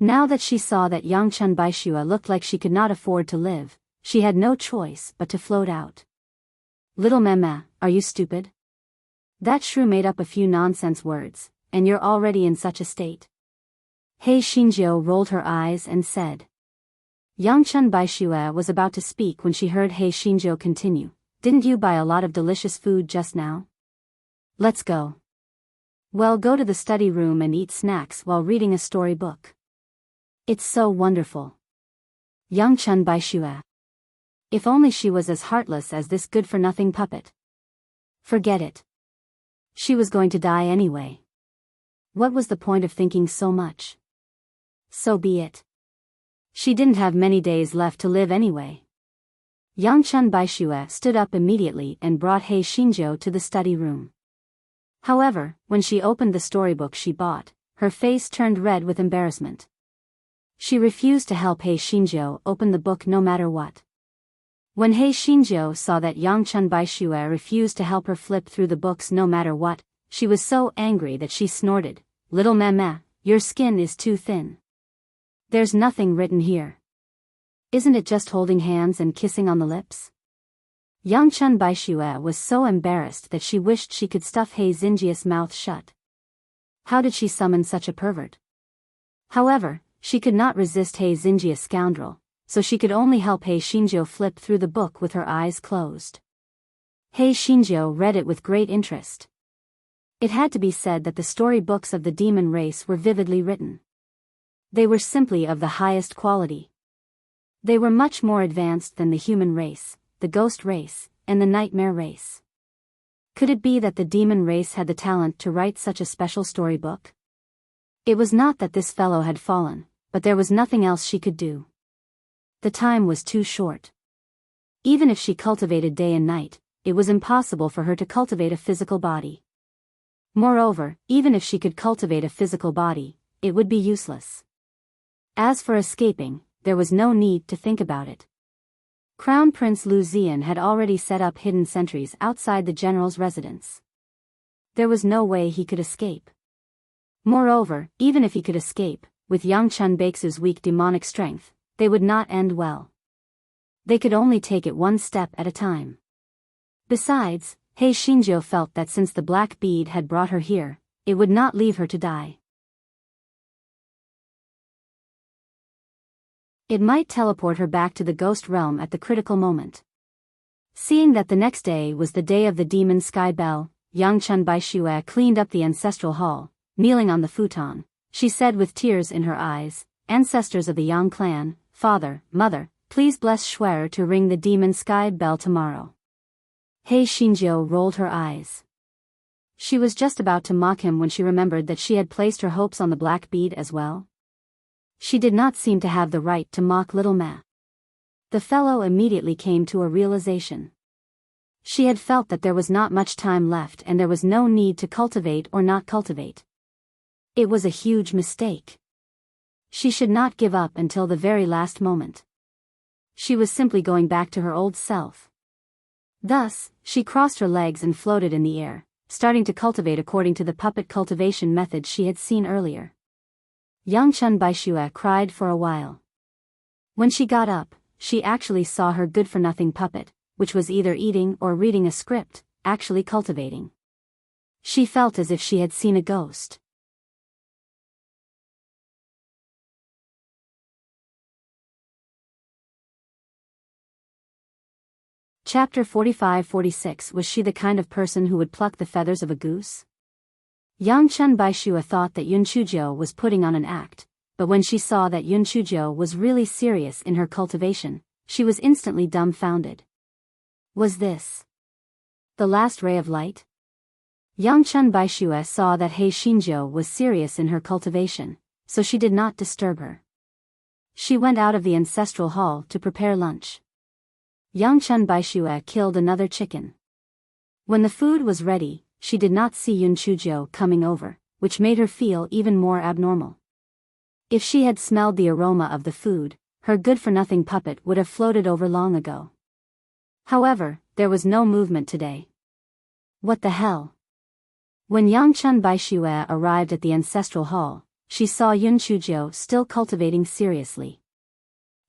Now that she saw that Yang Chun Baishue looked like she could not afford to live, she had no choice but to float out. Little mama, are you stupid? That shrew made up a few nonsense words, and you're already in such a state. He Xinjiu rolled her eyes and said. Yang Chun Baishue was about to speak when she heard He Xinjiu continue, "Didn't you buy a lot of delicious food just now? Let's go. Well, go to the study room and eat snacks while reading a storybook. It's so wonderful." Yang Chun Baishue. If only she was as heartless as this good-for-nothing puppet. Forget it. She was going to die anyway. What was the point of thinking so much? So be it. She didn't have many days left to live anyway. Yang Chun Baishue stood up immediately and brought He Xinjiu to the study room. However, when she opened the storybook she bought, her face turned red with embarrassment. She refused to help He Xinjiu open the book no matter what. When He Xinjiu saw that Yang Chun Baishue refused to help her flip through the books no matter what, she was so angry that she snorted, "Little mama, your skin is too thin. There's nothing written here. Isn't it just holding hands and kissing on the lips?" Yang Chun Baishue was so embarrassed that she wished she could stuff He Xinjia's mouth shut. How did she summon such a pervert? However, she could not resist He Xinjia's scoundrel, so she could only help He Xinjiu flip through the book with her eyes closed. He Xinjiu read it with great interest. It had to be said that the storybooks of the demon race were vividly written. They were simply of the highest quality. They were much more advanced than the human race, the ghost race, and the nightmare race. Could it be that the demon race had the talent to write such a special storybook? It was not that this fellow had fallen, but there was nothing else she could do. The time was too short. Even if she cultivated day and night, it was impossible for her to cultivate a physical body. Moreover, even if she could cultivate a physical body, it would be useless. As for escaping, there was no need to think about it. Crown Prince Lu Zian had already set up hidden sentries outside the general's residence. There was no way he could escape. Moreover, even if he could escape, with Yang Chun Baixu's weak demonic strength, they would not end well. They could only take it one step at a time. Besides, He Xinjiu felt that since the black bead had brought her here, it would not leave her to die. It might teleport her back to the ghost realm at the critical moment. Seeing that the next day was the day of the demon sky bell, Yang Chun Baishue cleaned up the ancestral hall. Kneeling on the futon, she said with tears in her eyes, "Ancestors of the Yang clan, father, mother, please bless Schwer to ring the demon sky bell tomorrow." He Xinjiu rolled her eyes. She was just about to mock him when she remembered that she had placed her hopes on the black bead as well. She did not seem to have the right to mock little Ma. The fellow immediately came to a realization. She had felt that there was not much time left and there was no need to cultivate or not cultivate. It was a huge mistake. She should not give up until the very last moment. She was simply going back to her old self. Thus, she crossed her legs and floated in the air, starting to cultivate according to the puppet cultivation method she had seen earlier. Yang Chun Baishue cried for a while. When she got up, she actually saw her good-for-nothing puppet, which was either eating or reading a script, actually cultivating. She felt as if she had seen a ghost. Chapter 45-46. Was she the kind of person who would pluck the feathers of a goose? Yang Chun Baishue thought that Yun Chuzhou was putting on an act, but when she saw that Yun Chuzhou was really serious in her cultivation, she was instantly dumbfounded. Was this the last ray of light? Yang Chun Baishue saw that He Xinzhou was serious in her cultivation, so she did not disturb her. She went out of the ancestral hall to prepare lunch. Yang Chun Baishue killed another chicken. When the food was ready, she did not see Yun Chuzhou coming over, which made her feel even more abnormal. If she had smelled the aroma of the food, her good-for-nothing puppet would have floated over long ago. However, there was no movement today. What the hell? When Yang Chun Baishue arrived at the ancestral hall, she saw Yun Chuzhou still cultivating seriously.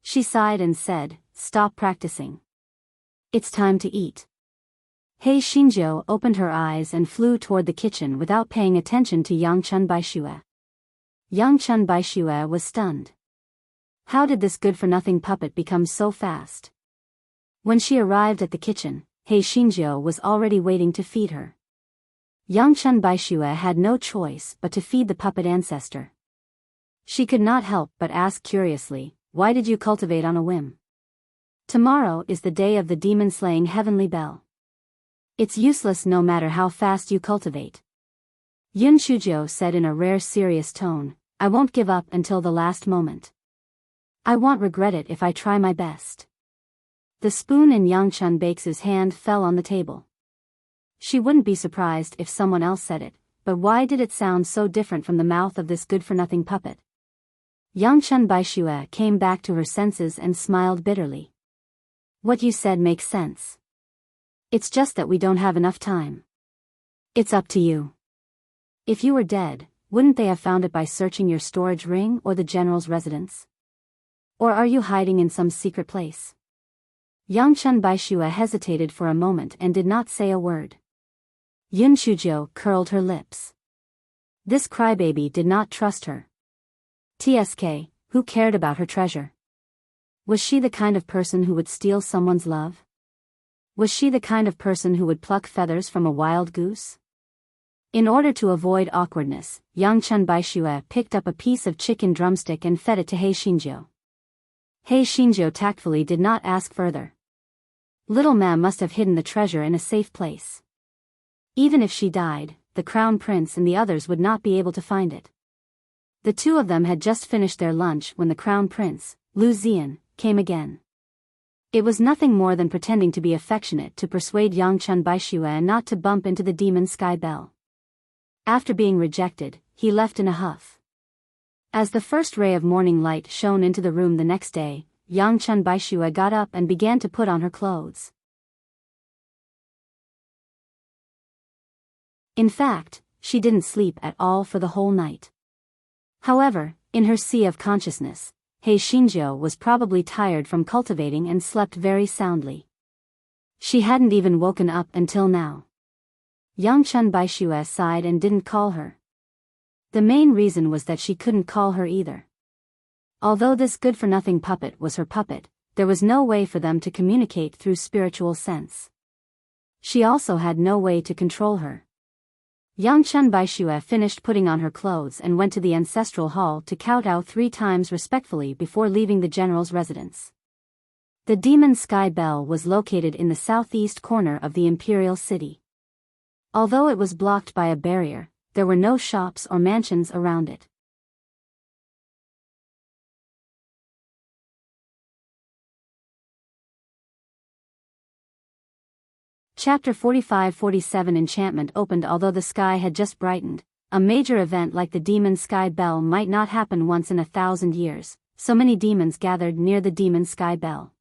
She sighed and said, "Stop practicing. It's time to eat." He Xinzhou opened her eyes and flew toward the kitchen without paying attention to Yang Chun Baishue. Yang Chun Baishue was stunned. How did this good-for-nothing puppet become so fast? When she arrived at the kitchen, He Xinzhou was already waiting to feed her. Yang Chun Baishue had no choice but to feed the puppet ancestor. She could not help but ask curiously, "Why did you cultivate on a whim? Tomorrow is the day of the demon-slaying heavenly bell. It's useless no matter how fast you cultivate." Yun Chuzhou said in a rare serious tone, "I won't give up until the last moment. I won't regret it if I try my best." The spoon in Yang Chun Baix's hand fell on the table. She wouldn't be surprised if someone else said it, but why did it sound so different from the mouth of this good-for-nothing puppet? Yang Chun Baishue came back to her senses and smiled bitterly. "What you said makes sense. It's just that we don't have enough time. It's up to you. If you were dead, wouldn't they have found it by searching your storage ring or the general's residence? Or are you hiding in some secret place?" Yang Chun Baishue hesitated for a moment and did not say a word. Yun Chuzhou curled her lips. This crybaby did not trust her. TSK, who cared about her treasure? Was she the kind of person who would steal someone's love? Was she the kind of person who would pluck feathers from a wild goose? In order to avoid awkwardness, Yang Chun Baishue picked up a piece of chicken drumstick and fed it to He Xinzhou. He Xinzhou tactfully did not ask further. Little Ma must have hidden the treasure in a safe place. Even if she died, the crown prince and the others would not be able to find it. The two of them had just finished their lunch when the crown prince, Lu Zian, came again. It was nothing more than pretending to be affectionate to persuade Yang Chun Baishue not to bump into the demon sky bell. After being rejected, he left in a huff. As the first ray of morning light shone into the room the next day, Yang Chun Baishue got up and began to put on her clothes. In fact, she didn't sleep at all for the whole night. However, in her sea of consciousness, He Xinzhou was probably tired from cultivating and slept very soundly. She hadn't even woken up until now. Yang Chun Baishue sighed and didn't call her. The main reason was that she couldn't call her either. Although this good-for-nothing puppet was her puppet, there was no way for them to communicate through spiritual sense. She also had no way to control her. Yang Chun Baishue finished putting on her clothes and went to the ancestral hall to kowtow 3 times respectfully before leaving the general's residence. The demon sky bell was located in the southeast corner of the imperial city. Although it was blocked by a barrier, there were no shops or mansions around it. Chapter 45-47. Enchantment opened. Although the sky had just brightened, a major event like the demon sky bell might not happen once in 1,000 years, so many demons gathered near the demon sky bell.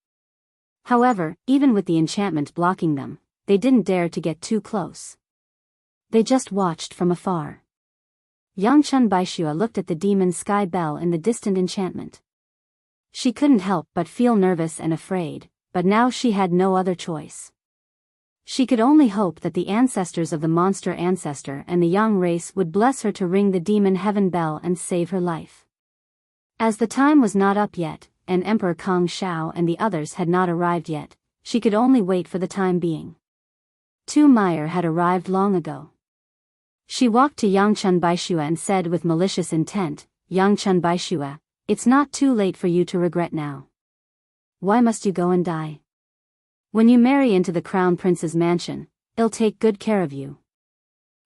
However, even with the enchantment blocking them, they didn't dare to get too close. They just watched from afar. Yangchun Baishua looked at the demon sky bell in the distant enchantment. She couldn't help but feel nervous and afraid, but now she had no other choice. She could only hope that the ancestors of the monster ancestor and the young race would bless her to ring the demon heaven bell and save her life. As the time was not up yet, and Emperor Kong Shao and the others had not arrived yet, she could only wait for the time being. Tu Meyer had arrived long ago. She walked to Yangchun Baishua and said with malicious intent, "Yangchun Baishua, it's not too late for you to regret now. Why must you go and die? When you marry into the crown prince's mansion, I'll take good care of you.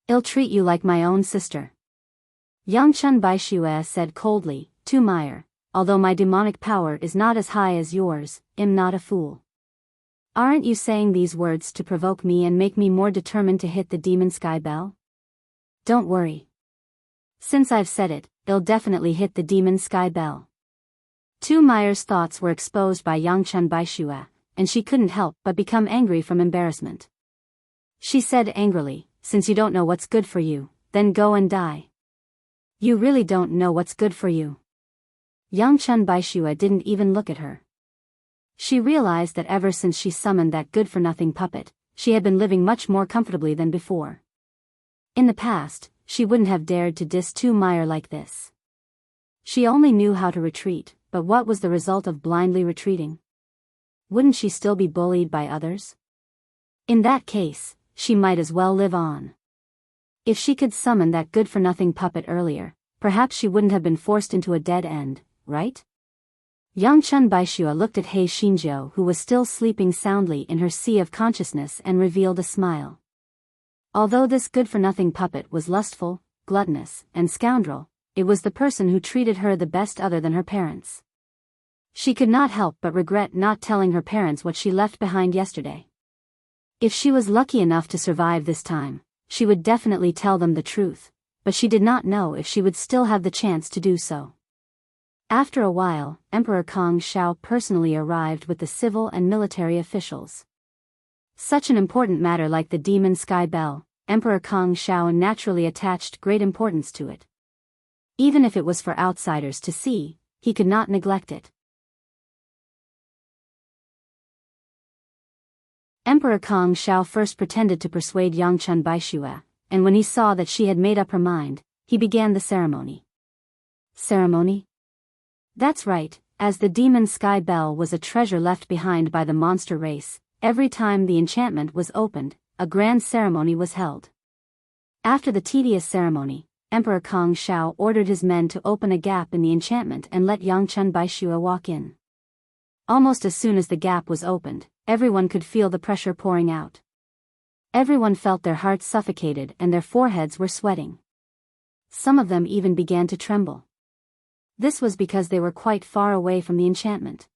I'll treat you like my own sister." Yangchun Baishua said coldly, "Tu Meyer, although my demonic power is not as high as yours, I'm not a fool. Aren't you saying these words to provoke me and make me more determined to hit the demon sky bell? Don't worry. Since I've said it, I'll definitely hit the demon sky bell." Tu Meyer's thoughts were exposed by Yangchun Baishua, and she couldn't help but become angry from embarrassment. She said angrily, "Since you don't know what's good for you, then go and die. You really don't know what's good for you." Yangchun Baishua didn't even look at her. She realized that ever since she summoned that good-for-nothing puppet, she had been living much more comfortably than before. In the past, she wouldn't have dared to diss Tu Meyer like this. She only knew how to retreat, but what was the result of blindly retreating? Wouldn't she still be bullied by others? In that case, she might as well live on. If she could summon that good-for-nothing puppet earlier, perhaps she wouldn't have been forced into a dead end, right? Yangchun Baishua looked at He Xinjiu, who was still sleeping soundly in her sea of consciousness, and revealed a smile. Although this good-for-nothing puppet was lustful, gluttonous, and scoundrel, it was the person who treated her the best other than her parents. She could not help but regret not telling her parents what she left behind yesterday. If she was lucky enough to survive this time, she would definitely tell them the truth, but she did not know if she would still have the chance to do so. After a while, Emperor Kong Shao personally arrived with the civil and military officials. Such an important matter like the demon sky bell, Emperor Kong Shao naturally attached great importance to it. Even if it was for outsiders to see, he could not neglect it. Emperor Kong Shao first pretended to persuade Yangchun Baishua, and when he saw that she had made up her mind, he began the ceremony. Ceremony? That's right, as the demon sky bell was a treasure left behind by the monster race. Every time the enchantment was opened, a grand ceremony was held. After the tedious ceremony, Emperor Kong Shao ordered his men to open a gap in the enchantment and let Yangchun Baishua walk in. Almost as soon as the gap was opened, everyone could feel the pressure pouring out. Everyone felt their hearts suffocated and their foreheads were sweating. Some of them even began to tremble. This was because they were quite far away from the enchantment.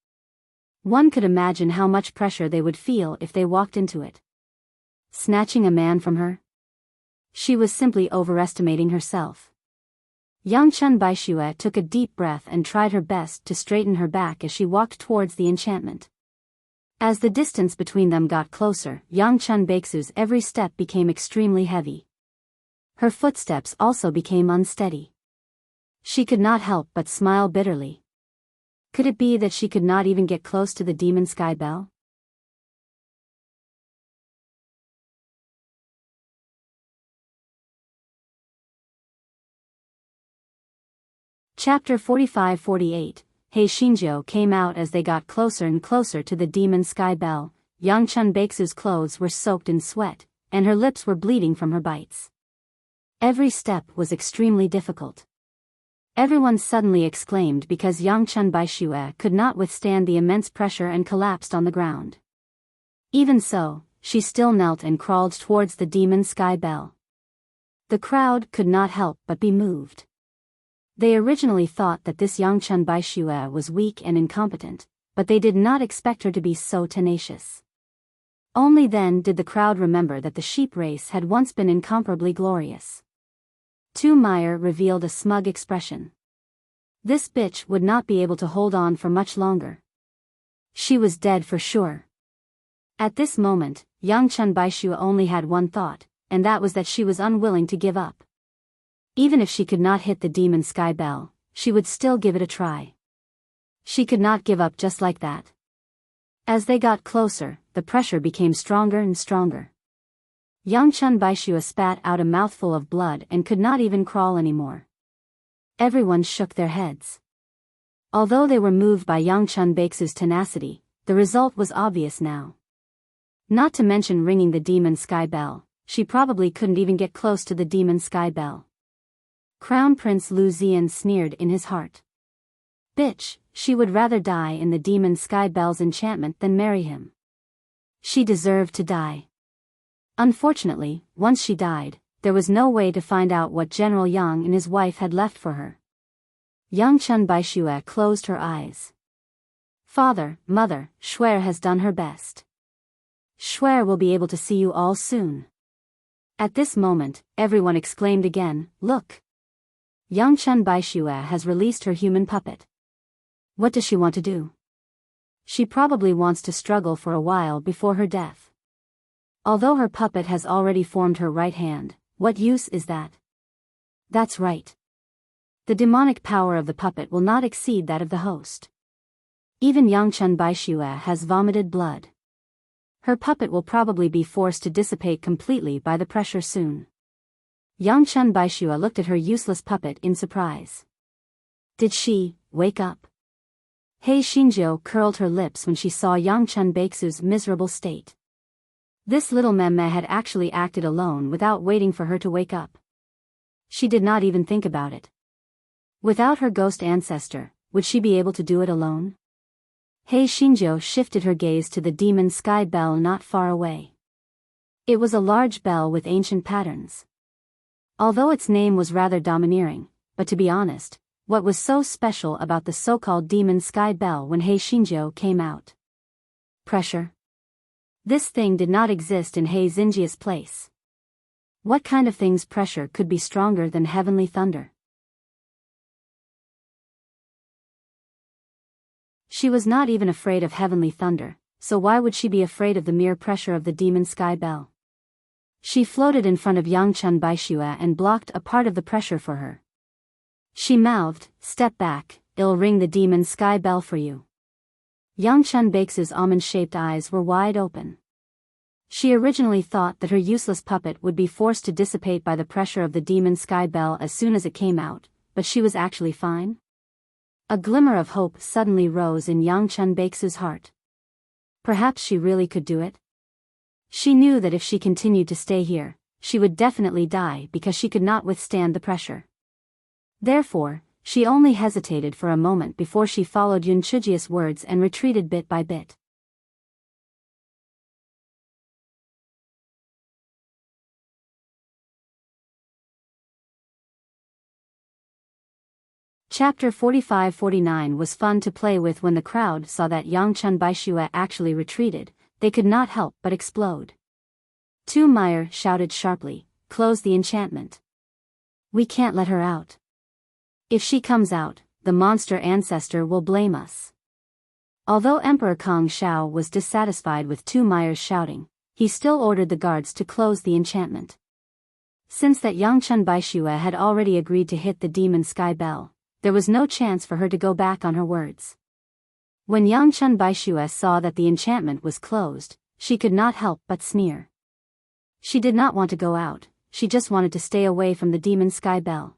One could imagine how much pressure they would feel if they walked into it. Snatching a man from her? She was simply overestimating herself. Yangchun Baishua took a deep breath and tried her best to straighten her back as she walked towards the enchantment. As the distance between them got closer, Yangchun Baixu's every step became extremely heavy. Her footsteps also became unsteady. She could not help but smile bitterly. Could it be that she could not even get close to the demon sky bell? Chapter 45-48. He Xinjiu came out as they got closer and closer to the demon sky bell. Yangchun Baixu's clothes were soaked in sweat, and her lips were bleeding from her bites. Every step was extremely difficult. Everyone suddenly exclaimed because Yangchun Baishua could not withstand the immense pressure and collapsed on the ground. Even so, she still knelt and crawled towards the demon sky bell. The crowd could not help but be moved. They originally thought that this Yangchun Baishua was weak and incompetent, but they did not expect her to be so tenacious. Only then did the crowd remember that the sheep race had once been incomparably glorious. Tu Meyer revealed a smug expression. This bitch would not be able to hold on for much longer. She was dead for sure. At this moment, young Chun Baishua only had one thought, and that was that she was unwilling to give up. Even if she could not hit the demon sky bell, she would still give it a try. She could not give up just like that. As they got closer, the pressure became stronger and stronger. Young Chun Baishua spat out a mouthful of blood and could not even crawl anymore. Everyone shook their heads. Although they were moved by young Chun Baixu's tenacity, the result was obvious now. Not to mention ringing the demon sky bell, she probably couldn't even get close to the demon sky bell. Crown Prince Lu Zian sneered in his heart. Bitch, she would rather die in the demon sky bell's enchantment than marry him. She deserved to die. Unfortunately, once she died, there was no way to find out what General Yang and his wife had left for her. Young Chun Baishua closed her eyes. Father, mother, Shuer has done her best. Shuer will be able to see you all soon. At this moment, everyone exclaimed again, look! Young Chun Baishua has released her human puppet. What does she want to do? She probably wants to struggle for a while before her death. Although her puppet has already formed her right hand, what use is that? That's right. The demonic power of the puppet will not exceed that of the host. Even young Chun Baishua has vomited blood. Her puppet will probably be forced to dissipate completely by the pressure soon. Young Chun Baishua looked at her useless puppet in surprise. Did she wake up? Hei Xinjiu curled her lips when she saw young Chun Baixu's miserable state. This little meme had actually acted alone without waiting for her to wake up. She did not even think about it. Without her ghost ancestor, would she be able to do it alone? Hei Xinjiu shifted her gaze to the demon sky bell not far away. It was a large bell with ancient patterns. Although its name was rather domineering, but to be honest, what was so special about the so-called demon sky bell when Hei Xinjiu came out? Pressure. This thing did not exist in Hei Xinjiu's place. What kind of thing's pressure could be stronger than heavenly thunder? She was not even afraid of heavenly thunder, so why would she be afraid of the mere pressure of the demon sky bell? She floated in front of young Chun Baishua and blocked a part of the pressure for her. She mouthed, "Step back, I'll ring the demon sky bell for you." Young Chun Baixu's almond-shaped eyes were wide open. She originally thought that her useless puppet would be forced to dissipate by the pressure of the demon sky bell as soon as it came out, but she was actually fine. A glimmer of hope suddenly rose in young Chun Baixu's heart. Perhaps she really could do it. She knew that if she continued to stay here, she would definitely die because she could not withstand the pressure. Therefore, she only hesitated for a moment before she followed Yunchuji's words and retreated bit by bit. Chapter 45-49 was fun to play with. When the crowd saw that young Chun Baishua actually retreated, they could not help but explode. Tu Meyer shouted sharply, "Close the enchantment. We can't let her out. If she comes out, the monster ancestor will blame us." Although Emperor Kong Shao was dissatisfied with Tu Meyer's shouting, he still ordered the guards to close the enchantment. Since that young Chun Baishua had already agreed to hit the demon sky bell, there was no chance for her to go back on her words. When young Chun Baishua saw that the enchantment was closed, she could not help but sneer. She did not want to go out, she just wanted to stay away from the demon sky bell.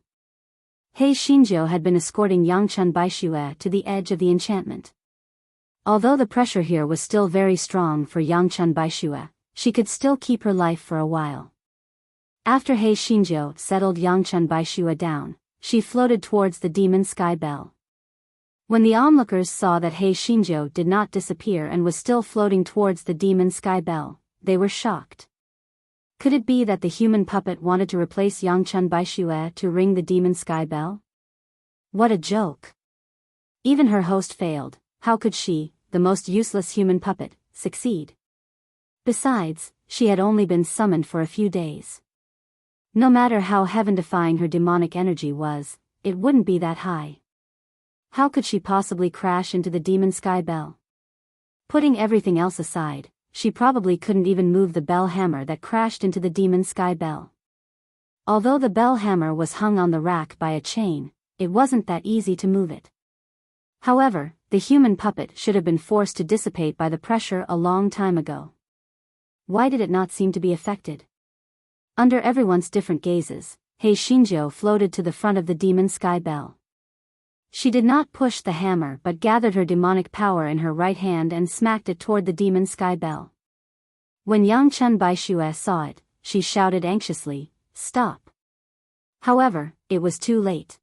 Hei Xinjiu had been escorting young Chun Baishua to the edge of the enchantment. Although the pressure here was still very strong for young Chun Baishua, she could still keep her life for a while. After Hei Xinjiu settled young Chun Baishua down, she floated towards the demon sky bell. When the onlookers saw that Hei Xinjiu did not disappear and was still floating towards the demon sky bell, they were shocked. Could it be that the human puppet wanted to replace young Chun Baishua to ring the demon sky bell? What a joke! Even her host failed, how could she, the most useless human puppet, succeed? Besides, she had only been summoned for a few days. No matter how heaven-defying her demonic energy was, it wouldn't be that high. How could she possibly crash into the demon sky bell? Putting everything else aside, she probably couldn't even move the bell hammer that crashed into the demon sky bell. Although the bell hammer was hung on the rack by a chain, it wasn't that easy to move it. However, the human puppet should have been forced to dissipate by the pressure a long time ago. Why did it not seem to be affected? Under everyone's different gazes, Hei Shinjo floated to the front of the demon sky bell. She did not push the hammer but gathered her demonic power in her right hand and smacked it toward the demon sky bell. When Yang Chun Baishue saw it, she shouted anxiously, "Stop!" However, it was too late.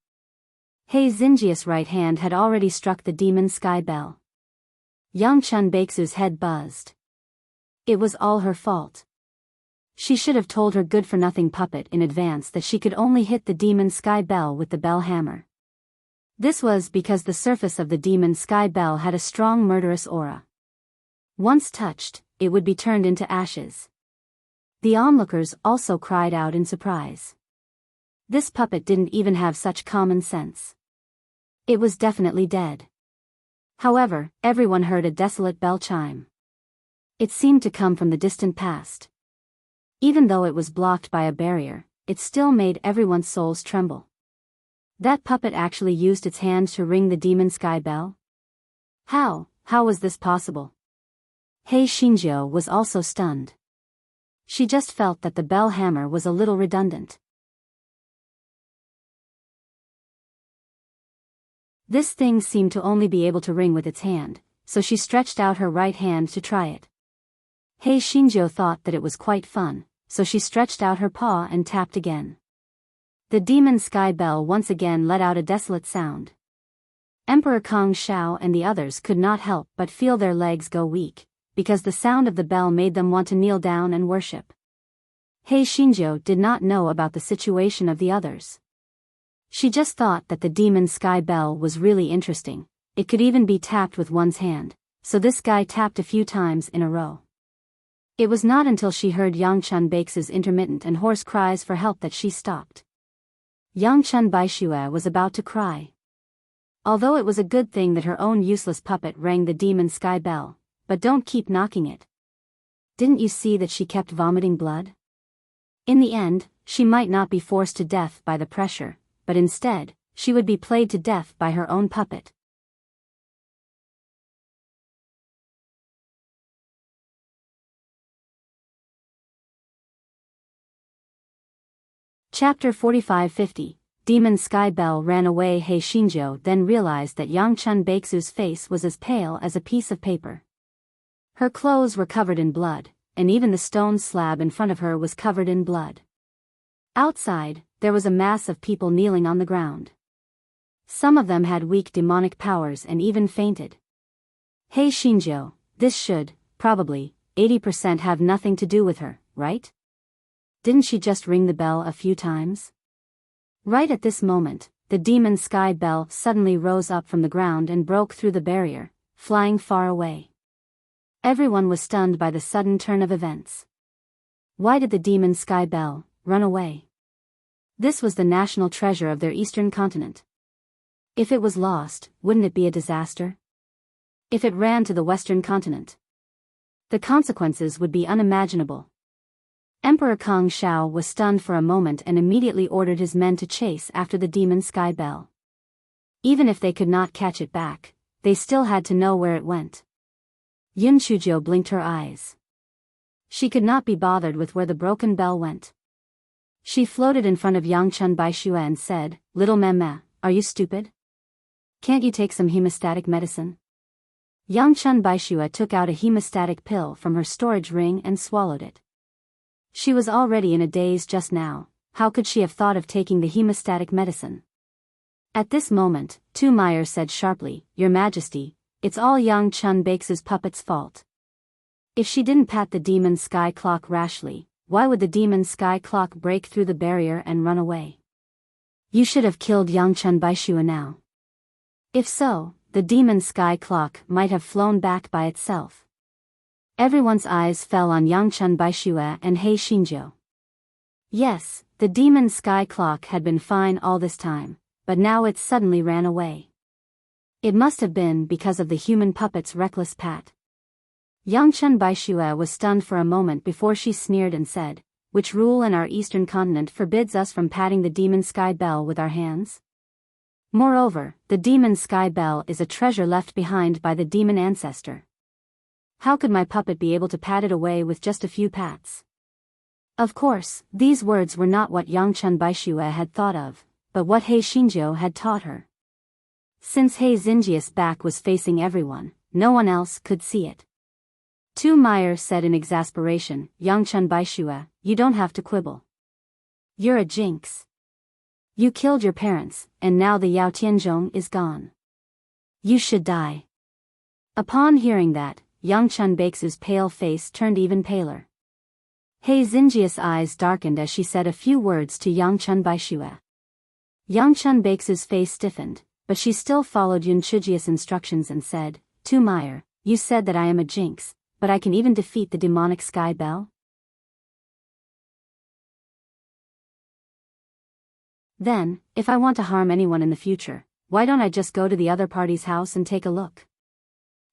Hei Xinjia's right hand had already struck the demon sky bell. Yang Chun Baixu's head buzzed. It was all her fault. She should have told her good-for-nothing puppet in advance that she could only hit the demon sky bell with the bell hammer. This was because the surface of the demon sky bell had a strong murderous aura. Once touched, it would be turned into ashes. The onlookers also cried out in surprise. This puppet didn't even have such common sense. It was definitely dead. However, everyone heard a desolate bell chime. It seemed to come from the distant past. Even though it was blocked by a barrier, it still made everyone's souls tremble. That puppet actually used its hand to ring the demon sky bell? How was this possible? Hei Shinjo was also stunned. She just felt that the bell hammer was a little redundant. This thing seemed to only be able to ring with its hand, so she stretched out her right hand to try it. Hei Shinjo thought that it was quite fun, so she stretched out her paw and tapped again. The demon sky bell once again let out a desolate sound. Emperor Kong Xiao and the others could not help but feel their legs go weak, because the sound of the bell made them want to kneel down and worship. Hei Shinjo did not know about the situation of the others. She just thought that the demon sky bell was really interesting. It could even be tapped with one's hand, so this guy tapped a few times in a row. It was not until she heard Yang Chun Baixu's intermittent and hoarse cries for help that she stopped. Yang Chun Baishue was about to cry. Although it was a good thing that her own useless puppet rang the demon sky bell, but don't keep knocking it. Didn't you see that she kept vomiting blood? In the end, she might not be forced to death by the pressure, but instead, she would be played to death by her own puppet. Chapter 45-50, Demon Sky Bell ran away. Hei Shinjo then realized that Yang Chun Baixu's face was as pale as a piece of paper. Her clothes were covered in blood, and even the stone slab in front of her was covered in blood. Outside, there was a mass of people kneeling on the ground. Some of them had weak demonic powers and even fainted. Hei Shinjo, this should, probably, 80% have nothing to do with her, right? Didn't she just ring the bell a few times? Right at this moment, the demon sky bell suddenly rose up from the ground and broke through the barrier, flying far away. Everyone was stunned by the sudden turn of events. Why did the demon sky bell run away? This was the national treasure of their eastern continent. If it was lost, wouldn't it be a disaster? If it ran to the western continent, the consequences would be unimaginable. Emperor Kong Xiao was stunned for a moment and immediately ordered his men to chase after the demon sky bell. Even if they could not catch it back, they still had to know where it went. Yun Chujo blinked her eyes. She could not be bothered with where the broken bell went. She floated in front of Yang Chun Baishue and said, "Little Meme, are you stupid? Can't you take some hemostatic medicine?" Yang Chun Baishue took out a hemostatic pill from her storage ring and swallowed it. She was already in a daze just now. How could she have thought of taking the hemostatic medicine? At this moment, Tu Meyer said sharply, "Your Majesty, it's all Yang Chun Baixu's puppet's fault. If she didn't pat the demon sky clock rashly, why would the demon sky clock break through the barrier and run away? You should have killed Yang Chun Baishue now. If so, the demon sky clock might have flown back by itself." Everyone's eyes fell on Yang Chun Baishue and Hei Shinjo. Yes, the demon sky clock had been fine all this time, but now it suddenly ran away. It must have been because of the human puppet's reckless pat. Yang Chen Baixue was stunned for a moment before she sneered and said, which rule in our eastern continent forbids us from patting the demon sky bell with our hands? Moreover, the demon sky bell is a treasure left behind by the demon ancestor. How could my puppet be able to pat it away with just a few pats? Of course, these words were not what Yang Chen Baixue had thought of, but what He Xinjiu had taught her. Since He Xinjiu's back was facing everyone, no one else could see it. Tu Meyer said in exasperation, Yang Chen Baixue, you don't have to quibble. You're a jinx. You killed your parents, and now the Yao Tianzhong is gone. You should die. Upon hearing that, Yang Chen Baixu's pale face turned even paler. He Xinjiu's eyes darkened as she said a few words to Yang Chen Baixue. Yang Chen Baixu's face stiffened, but she still followed Yunchuji's instructions and said, Tu Meyer, you said that I am a jinx, but I can even defeat the demonic sky bell? Then, if I want to harm anyone in the future, why don't I just go to the other party's house and take a look?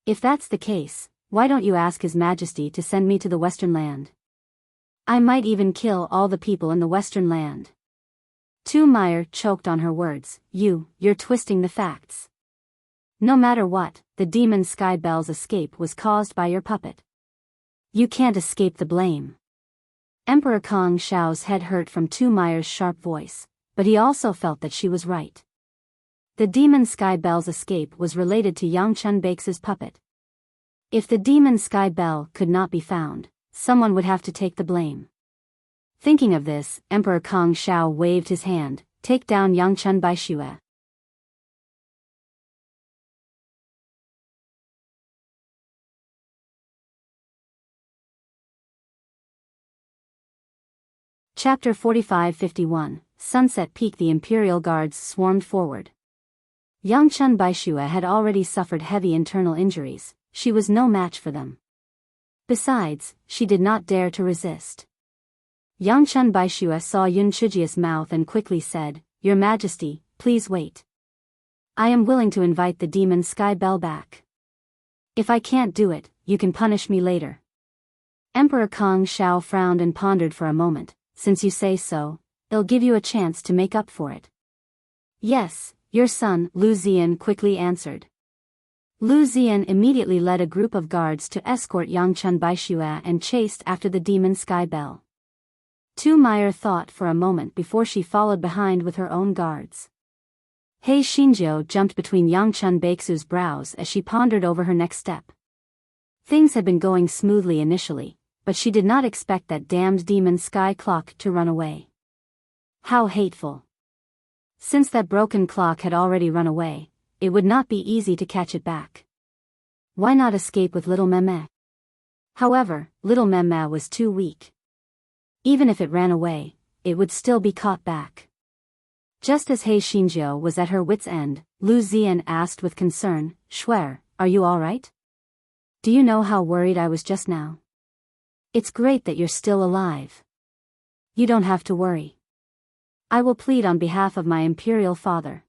If that's the case, why don't you ask His Majesty to send me to the Western Land? I might even kill all the people in the Western Land. Tu Meyer choked on her words, you're twisting the facts. No matter what, the demon sky bell's escape was caused by your puppet. You can't escape the blame. Emperor Kong Xiao's head hurt from Tu Meyer's sharp voice, but he also felt that she was right. The demon sky bell's escape was related to Yang Chen Baixu's puppet. If the demon sky bell could not be found, someone would have to take the blame. Thinking of this, Emperor Kong Xiao waved his hand, take down Yang Chen Baixue. Chapter 45-51, Sunset Peak. The Imperial Guards swarmed forward. Yang Chen Baixue had already suffered heavy internal injuries, she was no match for them. Besides, she did not dare to resist. Yang Chen Baixue saw Yunchuji's mouth and quickly said, Your Majesty, please wait. I am willing to invite the demon sky bell back. If I can't do it, you can punish me later. Emperor Kong Xiao frowned and pondered for a moment. Since you say so, I'll give you a chance to make up for it. Yes, your son, Lu Ziyan quickly answered. Lu Ziyan immediately led a group of guards to escort Yang Chen Baixue and chased after the demon sky bell. Tu Meyer thought for a moment before she followed behind with her own guards. He Xinjiu jumped between Yang Chen Baixu's brows as she pondered over her next step. Things had been going smoothly initially, but she did not expect that damned demon sky clock to run away. How hateful. Since that broken clock had already run away, it would not be easy to catch it back. Why not escape with little Meme? However, little Meme was too weak. Even if it ran away, it would still be caught back. Just as He Xinjiu was at her wit's end, Lu Ziyan asked with concern, Shuer, are you alright? Do you know how worried I was just now? It's great that you're still alive. You don't have to worry. I will plead on behalf of my imperial father.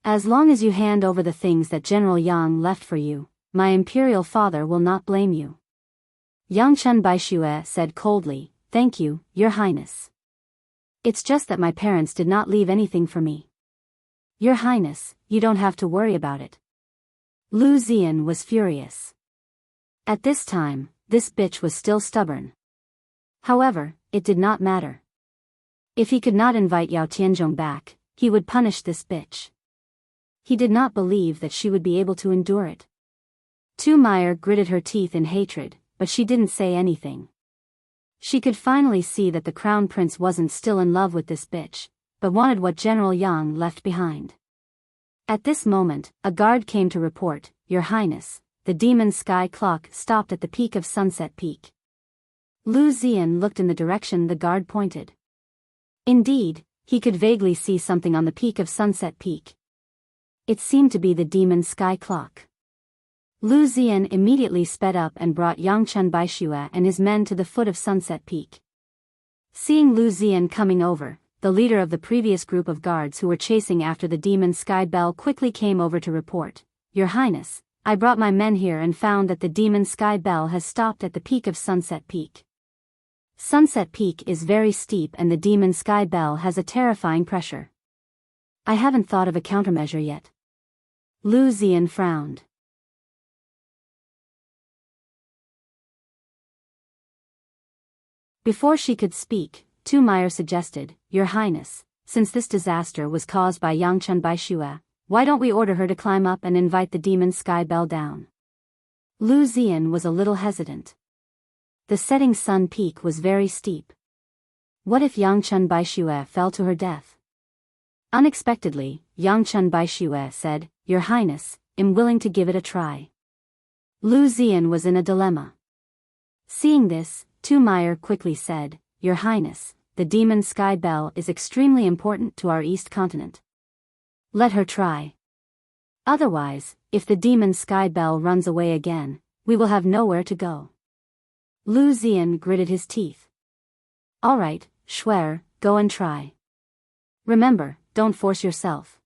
As long as you hand over the things that General Yang left for you, my imperial father will not blame you. Yang Chen Baixue said coldly, Thank you, Your Highness. It's just that my parents did not leave anything for me. Your Highness, you don't have to worry about it. Lu Ziyan was furious. At this time, this bitch was still stubborn. However, it did not matter. If he could not invite Yao Tianzhong back, he would punish this bitch. He did not believe that she would be able to endure it. Tu Meyer gritted her teeth in hatred, but she didn't say anything. She could finally see that the crown prince wasn't still in love with this bitch, but wanted what General Yang left behind. At this moment, a guard came to report, Your Highness, the demon sky clock stopped at the peak of Sunset Peak. Lu Ziyan looked in the direction the guard pointed. Indeed, he could vaguely see something on the peak of Sunset Peak. It seemed to be the demon sky clock. Lu Ziyan immediately sped up and brought Yang Chen Baixue and his men to the foot of Sunset Peak. Seeing Lu Ziyan coming over, the leader of the previous group of guards who were chasing after the demon sky bell quickly came over to report, Your Highness, I brought my men here and found that the demon sky bell has stopped at the peak of Sunset Peak. Sunset Peak is very steep and the demon sky bell has a terrifying pressure. I haven't thought of a countermeasure yet. Lu Zian frowned. Before she could speak, Tu Meyer suggested, Your Highness, since this disaster was caused by Yangchun Baixue, why don't we order her to climb up and invite the demon sky bell down? Lu Zian was a little hesitant. The setting sun peak was very steep. What if Yangchun Baixue fell to her death? Unexpectedly, Yangchun Baixue said, Your Highness, I'm willing to give it a try. Lu Zian was in a dilemma. Seeing this, Tu Meyer quickly said, Your Highness, the demon sky bell is extremely important to our East Continent. Let her try. Otherwise, if the demon sky bell runs away again, we will have nowhere to go. Lu Zian gritted his teeth. All right, Schwer, go and try. Remember, don't force yourself.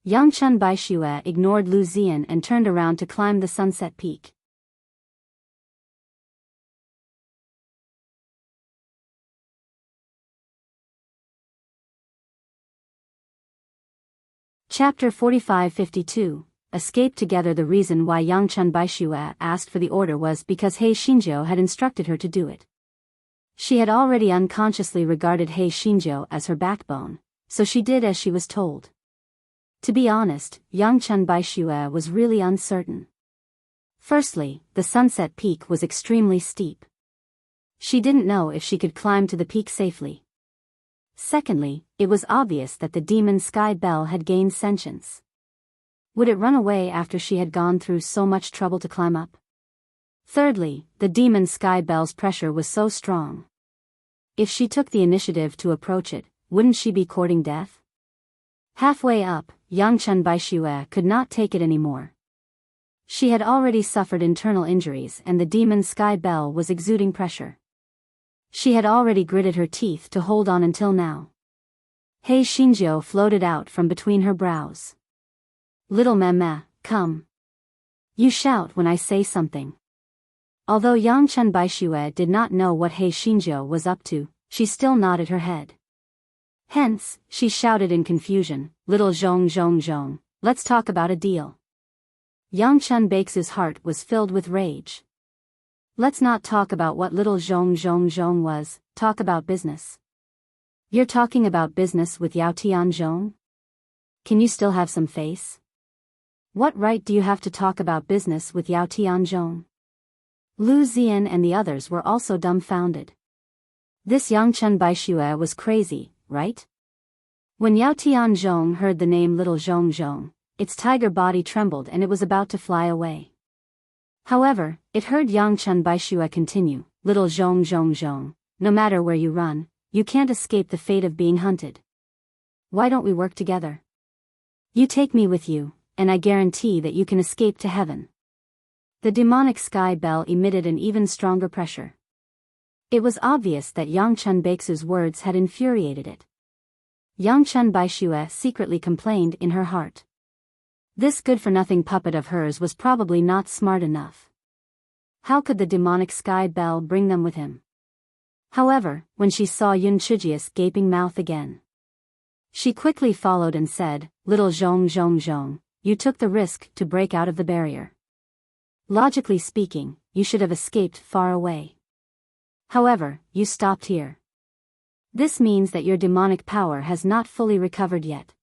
Yangchun Baixue ignored Lu Zian and turned around to climb the Sunset Peak. Chapter 45-52, Escape Together. The reason why Yangchun Baixue asked for the order was because He Xinjiu had instructed her to do it. She had already unconsciously regarded He Xinjiu as her backbone, so she did as she was told. To be honest, Yangchun Baixue was really uncertain. Firstly, the Sunset Peak was extremely steep. She didn't know if she could climb to the peak safely. Secondly, it was obvious that the demon sky bell had gained sentience. Would it run away after she had gone through so much trouble to climb up? Thirdly, the demon sky bell's pressure was so strong. If she took the initiative to approach it, wouldn't she be courting death? Halfway up, Yangchun Baixue could not take it anymore. She had already suffered internal injuries and the demon sky bell was exuding pressure. She had already gritted her teeth to hold on until now. He Xinjiu floated out from between her brows. Little Meme, come. You shout when I say something. Although Yangchun Baixue did not know what He Xinjiu was up to, she still nodded her head. Hence, she shouted in confusion, Little Zhong Zhong Zhong, let's talk about a deal. Yangchun Baixue's heart was filled with rage. Let's not talk about what little Zhong Zhong Zhong was, talk about business. You're talking about business with Yao Tianzhong? Can you still have some face? What right do you have to talk about business with Yao Tianzhong? Lu Zian and the others were also dumbfounded. This Yangchun Baixue was crazy, right? When Yao Tianzhong heard the name Little Zhong Zhong, its tiger body trembled and it was about to fly away. However, it heard Yangchun Baixue continue, Little Zhong Zhong Zhong, no matter where you run, you can't escape the fate of being hunted. Why don't we work together? You take me with you, and I guarantee that you can escape to heaven. The demonic sky bell emitted an even stronger pressure. It was obvious that Yangchun Baixue's words had infuriated it. Yangchun Baixue secretly complained in her heart. This good-for-nothing puppet of hers was probably not smart enough. How could the demonic sky bell bring them with him? However, when she saw Yun Chijia's gaping mouth again, she quickly followed and said, Little Zhong Zhong Zhong, you took the risk to break out of the barrier. Logically speaking, you should have escaped far away. However, you stopped here. This means that your demonic power has not fully recovered yet.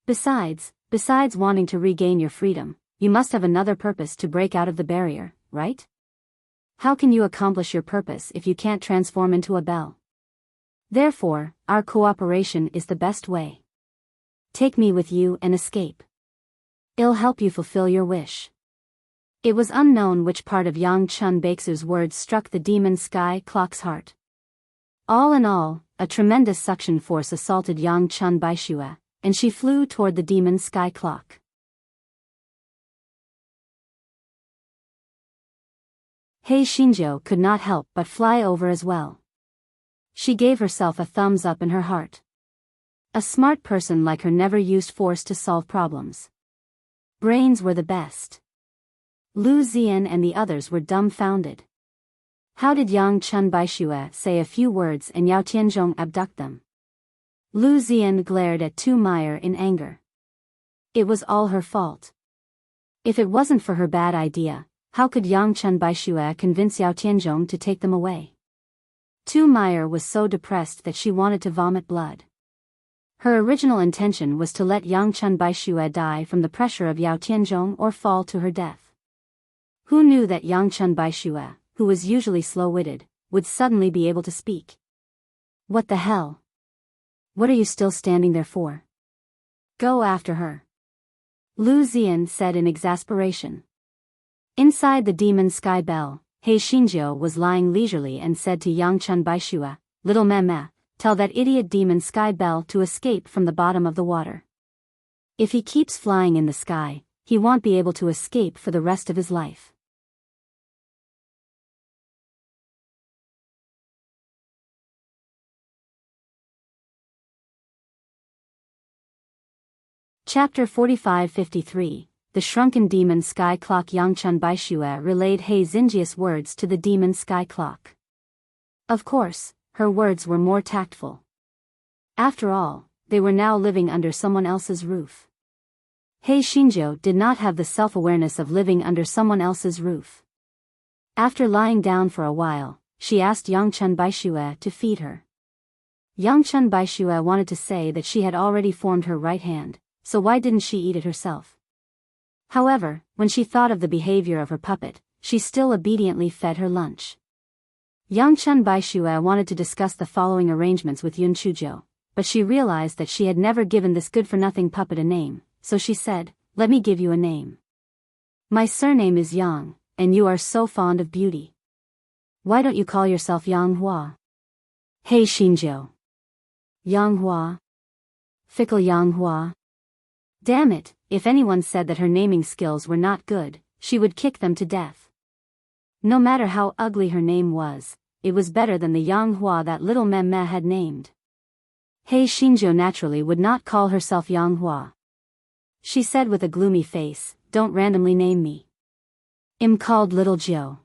Besides wanting to regain your freedom, you must have another purpose to break out of the barrier, right? How can you accomplish your purpose if you can't transform into a bell? Therefore, our cooperation is the best way. Take me with you and escape. I'll help you fulfill your wish. It was unknown which part of Yangchun Baixue's words struck the demon sky clock's heart. All in all, a tremendous suction force assaulted Yangchun Baixue, and she flew toward the demon sky clock. He Xinjiu could not help but fly over as well. She gave herself a thumbs up in her heart. A smart person like her never used force to solve problems. Brains were the best. Lu Zian and the others were dumbfounded. How did Yang Chun Baixue say a few words and Yao Tianzhong abduct them? Lu Zian glared at Tu Meyer in anger. It was all her fault. If it wasn't for her bad idea, how could Yang Chun Baixue convince Yao Tianzhong to take them away? Tu Meyer was so depressed that she wanted to vomit blood. Her original intention was to let Yang Chun Baixue die from the pressure of Yao Tianzhong or fall to her death. Who knew that Yang Chun Baixue, who was usually slow-witted, would suddenly be able to speak? What the hell? What are you still standing there for? Go after her. Lu Zian said in exasperation. Inside the demon sky bell, He Xinjiu was lying leisurely and said to Yang Chun Baixue, "Little Meme, tell that idiot demon sky bell to escape from the bottom of the water. If he keeps flying in the sky, he won't be able to escape for the rest of his life." Chapter 45-53, The Shrunken Demon Sky Clock. Yang Chun Baixue relayed He Xinjiu's words to the demon sky clock. Of course, her words were more tactful. After all, they were now living under someone else's roof. He Xinjiu did not have the self-awareness of living under someone else's roof. After lying down for a while, she asked Yang Chun Baixue to feed her. Yang Chun Baixue wanted to say that she had already formed her right hand, so why didn't she eat it herself? However, when she thought of the behavior of her puppet, she still obediently fed her lunch. Yang Chun Baixue wanted to discuss the following arrangements with Yun Chuzhou, but she realized that she had never given this good-for-nothing puppet a name, so she said, "Let me give you a name. My surname is Yang, and you are so fond of beauty. Why don't you call yourself Yang Hua?" He Xinjiu. Yang Hua? Fickle Yang Hua. Damn it, if anyone said that her naming skills were not good, she would kick them to death. No matter how ugly her name was, it was better than the Yang Hua that little Meme had named. He Xinjiu naturally would not call herself Yang Hua. She said with a gloomy face, "Don't randomly name me. I'm called Little Jiu."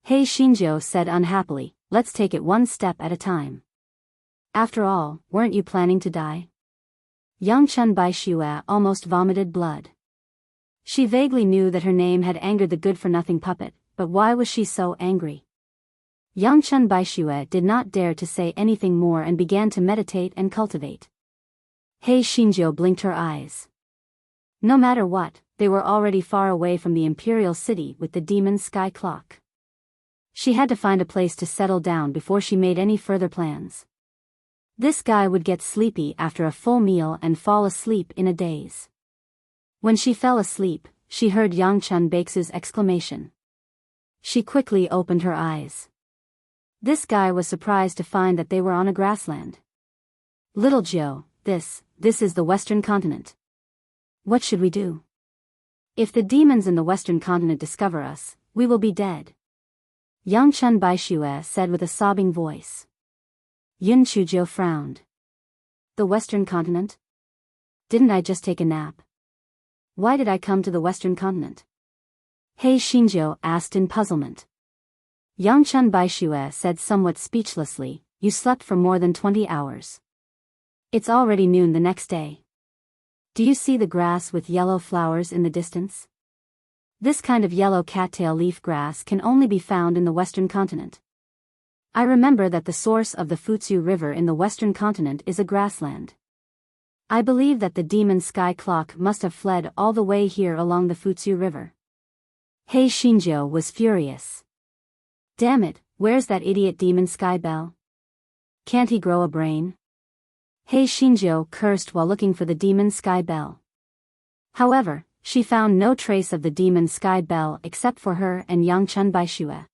He Xinjiu said unhappily, "Let's take it one step at a time. After all, weren't you planning to die?" Yang Chun Baixue almost vomited blood. She vaguely knew that her name had angered the good-for-nothing puppet, but why was she so angry? Yang Chun Baixue did not dare to say anything more and began to meditate and cultivate. He Xinjiu blinked her eyes. No matter what, they were already far away from the imperial city with the demon sky clock. She had to find a place to settle down before she made any further plans. This guy would get sleepy after a full meal and fall asleep in a daze. When she fell asleep, she heard Yang Chun Baixue's exclamation. She quickly opened her eyes. This guy was surprised to find that they were on a grassland. "Little Jiu, this is the Western continent. What should we do? If the demons in the Western continent discover us, we will be dead." Yang Chun Baixue said with a sobbing voice. Yun Chuzhou frowned. "The Western continent? Didn't I just take a nap? Why did I come to the Western continent?" He Xinjiu asked in puzzlement. Yang Chun Baixue said somewhat speechlessly, "You slept for more than 20 hours. It's already noon the next day. Do you see the grass with yellow flowers in the distance? This kind of yellow cattail leaf grass can only be found in the Western continent. I remember that the source of the Futsu River in the Western continent is a grassland. I believe that the demon sky clock must have fled all the way here along the Futsu River." He Xinjiu was furious. Damn it, where's that idiot demon sky bell? Can't he grow a brain? He Xinjiu cursed while looking for the demon sky bell. However, she found no trace of the demon sky bell except for her and Yang Chun Baixue.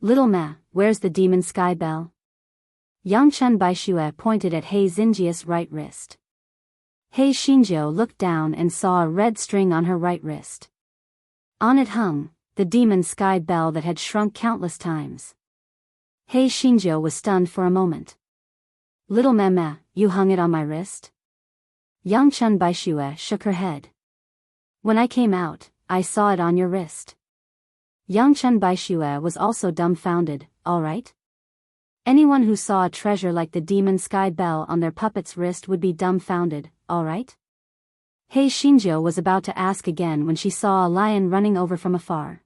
"Little Ma, where's the demon sky bell?" Yang Chun Baixue pointed at He Xinjiu's right wrist. He Xinjiu looked down and saw a red string on her right wrist. On it hung the demon sky bell that had shrunk countless times. He Xinjiu was stunned for a moment. "Little Meme, you hung it on my wrist?" Yang Chun Baishue shook her head. When I came out, I saw it on your wrist. Yang Chun Baishue was also dumbfounded. All right? Anyone who saw a treasure like the demon sky bell on their puppet's wrist would be dumbfounded, all right? Hei Shinjo was about to ask again when she saw a lion running over from afar.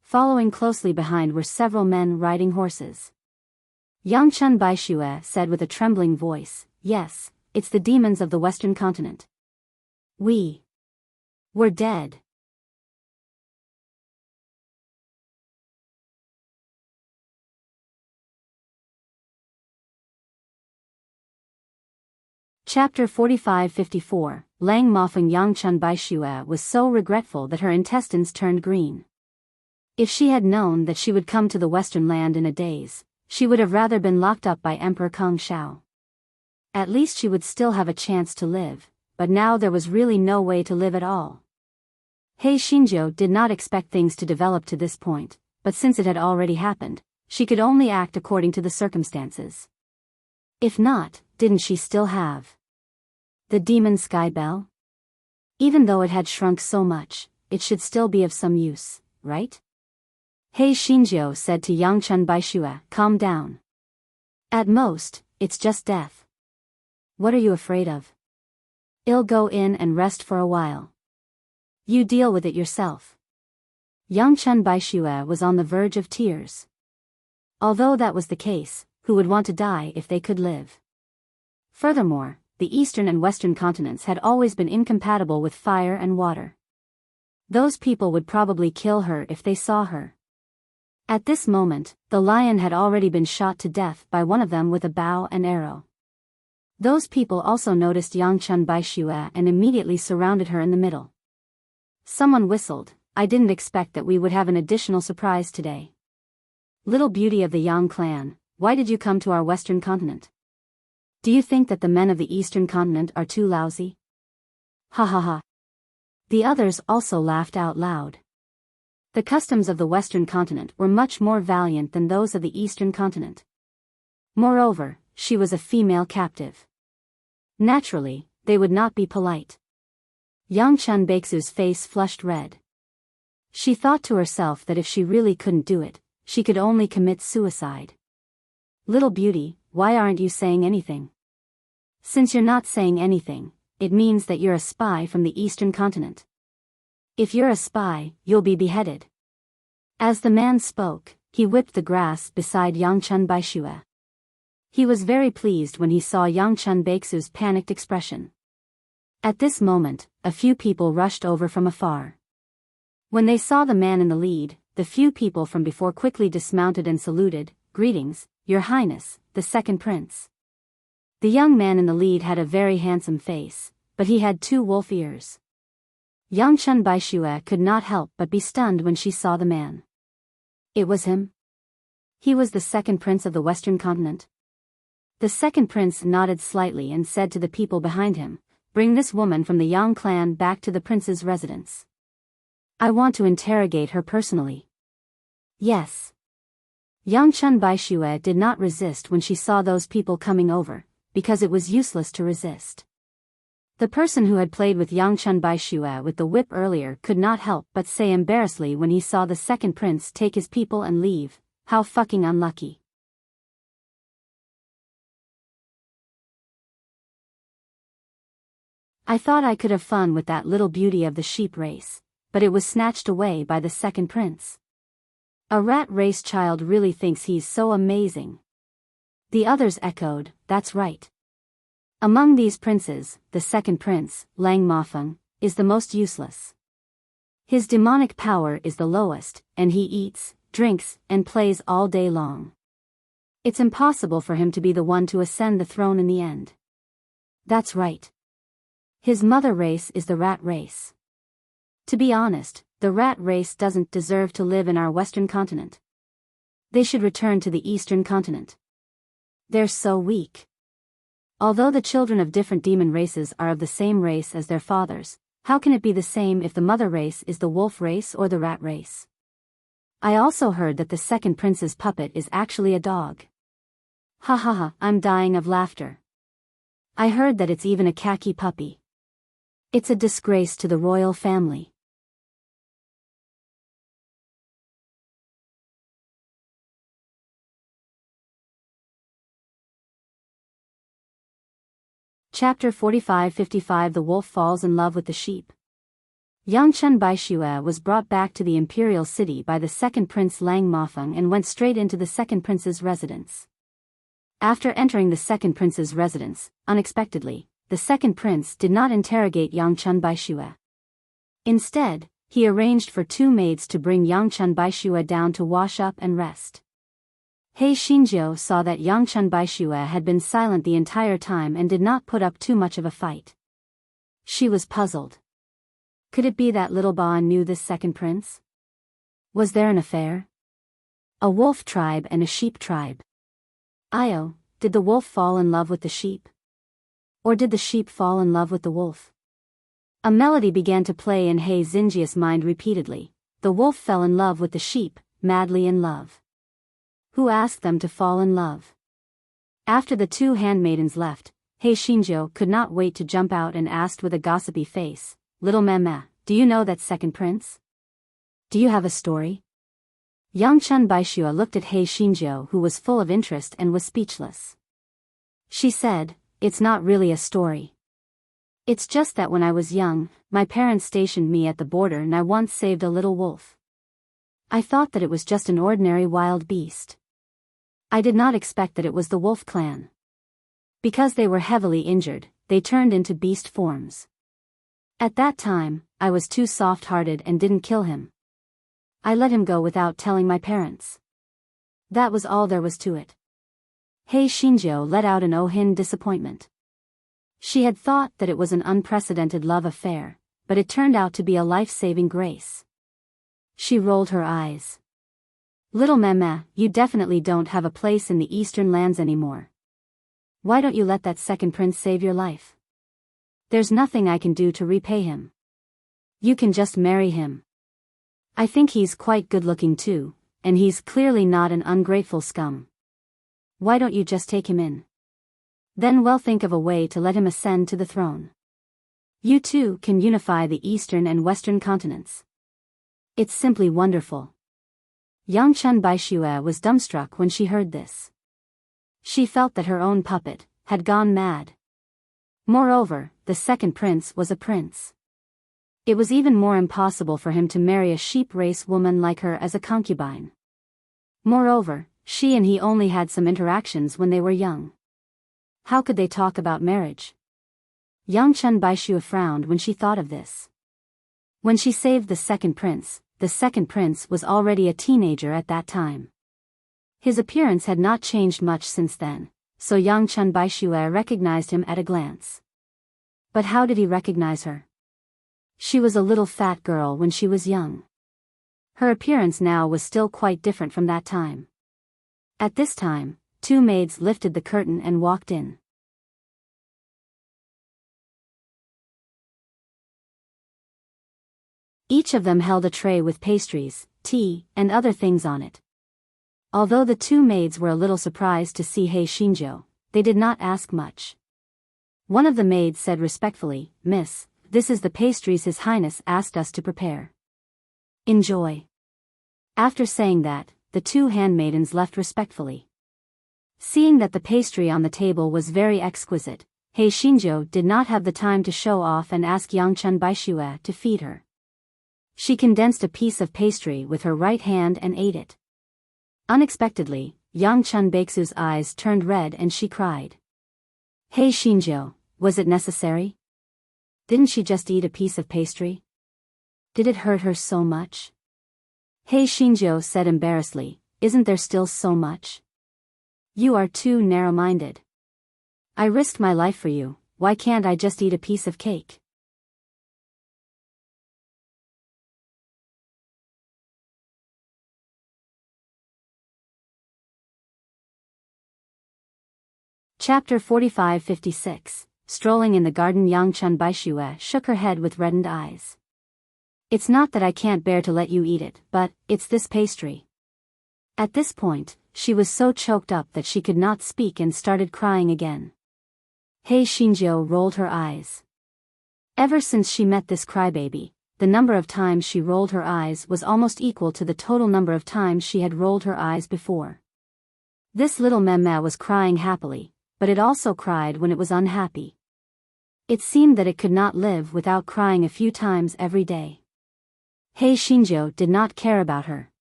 Following closely behind were several men riding horses. Yang Chun Baishue said with a trembling voice, yes, it's the demons of the Western continent. We're dead. Chapter 45-54, Lang Mofeng. Yang Chun Baishue was so regretful that her intestines turned green. If she had known that she would come to the Western land in a daze, she would have rather been locked up by Emperor Kung Shao. At least she would still have a chance to live, but now there was really no way to live at all. Hei Shinjo did not expect things to develop to this point, but since it had already happened, she could only act according to the circumstances. If not, didn't she still have the demon sky bell? Even though it had shrunk so much, it should still be of some use, right? Hei Shinjo said to Yang Chun Baishue, calm down. At most, it's just death. What are you afraid of? I'll go in and rest for a while. You deal with it yourself. Yang Chun Baishue was on the verge of tears. Although that was the case, who would want to die if they could live? Furthermore, the eastern and western continents had always been incompatible with fire and water. Those people would probably kill her if they saw her. At this moment, the lion had already been shot to death by one of them with a bow and arrow. Those people also noticed Yang Chun Baishue and immediately surrounded her in the middle. Someone whistled. I didn't expect that we would have an additional surprise today. Little beauty of the Yang clan, why did you come to our western continent? Do you think that the men of the eastern continent are too lousy? Ha ha ha. The others also laughed out loud. The customs of the western continent were much more valiant than those of the eastern continent. Moreover, she was a female captive. Naturally, they would not be polite. Yang Chun Baixu's face flushed red. She thought to herself that if she really couldn't do it, she could only commit suicide. Little beauty, why aren't you saying anything? Since you're not saying anything, it means that you're a spy from the eastern continent. If you're a spy, you'll be beheaded. As the man spoke, he whipped the grass beside Yang Chun Baishue. He was very pleased when he saw Yang Chun Baixu's panicked expression. At this moment, a few people rushed over from afar. When they saw the man in the lead, the few people from before quickly dismounted and saluted. Greetings, Your Highness, the second prince. The young man in the lead had a very handsome face, but he had 2 wolf ears. Yang Chun Baishue could not help but be stunned when she saw the man. It was him. He was the second prince of the western continent. The second prince nodded slightly and said to the people behind him, bring this woman from the Yang clan back to the prince's residence. I want to interrogate her personally. Yes. Yang Chun Baishue did not resist when she saw those people coming over, because it was useless to resist. The person who had played with Yang Chun Baishue with the whip earlier could not help but say embarrassedly when he saw the second prince take his people and leave, how fucking unlucky. I thought I could have fun with that little beauty of the sheep race, but it was snatched away by the second prince. A rat race child really thinks he's so amazing. The others echoed, that's right. Among these princes, the second prince, Lang Mofeng, is the most useless. His demonic power is the lowest, and he eats, drinks, and plays all day long. It's impossible for him to be the one to ascend the throne in the end. That's right. His mother race is the rat race. To be honest, the rat race doesn't deserve to live in our western continent. They should return to the eastern continent. They're so weak. Although the children of different demon races are of the same race as their fathers, how can it be the same if the mother race is the wolf race or the rat race? I also heard that the second prince's puppet is actually a dog. Ha ha ha, I'm dying of laughter. I heard that it's even a khaki puppy. It's a disgrace to the royal family. Chapter 45-55 The Wolf Falls in Love with the Sheep. Yangchen Baixue was brought back to the imperial city by the second prince Lang Mofeng and went straight into the second prince's residence. After entering the second prince's residence, unexpectedly, the second prince did not interrogate Yangchen Baixue. Instead, he arranged for 2 maids to bring Yangchen Baixue down to wash up and rest. He Xinjiu saw that Yangchen Baixue had been silent the entire time and did not put up too much of a fight. She was puzzled. Could it be that little Ba knew this second prince? Was there an affair? A wolf tribe and a sheep tribe. Io, did the wolf fall in love with the sheep? Or did the sheep fall in love with the wolf? A melody began to play in He Xinjiu's mind repeatedly. The wolf fell in love with the sheep, madly in love. Who asked them to fall in love? After the 2 handmaidens left, He Xinjiu could not wait to jump out and asked with a gossipy face, "Little Mama, do you know that second prince? Do you have a story?" Yangchen Baixue looked at He Xinjiu, who was full of interest and was speechless. She said, "It's not really a story. It's just that when I was young, my parents stationed me at the border and I once saved a little wolf. I thought that it was just an ordinary wild beast. I did not expect that it was the wolf clan. Because they were heavily injured, they turned into beast forms. At that time, I was too soft-hearted and didn't kill him. I let him go without telling my parents. That was all there was to it." He Xinjiu let out an oh-hin disappointment. She had thought that it was an unprecedented love affair, but it turned out to be a life-saving grace. She rolled her eyes. "Little Mama, you definitely don't have a place in the eastern lands anymore. Why don't you let that second prince save your life? There's nothing I can do to repay him. You can just marry him. I think he's quite good-looking too, and he's clearly not an ungrateful scum. Why don't you just take him in? Then we'll think of a way to let him ascend to the throne. You two can unify the eastern and western continents. It's simply wonderful." Yangchen Baixue was dumbstruck when she heard this. She felt that her own puppet had gone mad. Moreover, the second prince was a prince. It was even more impossible for him to marry a sheep race woman like her as a concubine. Moreover, she and he only had some interactions when they were young. How could they talk about marriage? Yangchen Baixue frowned when she thought of this. When she saved the second prince was already a teenager at that time. His appearance had not changed much since then, so Yangchen Baixue recognized him at a glance. But how did he recognize her? She was a little fat girl when she was young. Her appearance now was still quite different from that time. At this time, 2 maids lifted the curtain and walked in. Each of them held a tray with pastries, tea, and other things on it. Although the 2 maids were a little surprised to see He Xinjiu, they did not ask much. One of the maids said respectfully, "Miss, this is the pastries His Highness asked us to prepare. Enjoy." After saying that, the 2 handmaidens left respectfully. Seeing that the pastry on the table was very exquisite, He Xinjiu did not have the time to show off and ask Yangchen Baixue to feed her. She condensed a piece of pastry with her right hand and ate it. Unexpectedly, Yangchen Baixue's eyes turned red and she cried. "He Xinjiu, was it necessary? Didn't she just eat a piece of pastry? Did it hurt her so much?" He Xinjiu said embarrassedly, "Isn't there still so much? You are too narrow-minded. I risked my life for you, why can't I just eat a piece of cake?" Chapter 45-56 Strolling in the garden. Yangchen Baixue shook her head with reddened eyes. "It's not that I can't bear to let you eat it, but it's this pastry." At this point, she was so choked up that she could not speak and started crying again. Hei Xinjiu rolled her eyes. Ever since she met this crybaby, the number of times she rolled her eyes was almost equal to the total number of times she had rolled her eyes before. This little meme was crying happily, but it also cried when it was unhappy. It seemed that it could not live without crying a few times every day. Hei Xinjiu did not care about her.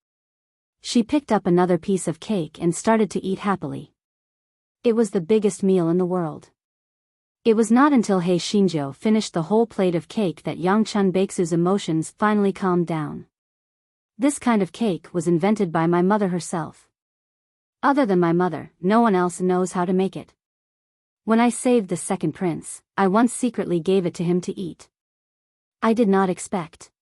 She picked up another piece of cake and started to eat happily. It was the biggest meal in the world. It was not until Hei Xinjiu finished the whole plate of cake that Yangchun Baixu's emotions finally calmed down. This kind of cake was invented by my mother herself. Other than my mother, no one else knows how to make it. When I saved the second prince, I once secretly gave it to him to eat. I did not expect.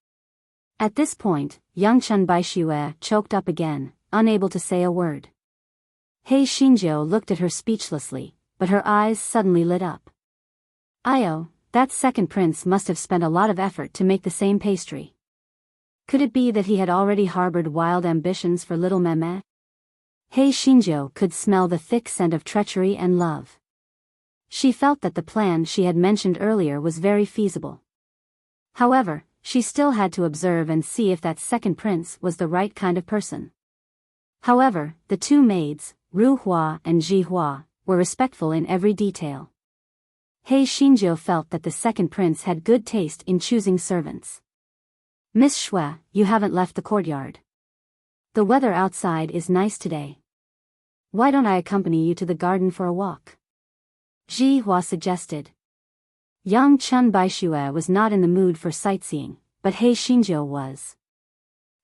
At this point, Yangchun Baixue choked up again, unable to say a word. Hei Xinjiu looked at her speechlessly, but her eyes suddenly lit up. Io, that second prince must have spent a lot of effort to make the same pastry. Could it be that he had already harbored wild ambitions for little Meme? Hei Xinjiu could smell the thick scent of treachery and love. She felt that the plan she had mentioned earlier was very feasible. However, she still had to observe and see if that second prince was the right kind of person. However, the two maids, Ru Hua and Ji Hua, were respectful in every detail. Hei Xinjiu felt that the second prince had good taste in choosing servants. Miss Shui, you haven't left the courtyard. The weather outside is nice today. Why don't I accompany you to the garden for a walk? Ji Hua suggested. Yangchun Baixue was not in the mood for sightseeing, but Hei Xinjiu was.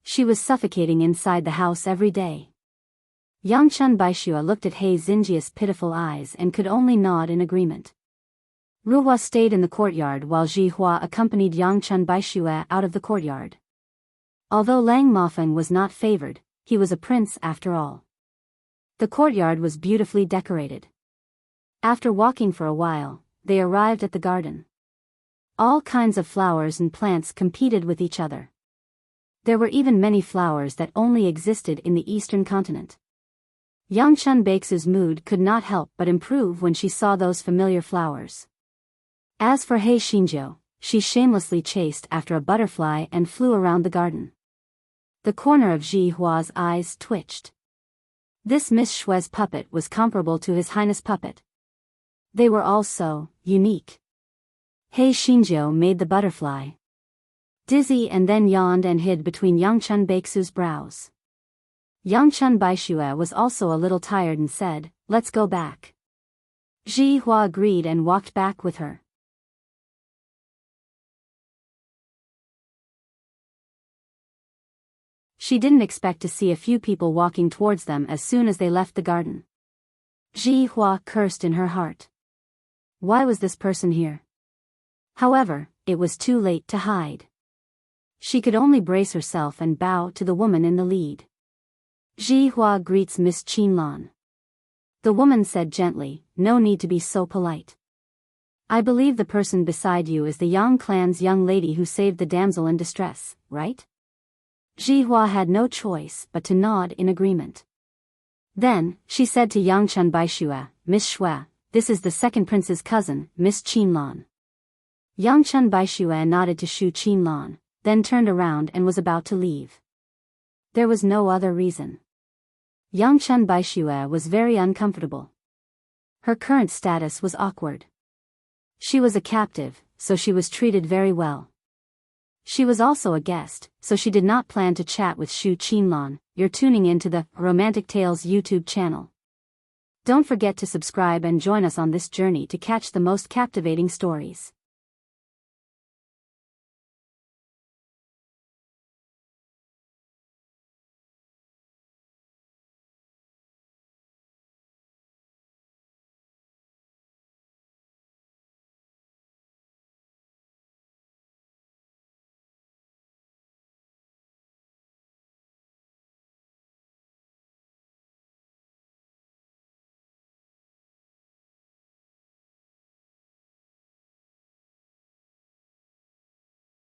She was suffocating inside the house every day. Yangchun Baixue looked at Hei Xinjiu's pitiful eyes and could only nod in agreement. Ruhua stayed in the courtyard while Ji Hua accompanied Yangchun Baixue out of the courtyard. Although Lang Mofeng was not favored, he was a prince after all. The courtyard was beautifully decorated. After walking for a while, they arrived at the garden. All kinds of flowers and plants competed with each other. There were even many flowers that only existed in the eastern continent. Yangchun Baixu's mood could not help but improve when she saw those familiar flowers. As for Hei Xinjiu, she shamelessly chased after a butterfly and flew around the garden. The corner of Ji Hua's eyes twitched. This Miss Shui's puppet was comparable to His Highness' puppet. They were all so unique. Hei Xinjiu made the butterfly dizzy and then yawned and hid between Yangchun Baixu's brows. Yangchun Baixue was also a little tired and said, "Let's go back." Ji Hua agreed and walked back with her. She didn't expect to see a few people walking towards them as soon as they left the garden. Ji Hua cursed in her heart. Why was this person here? However, it was too late to hide. She could only brace herself and bow to the woman in the lead. Ji Hua greets Miss Qinlan. The woman said gently, "No need to be so polite. I believe the person beside you is the Yang clan's young lady who saved the damsel in distress, right?" Ji Hua had no choice but to nod in agreement. Then, she said to Yangchun Baixue, "Miss Shui, this is the second prince's cousin, Miss Qinlan." Yangchun Baixue nodded to Shu Qinlan, then turned around and was about to leave. There was no other reason. Yangchun Baixue was very uncomfortable. Her current status was awkward. She was a captive, so she was treated very well. She was also a guest, so she did not plan to chat with Shu Qinlan. You're tuning into the Romantic Tales YouTube channel. Don't forget to subscribe and join us on this journey to catch the most captivating stories.